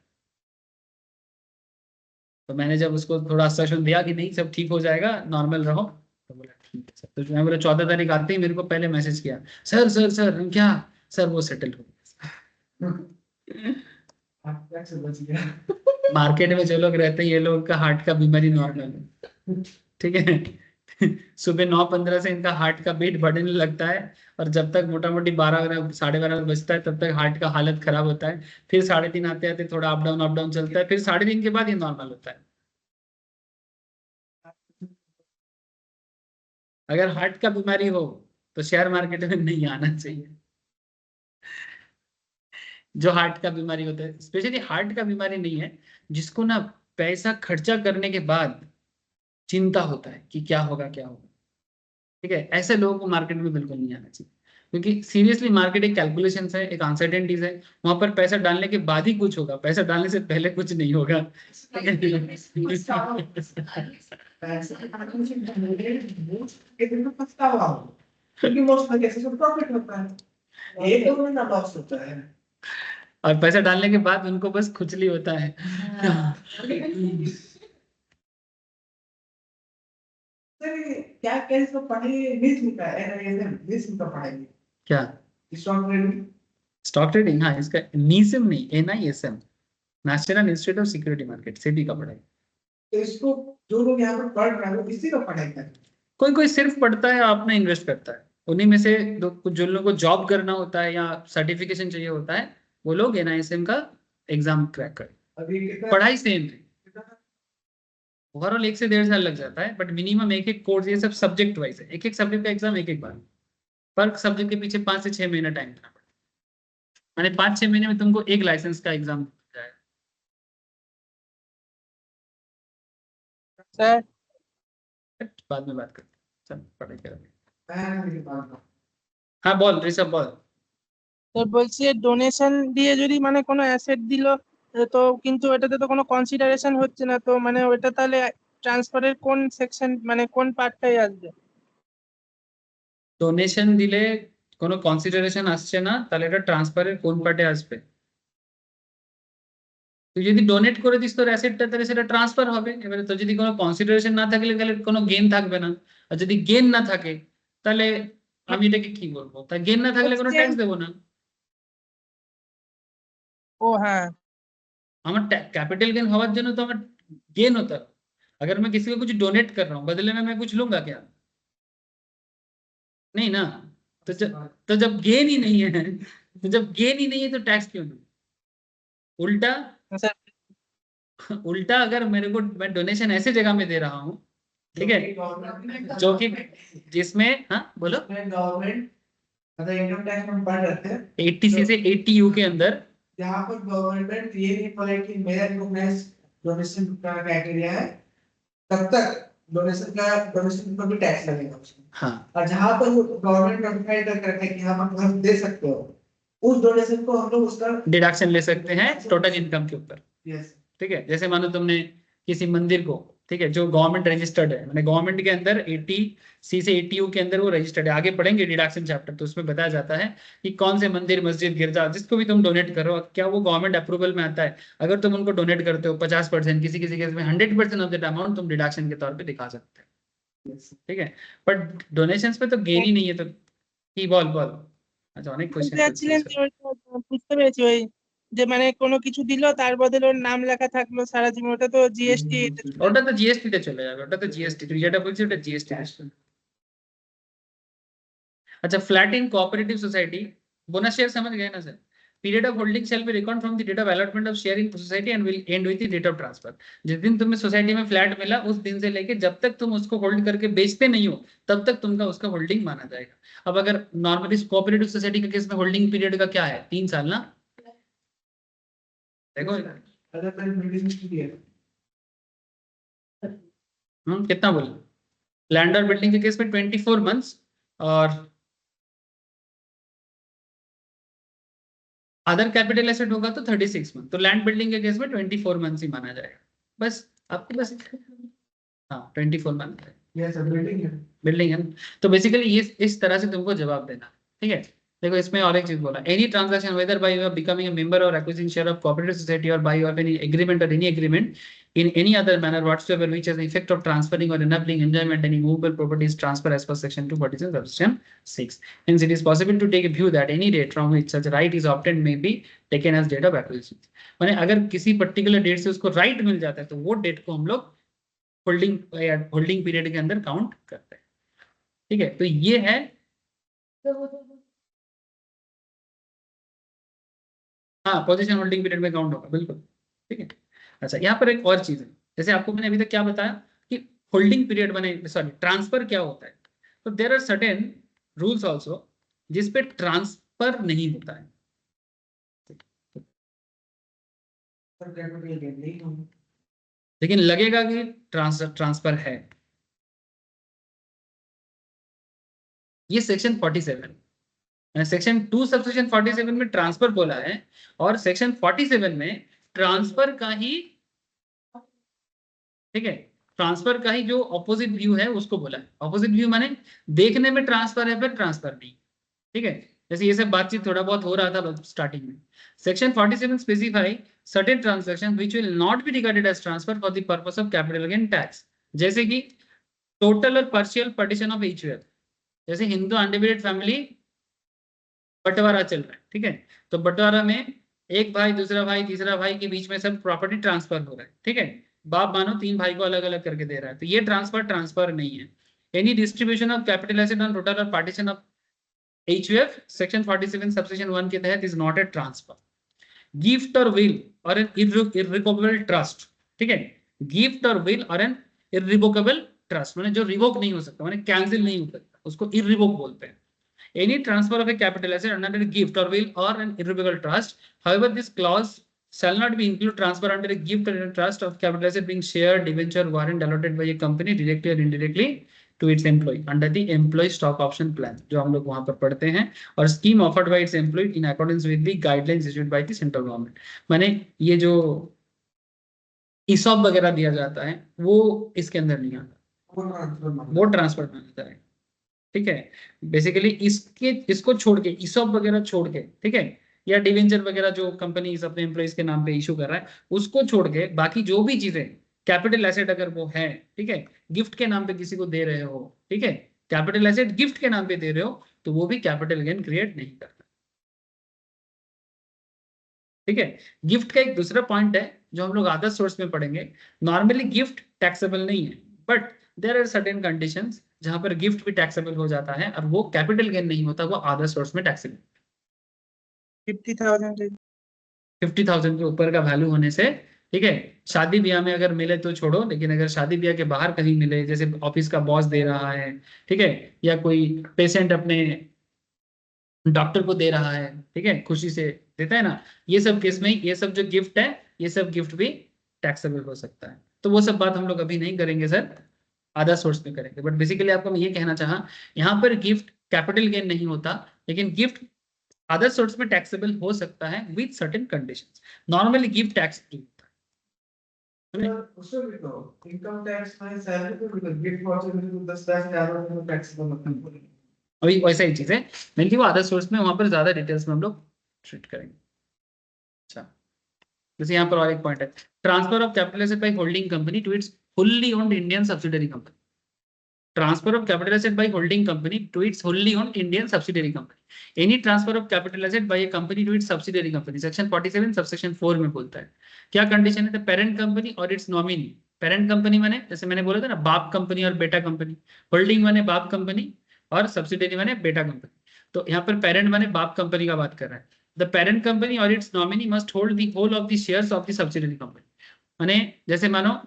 तो मैंने जब उसको थोड़ा आश्वासन दिया कि नहीं सब ठीक हो जाएगा, नॉर्मल रहो, तो बोला ठीक है सर। तो मैं बोला 14 तारीख आते ही मेरे को पहले मैसेज किया, सर सर सर क्या सर, वो सेटल हो गया। आप क्या से बच गया? मार्केट में जो लोग रहते हैं ये लोग का हार्ट का बीमारी नॉर्मल है, ठीक है। सुबह 9:15 से इनका हार्ट का बीट बढ़ने लगता है, और जब तक मोटा मोटी 12 12:30 बजता है तब तक हार्ट का हालत खराब होता है। फिर 3:30 आते आते थोड़ा अप डाउन चलता है, फिर 3:30 के बाद ये नॉर्मल होता है। अगर हार्ट का बीमारी हो तो शेयर मार्केट में नहीं आना चाहिए। जो हार्ट का बीमारी होता है, स्पेशली हार्ट का बीमारी नहीं है, जिसको ना पैसा खर्चा करने के बाद चिंता होता है कि क्या होगा क्या होगा, ठीक है, ऐसे लोगों को मार्केट में बिल्कुल नहीं आना चाहिए। क्योंकि सीरियसली मार्केट एक कैलकुलेशन है, एक अनसर्टेनिटीज है, वहां पर पैसा डालने के बाद ही कुछ होगा, पैसा डालने से पहले कुछ नहीं होगा। पैसे के दिन में पछतावा हो, क्योंकि most में कैसे सब प्रॉफिट होता है, एक तो ना लॉस होता है। और पैसा डालने के बाद उनको बस खुजली होता है। सर ये क्या क्या इसको पढ़े निस्म का एनालिसिस निस्म का पढ़ाएंगे क्या स्टॉक ट्रेडिंग? Stock trading? हाँ, इसका नीसिम नहीं, NISM, national institute of security market, SEBI का पढ़ाई। तो इसको जो लोग यहाँ पर पढ़ रहे हैं वो इसी का पढ़ाएंगे। कोई कोई सिर्फ पढ़ता है, अपना इन्वेस्ट करता है, उन्हीं में से कुछ जो लोगों को जॉब करना होता है या सर्टिफिकेशन चाहिए होता है, वो लोग NISM का एग्जाम क्रैक करें। अभी कितना पढ़ाई सेम है, ओवरऑल 1 से 1.5 साल लग जाता है, बट मिनिमम एक एक कोर्स, ये सब सब्जेक्ट वाइज है, एक एक सब्जेक्ट का एग्जाम एक एक बार, पर सब्जेक्ट के पीछे 5 से 6 महीना टाइम देना पड़ता है, मैंने 5-6 महीने में तुमको एक लाइसेंस का एग्जाम जाएगा। স্যার बाद में बात करते हैं, चल पढ़ाई करेंगे। मेरे पास हाँ बोल ऋषभ बोल। স্যার বলছি ডোনেশন দিয়ে যদি মানে কোনো অ্যাসেট দিল তো কিন্তু এটাতে তো কোনো কনসিডারেশন হচ্ছে না, তো মানে ওটা তাহলে ট্রান্সফারের কোন সেকশন মানে কোন পার্টটাই আসবে? ডোনেশন দিলে কোনো কনসিডারেশন আসছে না, তাহলে এটা ট্রান্সফারের কোন পার্টে আসবে? তুই যদি ডোনেট করে দিস তোর অ্যাসেটটা, তাহলে সেটা ট্রান্সফার হবে। এবারে তো যদি কোনো কনসিডারেশন না থাকলে তাহলে কোনো গেন থাকবে না, আর যদি গেন না থাকে তাহলে আমি এটাকে কি বলবো, তা গেন না থাকলে কোনো ট্যাক্স দেবো না। ও হ্যাঁ, আমার कैपिटल गेन হওয়ার জন্য তো আমার गेन होता है। अगर मैं किसी को कुछ डोनेट कर रहा हूँ, बदले में मैं कुछ लूंगा क्या? नहीं ना। तो जब गेन ही नहीं है, तो जब गेन ही नहीं है तो टैक्स क्यों दूं? उल्टा স্যার उल्टा अगर मेरे को, मैं डोनेशन ऐसे जगह में दे रहा हूँ, ठीक है, जो कि जिसमें, हाँ बोलो, गवर्नमेंट मतलब इनकम टैक्स हम पढ़ रहे थे 80C से 80U के अंदर, जहाँ पर गवर्नमेंट ये नहीं बोले कि मेरा रिकॉग्नाइज डोनेशन का क्राइटेरिया है, तब तक डोनेशन पर भी टैक्स लगेगा उसमें। हाँ और जहाँ पर गवर्नमेंट नोटिफाई करता है कि हाँ आप दे सकते हो, उस डोनेशन को हम लोग उसका डिडक्शन ले सकते हैं टोटल इनकम के ऊपर, यस ठीक है। जैसे मानो तुमने किसी मंदिर को, ठीक है, जो गवर्नमेंट रजिस्टर्ड है, मैंने गवर्नमेंट के अंदर 80C से 80U के अंदर वो रजिस्टर्ड है, आगे पढ़ेंगे डिडक्शन चैप्टर, तो उसमें बताया जाता है कि कौन से मंदिर, मस्जिद, गिरजा, जिसको भी तुम डोनेट करो, क्या वो गवर्नमेंट अप्रूवल में आता है। अगर तुम उनको डोनेट करते हो 50%, किसी किसी केस में 100% ऑफ दैट अमाउंट तुम डिडक्शन के तौर पर दिखा सकते हो, ठीक है। बट डोनेशन पे तो गेन ही नहीं है, तो की बोल बोल। अच्छा, अनेक বলতে क्वेश्चन চাচ্ছিলেন যে ওইটা বুঝতে পেরেছি, ওই যে মানে কোনো কিছু দিল তার বদলে ওর নাম লেখা থাকলো সারা জীবন, ওটা তো জিএসটি। ওটা তো জিএসটি তে চলে যাবে, ওটা তো জিএসটি, তুই যেটা বলছিস ওটা জিএসটি। अच्छा, flat in cooperative society, bonus share समझ गए ना sir? Period of holding shall be record from the date of allotment of share in society and will end with the date of transfer. जिस दिन तुम्हें society में flat मिला उस दिन से लेके जब तक तुम उसको होल्ड करके बेचते नहीं हो तब तक तुमका उसका होल्डिंग माना जाएगा। अब अगर नॉर्मली कोऑपरेटिव सोसाइटी के केस में होल्डिंग पीरियड का क्या है, 3 साल ना, देखो अगर मैं बिल्डिंग की है कितना बोले, लैंड और बिल्डिंग के केस में 24 मंथ्स, और अदर कैपिटल एसेट होगा तो 36 मंथ, तो लैंड बिल्डिंग के केस में 24 मंथ्स ही माना जाएगा। बस आपको बस हाँ 24 मंथ है, ये सब बिल्डिंग है। बिल्डिंग है ना। तो बेसिकली ये इस तरह से तुमको जवाब देना, ठीक है। देखो इसमें और एक चीज बोला, any transaction whether by you are becoming a member और acquiring share of cooperative society और बाय ऑफ एनी एग्रीमेंट और any agreement in any other manner whatsoever which has the effect of transferring or enabling enjoyment any movable properties transfer as per section 247 subsection 6. Hence it is possible to take a view that any date from which such right is obtained may be taken as date of acquisition. माने अगर किसी particular date से उसको right मिल जाता है तो वो date को हम लोग होल्डिंग पीरियड के अंदर काउंट करते हैं, ठीक है। तो ये है हाँ पोजीशन होल्डिंग पीरियड में काउंट होगा, बिल्कुल, ठीक है। अच्छा यहाँ पर एक और चीज है, जैसे आपको मैंने अभी तक क्या बताया कि होल्डिंग पीरियड बने, सॉरी ट्रांसफर क्या होता है, तो there are certain rules also जिस पे ट्रांसफर नहीं होता है, पर कैपिटल गेन नहीं होगा। लेकिन लगेगा कि ट्रांसफर है। ये सेक्शन 47, सेक्शन 2 सबसेक्शन 47 में ट्रांसफर बोला है और सेक्शन 47 में ट्रांसफर का ही, ठीक है, ट्रांसफर का ही जो ऑपोजिट व्यू है उसको बोला है। ऑपोजिट व्यू माने देखने में ट्रांसफर है पर ट्रांसफर नहीं, ठीक है। जैसे ये सब बातचीत थोड़ा बहुत हो रहा था स्टार्टिंग में। Section 47 specify certain transaction which will not be regarded as transfer for the purpose of capital gain tax, जैसे कि टोटल और पार्शियल पार्टीशन ऑफ ईच, जैसे हिंदू अनडिवाइडेड फैमिली बंटवारा चल रहा है, ठीक है। तो बंटवारा में एक भाई दूसरा भाई तीसरा भाई के बीच में सब प्रॉपर्टी ट्रांसफर हो रहा है, ठीक है। बाप मानो 3 भाई को अलग अलग करके दे रहा है, तो ये ट्रांसफर नहीं है। Any distribution of capital asset on total और partition of HUF section 47 subsection 1 के तहत is not a transfer. Gift और विल और एन इररिवोकेबल ट्रस्ट, ठीक है। गिफ्ट और विल और एन इररिवोकेबल ट्रस्ट माने जो रिवोक नहीं हो सकता, माने कैंसिल नहीं हो सकता, उसको इररिवोक बोलते हैं। Any transfer of a capital asset under a gift or will or an irrevocable trust, however, this clause shall not be include transfer under a gift or a trust of capital asset being shared, debenture, warrant allotted by a company directly or indirectly to its employee under the employee stock option plan, जो हम लोग वहां पर पढ़ते हैं, और scheme offered by its employee in accordance with the guidelines issued by the central government। माने ये जो ESOP वगैरह दिया जाता है वो इसके अंदर नहीं आता, वो ट्रांसफर में आता है, ठीक है। बेसिकली इसको छोड़ के ESOP वगैरह छोड़ के, ठीक है, या डिवेंचर वगैरह जो कंपनी अपने एम्प्लॉइज के नाम पे इशू कर रहा है उसको छोड़ के बाकी जो भी चीजें कैपिटल एसेट अगर वो है, ठीक है, गिफ्ट के नाम पे किसी को दे रहे हो, ठीक है, कैपिटल एसेट गिफ्ट के नाम पे दे रहे हो तो वो भी कैपिटल गेन क्रिएट नहीं करता, ठीक है। गिफ्ट का एक दूसरा पॉइंट है जो हम लोग अदर सोर्स में पढ़ेंगे। नॉर्मली गिफ्ट टैक्सेबल नहीं है, but there are certain conditions जहां पर गिफ्ट भी टैक्सेबल हो जाता है और वो कैपिटल गेन नहीं होता, वो अदर सोर्स में टैक्सेबल। 50,000 के ऊपर का वैल्यू होने से, ठीक है। शादी ब्याह में अगर मिले तो छोड़ो, लेकिन अगर शादी ब्याह के बाहर कहीं मिले, जैसे ऑफिस का बॉस दे रहा है, ठीक है, या कोई पेशेंट अपने डॉक्टर को दे रहा है, ठीक है, खुशी से देता है ना, ये सब केस में ये सब जो गिफ्ट है, ये सब गिफ्ट भी टैक्सेबल हो सकता है। तो वो सब बात हम लोग अभी नहीं करेंगे सर, अदर सोर्स में करेंगे। बट बेसिकली आपको मैं ये कहना चाहा, यहाँ पर गिफ्ट कैपिटल गेन नहीं होता, लेकिन गिफ्ट अदर सोर्स में टैक्सेबल हो सकता है with certain conditions. Normally gift tax नहीं होता है। उसमें भी तो इनकम टैक्स में सैलरी पे भी तो गिफ्ट वाउचर में तो 10,000 में टैक्स मतलब अभी वैसा ही चीज है, लेकिन वो अदर सोर्स में वहां पर ज्यादा डिटेल्स में हम लोग ट्रीट करेंगे। अच्छा, जैसे यहाँ पर और एक पॉइंट है, transfer of capital asset by holding company to its fully owned Indian subsidiary company. Transfer of capital asset by holding company to its wholly owned Indian subsidiary company. Any transfer of capital asset by a company to its subsidiary company. Section 47 subsection 4 में बोलता है क्या condition है, parent company और its nominee. Parent company माने जैसे मैंने बोला था ना, बाप कंपनी और बेटा कंपनी। होल्डिंग माने बाप कंपनी और सब्सिडरी माने बेटा कंपनी। तो यहाँ पर पेरेंट माने बाप कंपनी का बात कर रहा है। द पेरेंट कंपनी और its nominee must hold the whole of the shares of the subsidiary company. माने जैसे मानो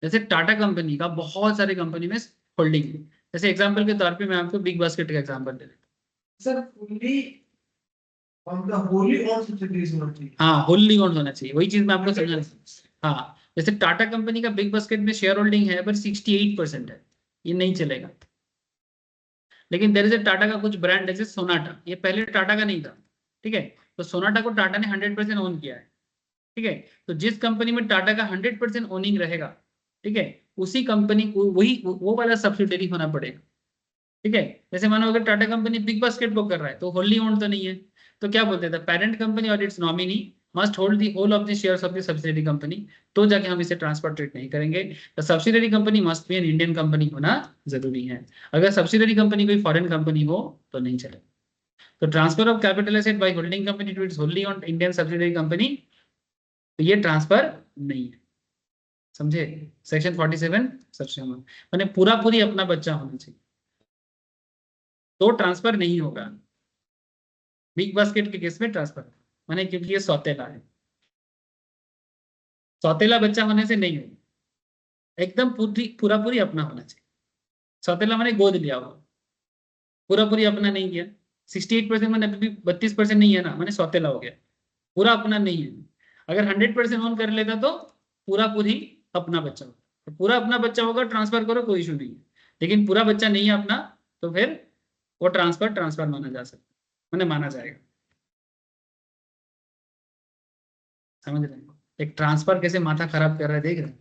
जैसे टाटा कंपनी का बहुत सारे कंपनी में होल्डिंग है, जैसे एग्जांपल के तौर पे मैं आपको बिग बास्केट का एग्जांपल दे देता हूं। सर फुल्ली उनका होली ऑन सब्सिडीज होना चाहिए। हाँ, होल्डी ओन्ड होना चाहिए, वही चीज मैं आपको समझा। हाँ, जैसे टाटा कंपनी का बिग बास्केट में शेयर होल्डिंग है पर 68% है, ये नहीं चलेगा। लेकिन देयर इज अ टाटा का कुछ ब्रांड जैसे सोनाटा, ये पहले टाटा का नहीं था, ठीक है, तो सोनाटा को टाटा ने 100% ओन किया है, ठीक है, तो जिस कंपनी में टाटा का 100% ओनिंग रहेगा, ठीक है, उसी कंपनी को वही वो वाला सब्सिडियरी होना पड़ेगा। ठीक है, जैसे मानो अगर टाटा कंपनी बिग बास्केट को कर रहा है तो होल्ली ओन्ड तो नहीं है, तो क्या बोलते हैं, पेरेंट कंपनी और its nominee must hold the whole of the shares of the subsidiary company, तो जाके हम इसे ट्रांसफर ट्रीट नहीं करेंगे। The subsidiary company must be an Indian company होना जरूरी है। अगर सब्सिडियरी कंपनी कोई फॉरेन कंपनी हो तो नहीं चलेगा। तो transfer of capital asset by holding company to its wholly owned Indian subsidiary company, तो ये ट्रांसफर नहीं है, समझे। सेक्शन 47 सेक्शन मैंने पूरा पूरी अपना बच्चा होना चाहिए तो ट्रांसफर नहीं होगा। बिग बास्केट के केस में ट्रांसफर माने, क्योंकि ये सौतेला है, सौतेला बच्चा होने से नहीं होगा, एकदम पूरा पूरी अपना होना चाहिए। सौतेला मैंने गोद लिया हुआ, पूरा पूरी अपना नहीं किया, 68% मैंने अभी भी 32% नहीं है ना, मैंने सौतेला हो गया, पूरा अपना नहीं है। अगर 100% ऑन कर लेता तो पूरा पूरी अपना बच्चा होगा, तो पूरा अपना बच्चा होगा, ट्रांसफर करो कोई इशू नहीं है। लेकिन पूरा बच्चा नहीं है अपना, तो फिर वो ट्रांसफर माना जा सकता, मैंने माना जाएगा। समझ रहे हैं, एक ट्रांसफर कैसे माथा खराब कर रहा है, देख रहे हैं।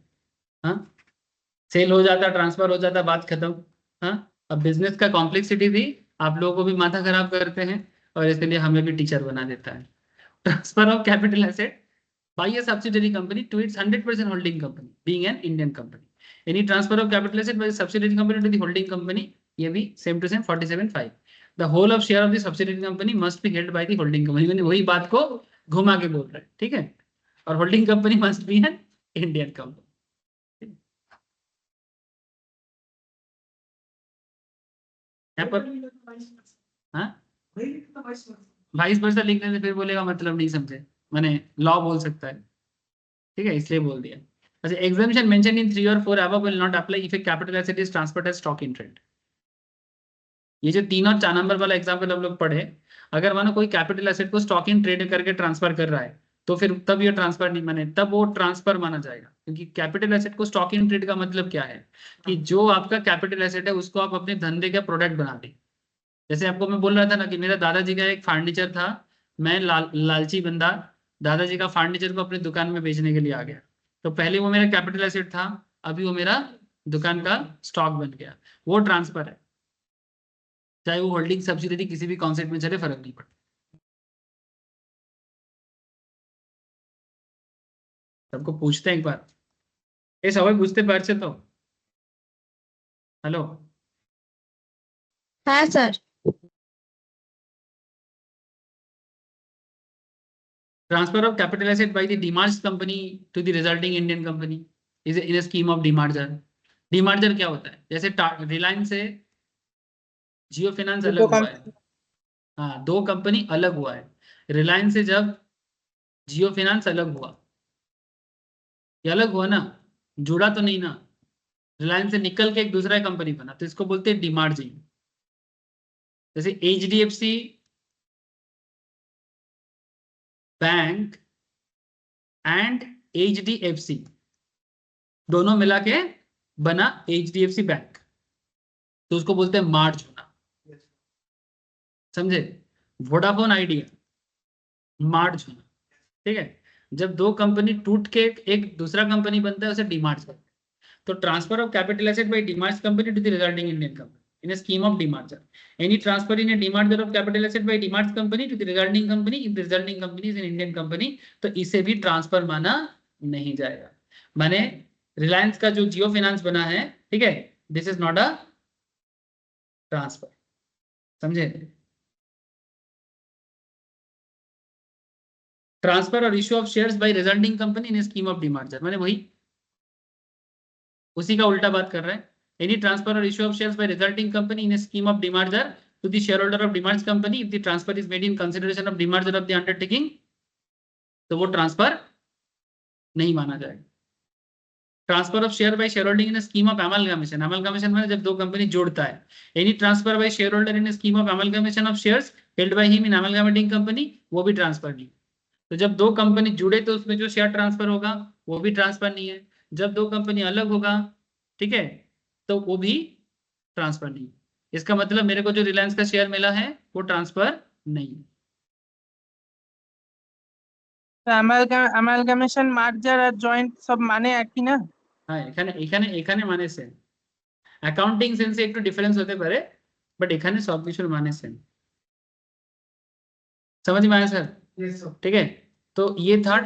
हाँ, सेल हो जाता, ट्रांसफर हो जाता, बात खत्म। हाँ, अब बिजनेस का कॉम्प्लेक्सिटी भी आप लोगों को भी माथा खराब करते हैं, और इसलिए हमें भी टीचर बना देता है। Transfer of capital asset by a subsidiary company to its 100% holding company being an Indian company. Any transfer of capital asset by the subsidiary company to the holding company, ये भी same to same 47(5). The whole of share of the subsidiary company must be held by the holding company। मैंने वही बात को घुमा के बोल रहा है, ठीक है, और holding company must be an Indian company. यहाँ पर हाँ, वाइस वर्सा लिखने से फिर बोलेगा मतलब नहीं समझे, मैंने लॉ बोल सकता है, ठीक है, इसलिए बोल दिया। अच्छा, एग्जामिनेशन मेंशन इन 3 और 4 above will not apply if a capital asset is transferred as stock in trade। ये जो 3 और 4 नंबर वाला एग्जांपल हम लोग पढ़े, अगर मानो कोई कैपिटल एसेट को स्टॉक इन ट्रेड करके ट्रांसफर कर रहा है तो फिर तब ये ट्रांसफर नहीं माने, तब वो ट्रांसफर माना जाएगा। क्योंकि कैपिटल एसेट को स्टॉक इन ट्रेड का मतलब क्या है कि जो आपका कैपिटल एसेट है उसको आप अपने धंधे का प्रोडक्ट बना दें। जैसे आपको मैं बोल रहा था ना कि मेरा दादाजी का एक फर्नीचर था, मैं लालची बंदा दादाजी का फर्नीचर को अपनी दुकान में बेचने के लिए आ गया, तो पहले वो मेरा कैपिटल एसेट था, अभी वो मेरा दुकान का स्टॉक बन गया, वो ट्रांसफर है। चाहे वो होल्डिंग सब्सिडियरी किसी भी कॉन्सेप्ट में चले, फर्क नहीं पड़ता। सबको पूछते हैं एक बार, ये सवाल पूछते बार से तो। हेलो, हाँ sir. Transfer of capital asset by the demerged company to the resulting Indian company is in a scheme of demerger. Demerger क्या होता है, जैसे रिलायंस से जियो फाइनेंस अलग हुआ है, हाँ, 2 कंपनी अलग हुआ है। रिलायंस से जब जियो फाइनेंस अलग हुआ, ये अलग हुआ ना, जुड़ा तो नहीं ना, रिलायंस से निकल के एक दूसरा कंपनी बना, तो इसको बोलते हैं डीमार्जिंग। जैसे HDFC बैंक एंड HDFC दोनों मिला के बना HDFC बैंक, तो उसको बोलते हैं मार्ज होना, समझे। वोडाफोन आइडिया मार्ज होना, ठीक है। जब 2 कंपनी टूट के एक दूसरा कंपनी बनता है उसे डीमार्ज करते हैं। तो transfer of capital asset by demerged company to the resulting Indian company in a scheme of demerger. Any transfer in a demerger of capital asset by demerged company to the resulting company if the resulting company is an Indian company, तो इसे भी transfer माना नहीं जाएगा। माने रिलायंस का जो जियो finance बना है, ठीक है, this is not a transfer, समझे। ट्रांसफर और issue of shares by resulting company in scheme of demerger, माने वही उसी का उल्टा बात कर रहा है। एनी ट्रांसफर और issue of shares by resulting company in scheme of demerger to the share holder of demerged company if the transfer is made in consideration of demerger of the undertaking, तो वो transfer नहीं माना जाएगा। Transfer of share by share holding in scheme of amalgamation, amalgamation में जब 2 company जोड़ता है। Any transfer by share holder in scheme of amalgamation of shares held by him in amalgamating company, वो भी ट्रांसफर नहीं। तो जब 2 कंपनी जुड़े तो उसमें जो शेयर ट्रांसफर होगा वो भी ट्रांसफर नहीं है। जब 2 कंपनी अलग होगा, ठीक है, तो वो भी ट्रांसफर नहीं। इसका मतलब मेरे को जो रिलायंस का शेयर मिला है वो ट्रांसफर नहीं है। অ্যামালগামেশন মার্জার আর জয়েন্ট সব মানে একই না? হ্যাঁ, এখানে এখানে এখানে মানে সেম, অ্যাকাউন্টিং সেন্সে একটু ডিফারেন্স হতে পারে, বাট এখানে সবকিছুর মানে सेम। समझ में आया सर? Yes, sir. ठीक है, तो ये थर्ड।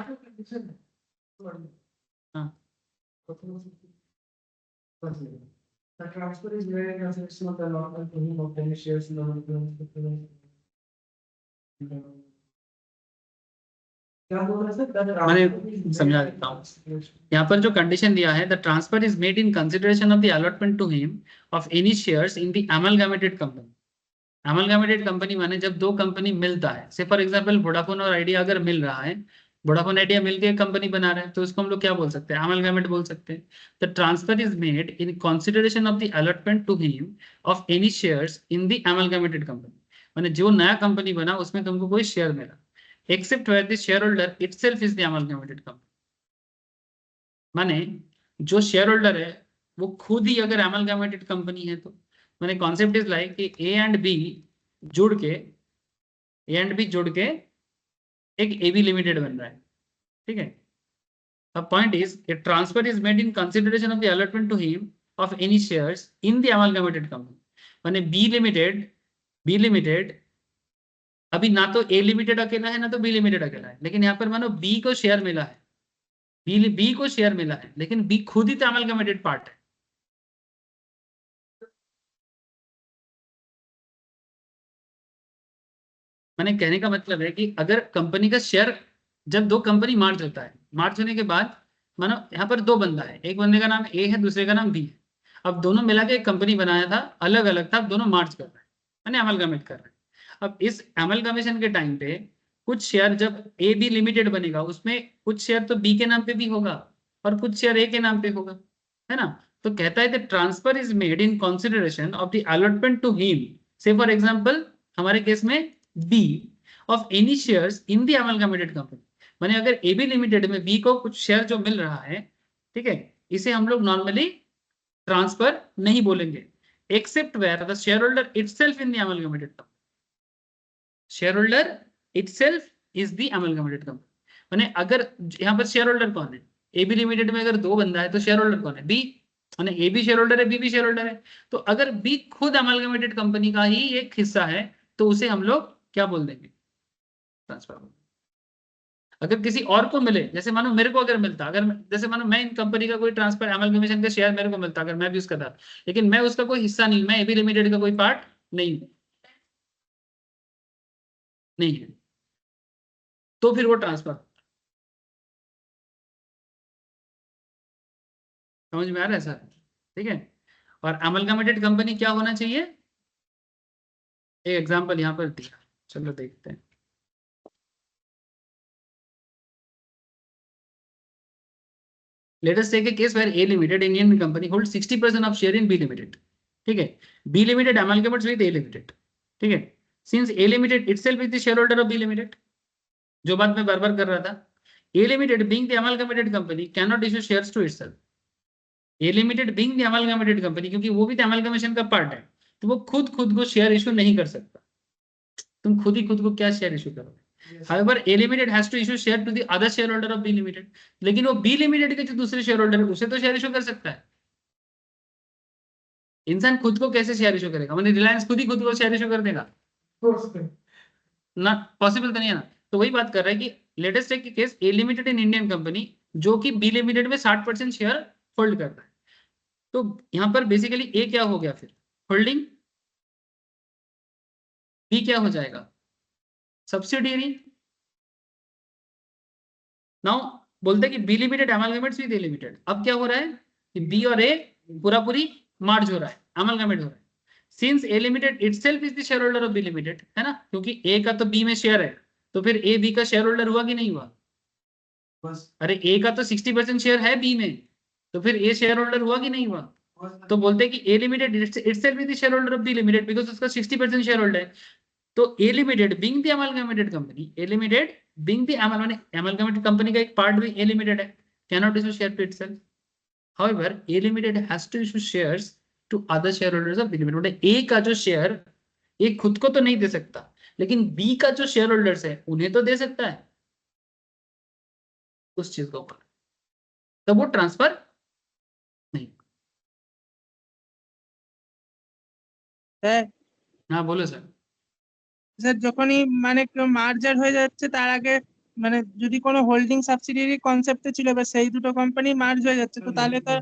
हाँ, The transfer is made in consideration of the allotment to whom of any shares in the क्या बोल रहे हैं सर? मैंने समझा देता हूँ। यहाँ पर जो कंडीशन दिया है, the transfer is made in consideration of the allotment to him of any shares in the amalgamated company. Amalgamated company माने जब दो कंपनी मिलता है, से फॉर एग्जांपल वोडाफोन और आइडिया अगर मिल रहा है, वोडाफोन आइडिया मिलकर एक कंपनी बना रहे हैं, तो उसको हम लोग क्या बोल सकते हैं? अमलगमेट बोल सकते हैं। The transfer is made in consideration of the allotment to him of any shares in the amalgamated company. माने जो नया कंपनी बना उसमें तुमको कोई शेयर मिला, except where the shareholder itself is the amalgamated company। माने जो शेयर होल्डर है वो खुद ही अगर amalgamated कंपनी है, तो माने कॉन्सेप्ट इज लाइक कि ए एंड बी जुड़ के एक एबी लिमिटेड बन रहा है, ठीक है। अब point is a transfer is made in consideration of the allotment to him of any shares in the amalgamated company. माने बी लिमिटेड अभी ना तो ए लिमिटेड अकेला है ना तो बी लिमिटेड अकेला है, लेकिन यहाँ पर मानो बी को शेयर मिला है, बी को शेयर मिला है, लेकिन बी खुद ही तो अमलगमेटेड पार्ट है। मैंने कहने का मतलब है कि अगर कंपनी का शेयर, जब दो कंपनी मार्ज होता है, मार्ज होने के बाद मानो यहाँ पर दो बंदा है, एक बंदे का नाम ए है, दूसरे का नाम बी है। अब दोनों मिला के एक कंपनी बनाया था, अलग अलग था, अब दोनों मार्ज कर रहे हैं, मैंने अमलगमेट कर रहे हैं। अब इस अमलगमेशन के टाइम पे कुछ शेयर जब ए बी लिमिटेड बनेगा, उसमें कुछ शेयर तो बी के नाम पे भी होगा और कुछ शेयर ए के नाम पे होगा, है ना। तो कहता है the transfer is made in consideration of the allotment to him, say for example हमारे केस में B, of any shares in the amalgamated company. माने अगर ए बी लिमिटेड में बी को कुछ शेयर जो मिल रहा है, ठीक है, इसे हम लोग नॉर्मली ट्रांसफर नहीं बोलेंगे, except where the share holder itself in the amalgamated company. shareholder itself is the amalgamated company। माने अगर यहाँ पर शेयर होल्डर कौन है, एबी लिमिटेड में अगर दो बंदा है तो शेयर होल्डर कौन है? बी। माने ए भी शेयर होल्डर है, बी भी शेयर होल्डर है। तो अगर बी खुद अमलगमेटेड कंपनी का ही एक हिस्सा है तो उसे हम लोग क्या बोल देंगे? ट्रांसफर। अगर किसी और को मिले, जैसे मानो मेरे को अगर मिलता, अगर जैसे मानो मैं इन कंपनी का कोई ट्रांसफर अमलगमेशन का शेयर मेरे को मिलता, अगर मैं भी उसका था, लेकिन मैं उसका कोई हिस्सा नहीं, मैं एबी लिमिटेड का कोई पार्ट नहीं है, तो फिर वो ट्रांसफर। समझ में आ रहा है सर? ठीक है। और अमलगमेटेड कंपनी क्या होना चाहिए? एक एग्जांपल यहाँ पर दिया, चलो देखते हैं। Let us take a case where A Limited, Indian company, holds 60% of share in B Limited। ठीक है, B Limited amalgamates with A Limited। ठीक है, since A Limited itself is the shareholder of B Limited, जो बात मैं बार-बार कर रहा था, A Limited being the amalgamated company cannot issue shares to itself। A Limited being the amalgamated company, क्योंकि वो भी तो amalgamation का पार्ट है, तो वो खुद को शेयर इशू नहीं कर सकता। तुम खुद ही खुद को क्या शेयर इशू करोगे? However, A Limited has to issue share to the other shareholder of B Limited। लेकिन वो B Limited के जो दूसरे शेयर होल्डर है उसे तो शेयर इशू कर सकता है। इंसान खुद को कैसे शेयर इशू करेगा? मतलब रिलायंस खुद को शेयर इशू कर देगा ना, पॉसिबल तो नहीं है ना। तो वही बात कर रहा है कि latest take case A limited an Indian company, जो कि बी लिमिटेड में 60% शेयर होल्ड कर रहा है। तो यहाँ पर बेसिकली ए क्या हो गया फिर? होल्डिंग। बी क्या हो जाएगा? सब्सिडियरी। नाउ बोलते हैं कि B limited amalgamates with A limited. अब क्या हो रहा है कि बी और ए पूरी मार्ज हो रहा है, अमलगमेट हो रहा है। Since A limited itself is the share holder of B limited, है ना, क्योंकि ए का तो बी में शेयर है, तो फिर ए बी का शेयर होल्डर हुआ कि नहीं हुआ? बस, अरे ए का तो 60% शेयर है बी में, तो फिर ए शेयर होल्डर हुआ कि नहीं हुआ? तो बोलते हैं कि A limited itself is the share holder of B limited because उसका 60% शेयर होल्डर है। तो A limited being the amalgamated company, A limited being the amalgamated company का एक पार्ट भी ए लिमिटेड है, cannot issue share to itself. However A limited has to issue shares to other share holders of B limited. मतलब A का जो share ए खुद को तो नहीं दे सकता, लेकिन बी का जो शेयर होल्डर्स है उन्हें तो दे सकता है। उस चीज के ऊपर, तब वो ट्रांसफर नहीं। হ্যাঁ हाँ बोलो सर। স্যার যখনই মানে কেউ মার্জার হয়ে যাচ্ছে তার আগে মানে যদি কোনো হোল্ডিং সাবসিডিয়ারি কনসেপ্টে ছিল বা সেই দুটো কোম্পানি মার্জ হয়ে যাচ্ছে তো তাহলে তো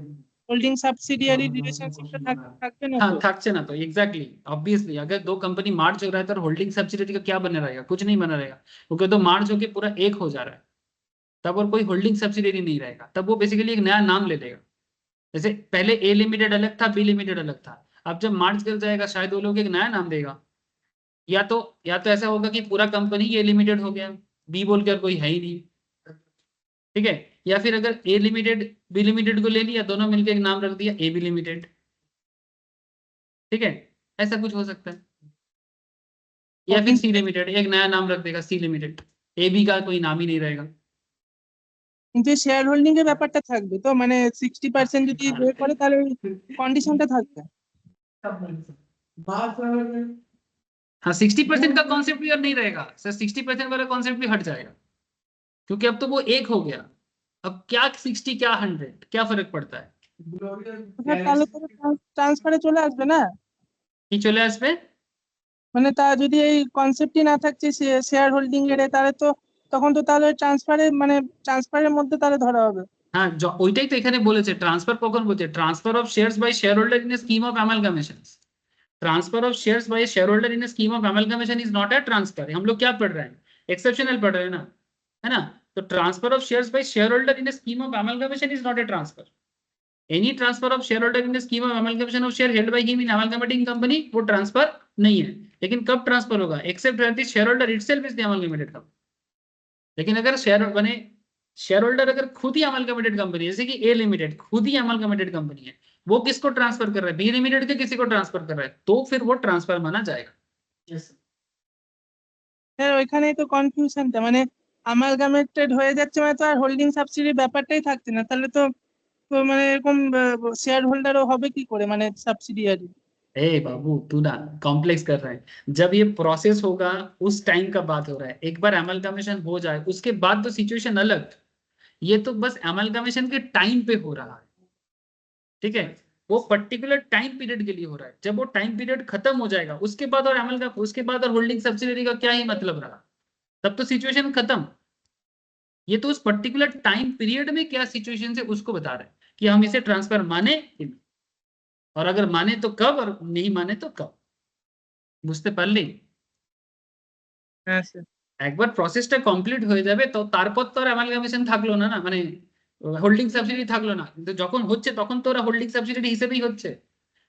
হোল্ডিং সাবসিডিয়ারি রিলেশনশিপটা থাকবে না हाँ তো। थकছে ना, तो एग्जैक्टली ऑब्वियसली अगर दो कंपनी मार्च हो रहा है तो होल्डिंग सब्सिडियरी का क्या बना रहेगा, कुछ नहीं बना रहेगा, क्योंकि तो मार्च होके पूरा एक हो जा रहा है, तब और कोई होल्डिंग सब्सिडियरी नहीं रहेगा, तब वो बेसिकली एक नया नाम ले लेगा। जैसे पहले ए लिमिटेड अलग था, बी लिमिटेड अलग था, अब जब मार्च कर जाएगा शायद वो लोग एक नया नाम देगा, या तो ऐसा होगा कि पूरा कंपनी ए लिमिटेड हो गया, बी बोलकर कोई है ही नहीं, ठीक है, या फिर अगर ए लिमिटेड बी लिमिटेड को ले लिया, दोनों मिलकर एक नाम रख दिया ए बी लिमिटेड, ठीक है, ऐसा कुछ हो सकता है, या फिर सी लिमिटेड एक नया नाम रख देगा सी लिमिटेड, ए बी का कोई नाम ही नहीं रहेगा। কিন্তু শেয়ার হোল্ডিং এর ব্যাপারটা থাকবে তো মানে 60% যদি हाँ এ করে তাহলে কন্ডিশনটা থাকবে। हाँ 60% का कॉन्सेप्ट भी अब नहीं रहेगा सर, 60% वाला कॉन्सेप्ट भी हट जाएगा, क्योंकि अब तो वो एक हो गया, अब क्या 60 क्या 100 क्या फर्क पड़ता है, স্যার তাহলে তো ট্রান্সফারে চলে আসবে না, कि चले আসবে। মানে তা যদি এই কনসেপ্টই না থাকছে শেয়ার হোল্ডিং এর তাহলে তো তখন তো তাহলে ট্রান্সফারে মানে ট্রান্সফারের মধ্যে তাহলে ধরা হবে। হ্যাঁ ওইটাই তো এখানে বলেছে, ট্রান্সফার কখন বলছে, transfer of shares by share holder in a scheme of amalgamation, transfer of shares by share holder in scheme of amalgamation is not a transfer. हम लोग क्या पढ़ रहे हैं, एक्सेप्शनल पढ़ रहे हैं ना, है ना, तो transfer of shares by share holder in scheme of amalgamation is not a transfer. Any transfer of share holder in scheme of amalgamation of share held by him in amalgamating company वो transfer नहीं है, लेकिन कब transfer होगा, except that the share holder itself is the amalgamated company. लेकिन अगर share holder अगर खुद ही अमलगमेटेड कंपनी, जैसे कि ए लिमिटेड खुद ही अमलगमेटेड कंपनी है, वो किसको ट्रांसफर कर रहा है, बी लिमिटेड के किसी को ट्रांसफर कर रहा है, तो फिर वो ट्रांसफर माना जाएगा। হ্যাঁ ওইখানেই তো কনফিউশনটা মানে অ্যামালগামেটেড হয়ে যাচ্ছে মানে তো আর হোল্ডিং সাবসিডির ব্যাপারটাই থাকছে না তাহলে তো তো মানে এরকম শেয়ার হোল্ডারও হবে কি করে মানে সাবসিডিয়ারি। ए बाबू तू ना कॉम्प्लेक्स कर रहे हैं, जब ये प्रोसेस होगा उस टाइम का बात हो रहा है, एक बार अमलगमेशन हो जाए उसके बाद तो सिचुएशन अलग, ये तो बस अमलगमेशन के टाइम पे हो रहा है, ठीक है, वो पर्टिकुलर टाइम पीरियड के लिए हो रहा है, जब वो टाइम पीरियड खत्म हो जाएगा उसके बाद और उसके बाद और होल्डिंग सब्सिडियरी का क्या ही मतलब रहा, तब तो सिचुएशन खत्म। ये तो उस पर्टिकुलर टाइम पीरियड में क्या सिचुएशन है उसको बता रहे हैं कि हम इसे ट्रांसफर माने कि नहीं, और अगर माने तो कब और नहीं माने तो कब, বুঝতে পারলি। হ্যাঁ স্যার। একবার প্রসেসটা কমপ্লিট হয়ে যাবে তো তারপর তো আর অ্যামালগামেশন থাকলো না, না মানে হোল্ডিং সাবসিডি থাকলো না, কিন্তু যখন হচ্ছে তখন তো ওরা হোল্ডিং সাবসিডি হিসেবেই হচ্ছে,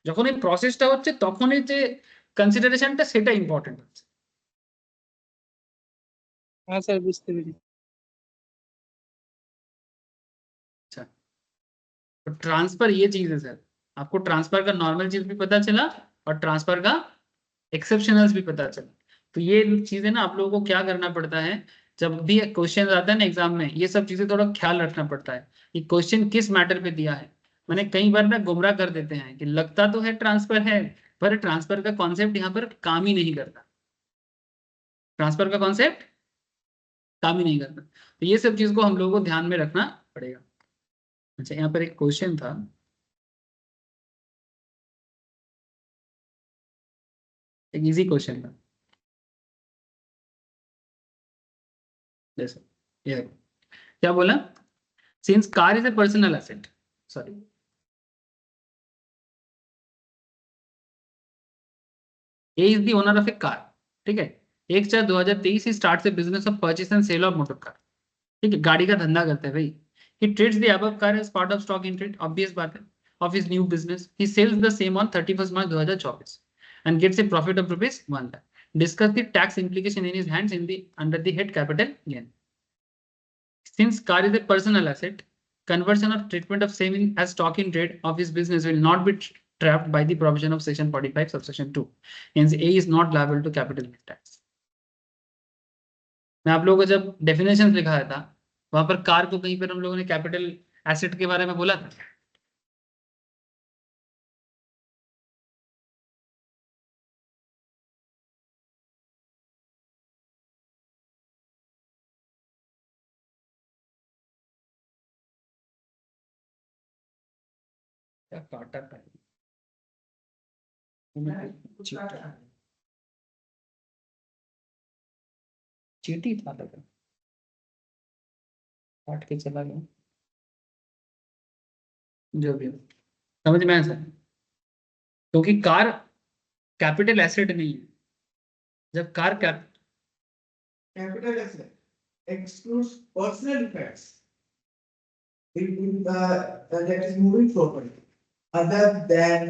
যখন এই প্রসেসটা হচ্ছে তখনই যে কনসিডারেশনটা সেটা ইম্পর্টেন্ট হচ্ছে। হ্যাঁ স্যার বুঝতে পেরেছি। अच्छा तो ट्रांसफर ये चीज है सर, आपको ट्रांसफर का नॉर्मल चीज भी पता चला और ट्रांसफर का एक्सेप्शनल्स भी पता चला, तो ये चीजें ना आप लोगों को क्या करना पड़ता है, जब भी क्वेश्चन आता है ना एग्जाम में, ये सब चीजें थोड़ा ख्याल रखना पड़ता है कि क्वेश्चन किस मैटर पे दिया है। मैंने कई बार ना गुमराह कर देते हैं कि लगता तो है ट्रांसफर है, पर ट्रांसफर का कॉन्सेप्ट यहाँ पर काम ही नहीं करता, ट्रांसफर का कॉन्सेप्ट काम ही नहीं करता, तो ये सब चीज को हम लोगों को ध्यान में रखना पड़ेगा। अच्छा यहाँ पर एक क्वेश्चन था, एक इजी क्वेश्चन था, जैसे ये देखो, क्या बोला, since car is a personal asset, sorry A is the owner of a car, ठीक है, 1/4/2023 he starts a business of purchase and sale of motor car, ठीक है, गाड़ी का धंधा करते हैं भाई, he trades the above car as part of stock in trade, obvious बात है, of his new business, he sells the same on 31 March 2024 and gets a profit of rupees 1 lakh. Discuss the tax implication in his hands in the under the head capital gain. Since car is a personal asset, conversion of treatment of same as stock in trade of his business will not be trapped by the provision of section 45 subsection 2. Hence A is not liable to capital gain tax. मैं आप लोगों को जब definition लिखाया था वहां पर car को कहीं पर हम लोगों ने कैपिटल एसेट के बारे में बोला था, क्या काटा था चीटी था लगा, काट के चला गया, जो भी हो, समझ में आया सर? क्योंकि कार कैपिटल एसेट नहीं है। जब car capital asset excludes personal effects that is moving property other than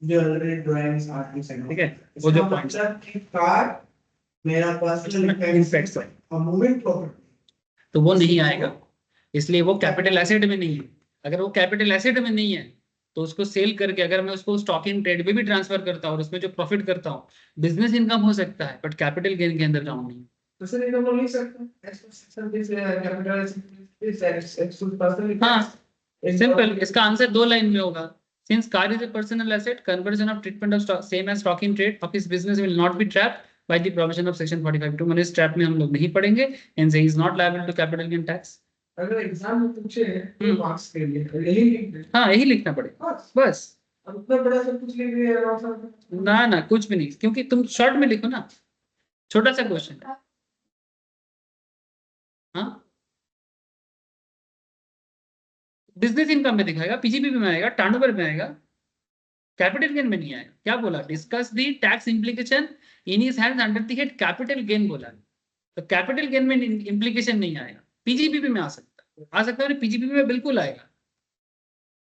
jewelry, drawings, art, etc. ठीक है, वो जो पॉइंट कार मेरा पर्सनल इफेक्ट्स है और मूविंग प्रॉपर्टी तो वो नहीं आएगा, इसलिए वो कैपिटल एसेट में नहीं है। अगर वो कैपिटल एसेट में नहीं है तो उसको सेल करके अगर मैं उसको स्टॉक इन ट्रेड में भी ट्रांसफर करता हूँ और उसमें जो प्रॉफिट करता हूँ, बिजनेस इनकम हो सकता है, बट कैपिटल गेन के अंदर काउंट नहीं। तो सर ये तो बोल नहीं सकते कैपिटल excludes personal हाँ, effects सिंपल, इसका आंसर दो लाइन में होगा। Since car is a personal asset, conversion of treatment of stock same as stock in trade of his business will not be trapped by the provision of section 45(2). मैंने इस trap में हम लोग नहीं पढ़ेंगे, and he is not liable to capital gain tax। अगर exam में पूछे तो मार्क्स के लिए यही लिख दे हाँ, यही लिखना पड़ेगा बस। अब उतना बड़ा सब कुछ लिख दिया ना ना कुछ भी नहीं, क्योंकि तुम शॉर्ट में लिखो ना, छोटा सा क्वेश्चन है। हाँ, बिजनेस इनकम में दिखाएगा, पीजीपी में आएगा, टर्नओवर में आएगा, कैपिटल गेन में नहीं आएगा। क्या बोला? Discuss the tax implication in his hands under the head capital gain बोला, तो कैपिटल गेन में इम्प्लीकेशन नहीं आएगा, पीजीपी में आ सकता है, पीजीपी में बिल्कुल आएगा।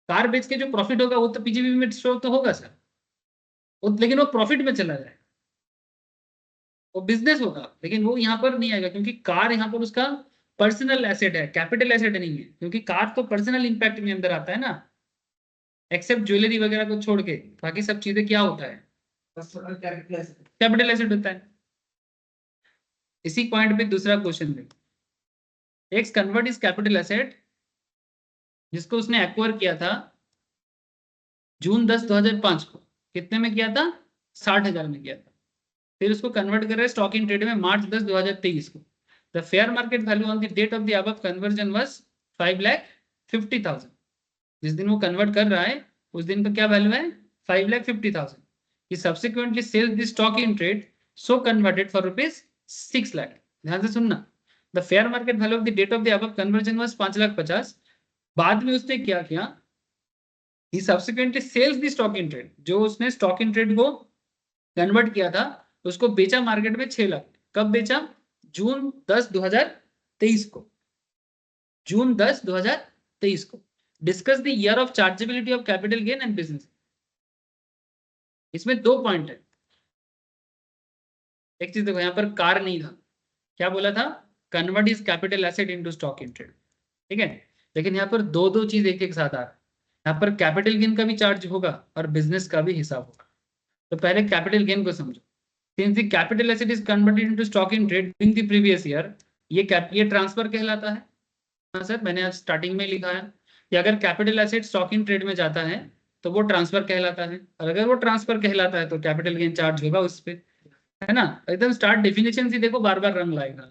कार बेच के जो प्रॉफिट होगा वो तो पीजीपी में शो तो होगा सर, लेकिन वो प्रॉफिट में चला जाएगा, वो बिजनेस होगा, लेकिन वो यहाँ पर नहीं आएगा क्योंकि कार यहाँ पर उसका पर्सनल एसेट है, कैपिटल एसेट नहीं है। क्योंकि कार तो पर्सनल इंपैक्ट में अंदर आता है ना, एक्सेप्ट ज्वेलरी वगैरह को छोड़ के बाकी सब चीजें क्या होता है? कैपिटल एसेट होता है। इसी पॉइंट पे दूसरा क्वेश्चन देखो, x convert is capital asset जिसको उसने एक्वायर किया था जून 10 2005 को, कितने में किया था? 60,000 में किया था। फिर उसको कन्वर्ट कर रहे हैं स्टॉक इन ट्रेड में मार्च 10 2023 को। The fair market value on the date of the above conversion was 5,50,000। जिस दिन वो कन्वर्ट कर रहा है उस दिन का क्या वैल्यू है? 5,50,000। He subsequently sells the stock in trade so converted for rupees 6 lakh। ध्यान से सुनना, the fair market value of the date of the above conversion was 5,50,000। बाद में उसने क्या किया? He subsequently sells the stock in trade, जो उसने स्टॉक इन ट्रेड को कन्वर्ट किया था उसको बेचा मार्केट में 6 लाख। कब बेचा? जून 10 2023 को, जून 10 2023 को। Discuss the year of chargeability of capital gain and business. इसमें दो पॉइंट है। एक चीज देखो, यहाँ पर कार नहीं था, क्या बोला था? Convert is capital asset into stock in trade, ठीक है। लेकिन यहाँ पर दो चीज एक साथ आ रहा है। यहाँ पर कैपिटल गेन का भी चार्ज होगा और बिजनेस का भी हिसाब होगा। तो पहले कैपिटल गेन को समझो। Since the capital asset is converted into stock in trade during the previous year, ये ट्रांसफर कहलाता है। हाँ सर, मैंने आज स्टार्टिंग में लिखा है कि अगर capital asset stock in trade में जाता है तो वो ट्रांसफर कहलाता है, और अगर वो ट्रांसफर कहलाता है तो कैपिटल गेन चार्ज होगा उस पे, है ना। एकदम स्टार्ट डेफिनेशन से देखो, बार बार रंग लाएगा।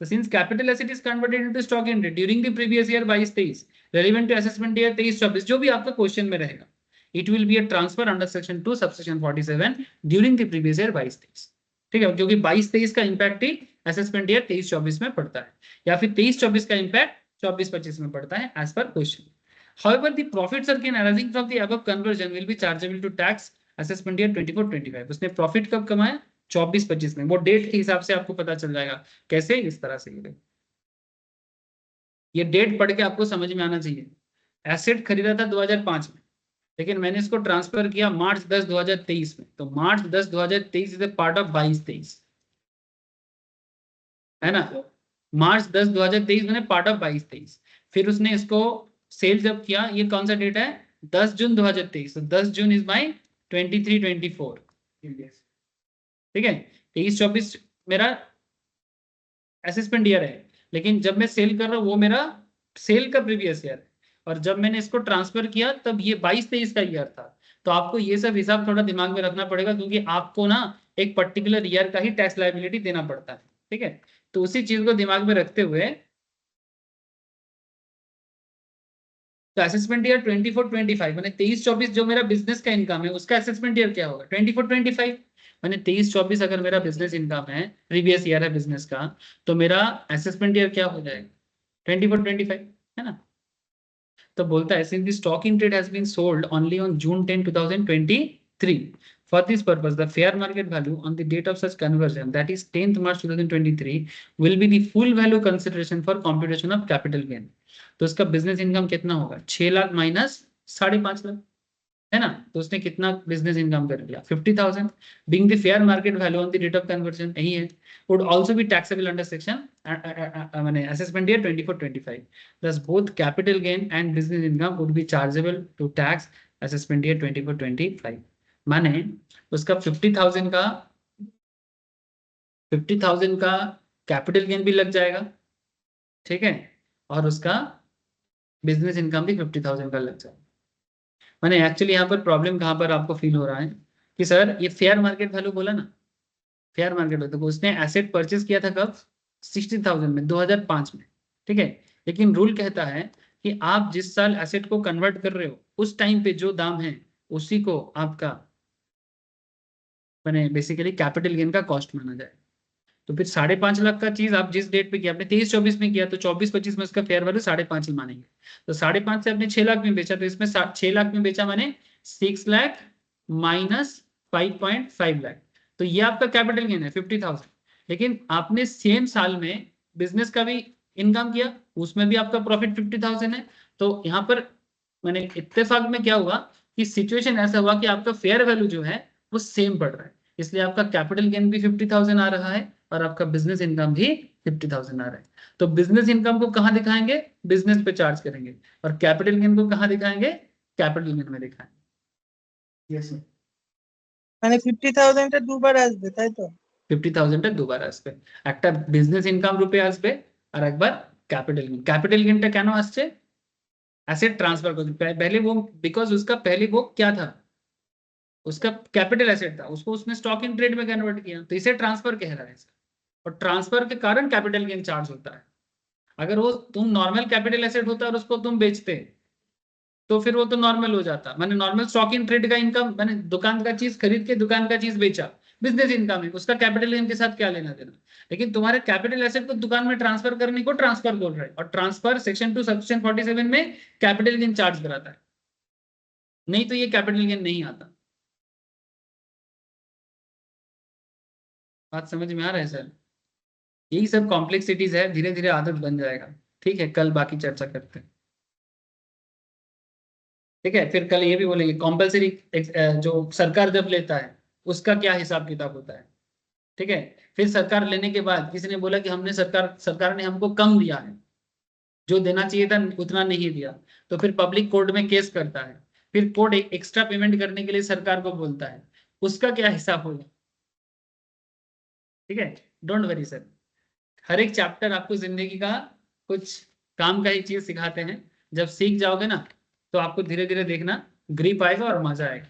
तो since capital asset is converted into stock in trade during the previous year 22-23 relevant to assessment year 23-24, जो भी आपका क्वेश्चन में रहेगा, it will be a transfer under section 2 subsection 47 during the previous year 22-23, ठीक है। क्योंकि 22-23 का इंपैक्ट ही assessment year 23-24 में पड़ता है, या फिर 23-24 का इंपैक्ट 24-25 में पड़ता है as per question. However, the profits arising from the above conversion will be chargeable to tax assessment year 24-25। उसने प्रॉफिट कब कमाया? 24-25 में। वो डेट के हिसाब से आपको पता चल जाएगा। कैसे? इस तरह से। ये डेट पढ़ के आपको समझ में आना चाहिए। एसेट खरीदा था 2005 में, लेकिन मैंने इसको ट्रांसफर किया मार्च 10 2023 में, तो मार्च 10 2023 इज ए पार्ट ऑफ 22-23, है ना। मार्च 10 2023 मैंने पार्ट ऑफ 22-23। फिर उसने इसको सेल जब किया, ये कौन सा डेट है? 10 जून 2023। तो 10 जून इज माई 23-24, ठीक है। 23-24 मेरा असेसमेंट ईयर है, लेकिन जब मैं सेल कर रहा हूँ वो मेरा सेल का प्रीवियस ईयर है, और जब मैंने इसको ट्रांसफर किया तब ये 22-23 का ईयर था। तो आपको ये सब हिसाब थोड़ा दिमाग में रखना पड़ेगा, क्योंकि आपको ना एक पर्टिकुलर ईयर का ही टैक्स लायबिलिटी देना पड़ता है, ठीक है। तो उसी चीज को दिमाग में रखते हुए तो असेसमेंट ईयर 24-25 मैंने 23-24 जो मेरा बिजनेस का इनकम है उसका असेसमेंट ईयर क्या होगा 24-25 मैंने 23-24 अगर मेरा बिजनेस इनकम है प्रीवियस ईयर है बिजनेस का तो मेरा असेसमेंट ईयर क्या हो जाएगा 24-25 है ना। तो बोलता है since the stock in trade has been sold only on June 10, 2023 for this purpose the fair market value on the date of such conversion that is 10th March 2023 will be the full value consideration for computation of capital gain। तो उसका business income कितना होगा 6 lakh minus 5.5 lakh है ना। तो उसने कितना business income कर लिया 50,000 being the fair market value on the date of conversion यही है would also be taxable under section माने assessment year 24-25 thus both capital gain and business income would be chargeable to tax assessment year 24-25 माने उसका 50,000 का capital gain भी लग जाएगा ठीक है और उसका बिजनेस इनकम भी 50,000 का लग जाएगा। मैंने एक्चुअली यहाँ पर प्रॉब्लम कहाँ पर आपको फील हो रहा है कि सर ये फेयर मार्केट वैल्यू बोला ना फेयर मार्केट वैल्यू तो उसने एसेट परचेज किया था कब 60,000 में 2005 में ठीक है। लेकिन रूल कहता है कि आप जिस साल एसेट को कन्वर्ट कर रहे हो उस टाइम पे जो दाम है उसी को आपका मैंने बेसिकली कैपिटल गेन का कॉस्ट माना जाए। तो फिर 5.5 लाख का चीज आप जिस डेट पे किया आपने 23-24 में किया तो 24-25 में उसका फेयर वैल्यू 5.5 ही मानेंगे। तो 5.5 से आपने 6 लाख में बेचा तो इसमें 6 लाख में बेचा माने 6 लाख माइनस 5.5 लाख तो ये आपका कैपिटल गेन है 50,000। लेकिन आपने सेम साल में बिजनेस का भी इनकम किया उसमें भी आपका प्रॉफिट 50,000 है। तो यहाँ पर मैंने इत्तेफाक में क्या हुआ कि सिचुएशन ऐसा हुआ कि आपका फेयर वैल्यू जो है वो सेम पड़ रहा है इसलिए आपका कैपिटल गेन भी 50,000 आ रहा है और आपका बिजनेस इनकम भी 50,000 आ रहा है। तो बिजनेस इनकम को कहाँ दिखाएंगे बिजनेस पे चार्ज करेंगे और कैपिटल गेन को कहाँ दिखाएंगे कैपिटल गेन में दिखाएंगे। यस सर মানে 50,000 টা দুবার আসবে তাই তো 50,000 টা দুবার আসবে একটা বিজনেস ইনকাম রূপে আসবে আর একবার कैपिटल गेनটা কেন আসছে एसेट ट्रांसफर को पहले वो बिकॉज उसका पहले वो क्या था उसका कैपिटल एसेट था उसको उसने स्टॉक इन ट्रेड में कन्वर्ट किया तो इसे ट्रांसफर कह रहा है और ट्रांसफर के कारण कैपिटल गेन चार्ज होता है। अगर वो तुम नॉर्मल कैपिटल एसेट होता और उसको तुम बेचते तो फिर वो तो नॉर्मल हो जाता मैंने नॉर्मल स्टॉक इन ट्रेड का इनकम मैंने दुकान का चीज खरीद के दुकान का चीज बेचा बिजनेस इनकम है उसका कैपिटल गेन के साथ क्या लेना देना। लेकिन तुम्हारे कैपिटल एसेट को दुकान में ट्रांसफर करने को ट्रांसफर बोल रहा है और ट्रांसफर सेक्शन 2 सेक्शन 47 में कैपिटल गेन चार्ज कराता है नहीं तो ये कैपिटल गेन नहीं आता। बात समझ में आ रहा है सर यही सब कॉम्प्लेक्सिटीज है धीरे धीरे आदत बन जाएगा ठीक है। कल बाकी चर्चा करते हैं ठीक है। फिर कल ये भी बोलेंगे कॉम्पल्सरी जो सरकार जब लेता है उसका क्या हिसाब किताब होता है ठीक है। फिर सरकार लेने के बाद किसी ने बोला कि हमने सरकार ने हमको कम दिया है जो देना चाहिए था उतना नहीं दिया तो फिर पब्लिक कोर्ट में केस करता है फिर कोर्ट एक्स्ट्रा पेमेंट करने के लिए सरकार को बोलता है उसका क्या हिसाब होगा ठीक है। डोंट वरी सर हर एक चैप्टर आपको जिंदगी का कुछ काम का ही चीज सिखाते हैं जब सीख जाओगे ना तो आपको धीरे धीरे देखना ग्रिप आएगा और मजा आएगा।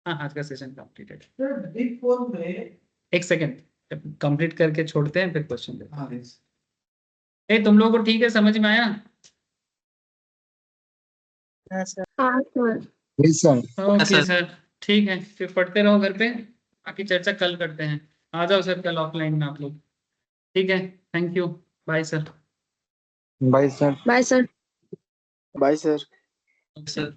हाँ आज का session completed sir big four में एक सेकंड कंप्लीट करके छोड़ते हैं फिर क्वेश्चन देते हाँ यस हैं। तुम लोगों को ठीक है समझ में आया হ্যাঁ স্যার हाँ सर ओके सर ठीक है फिर पढ़ते रहो घर पे बाकी चर्चा कल करते हैं। आ जाओ सर कल ऑफलाइन में आप लोग ठीक है। Thank you bye sir bye sir bye sir bye sir sir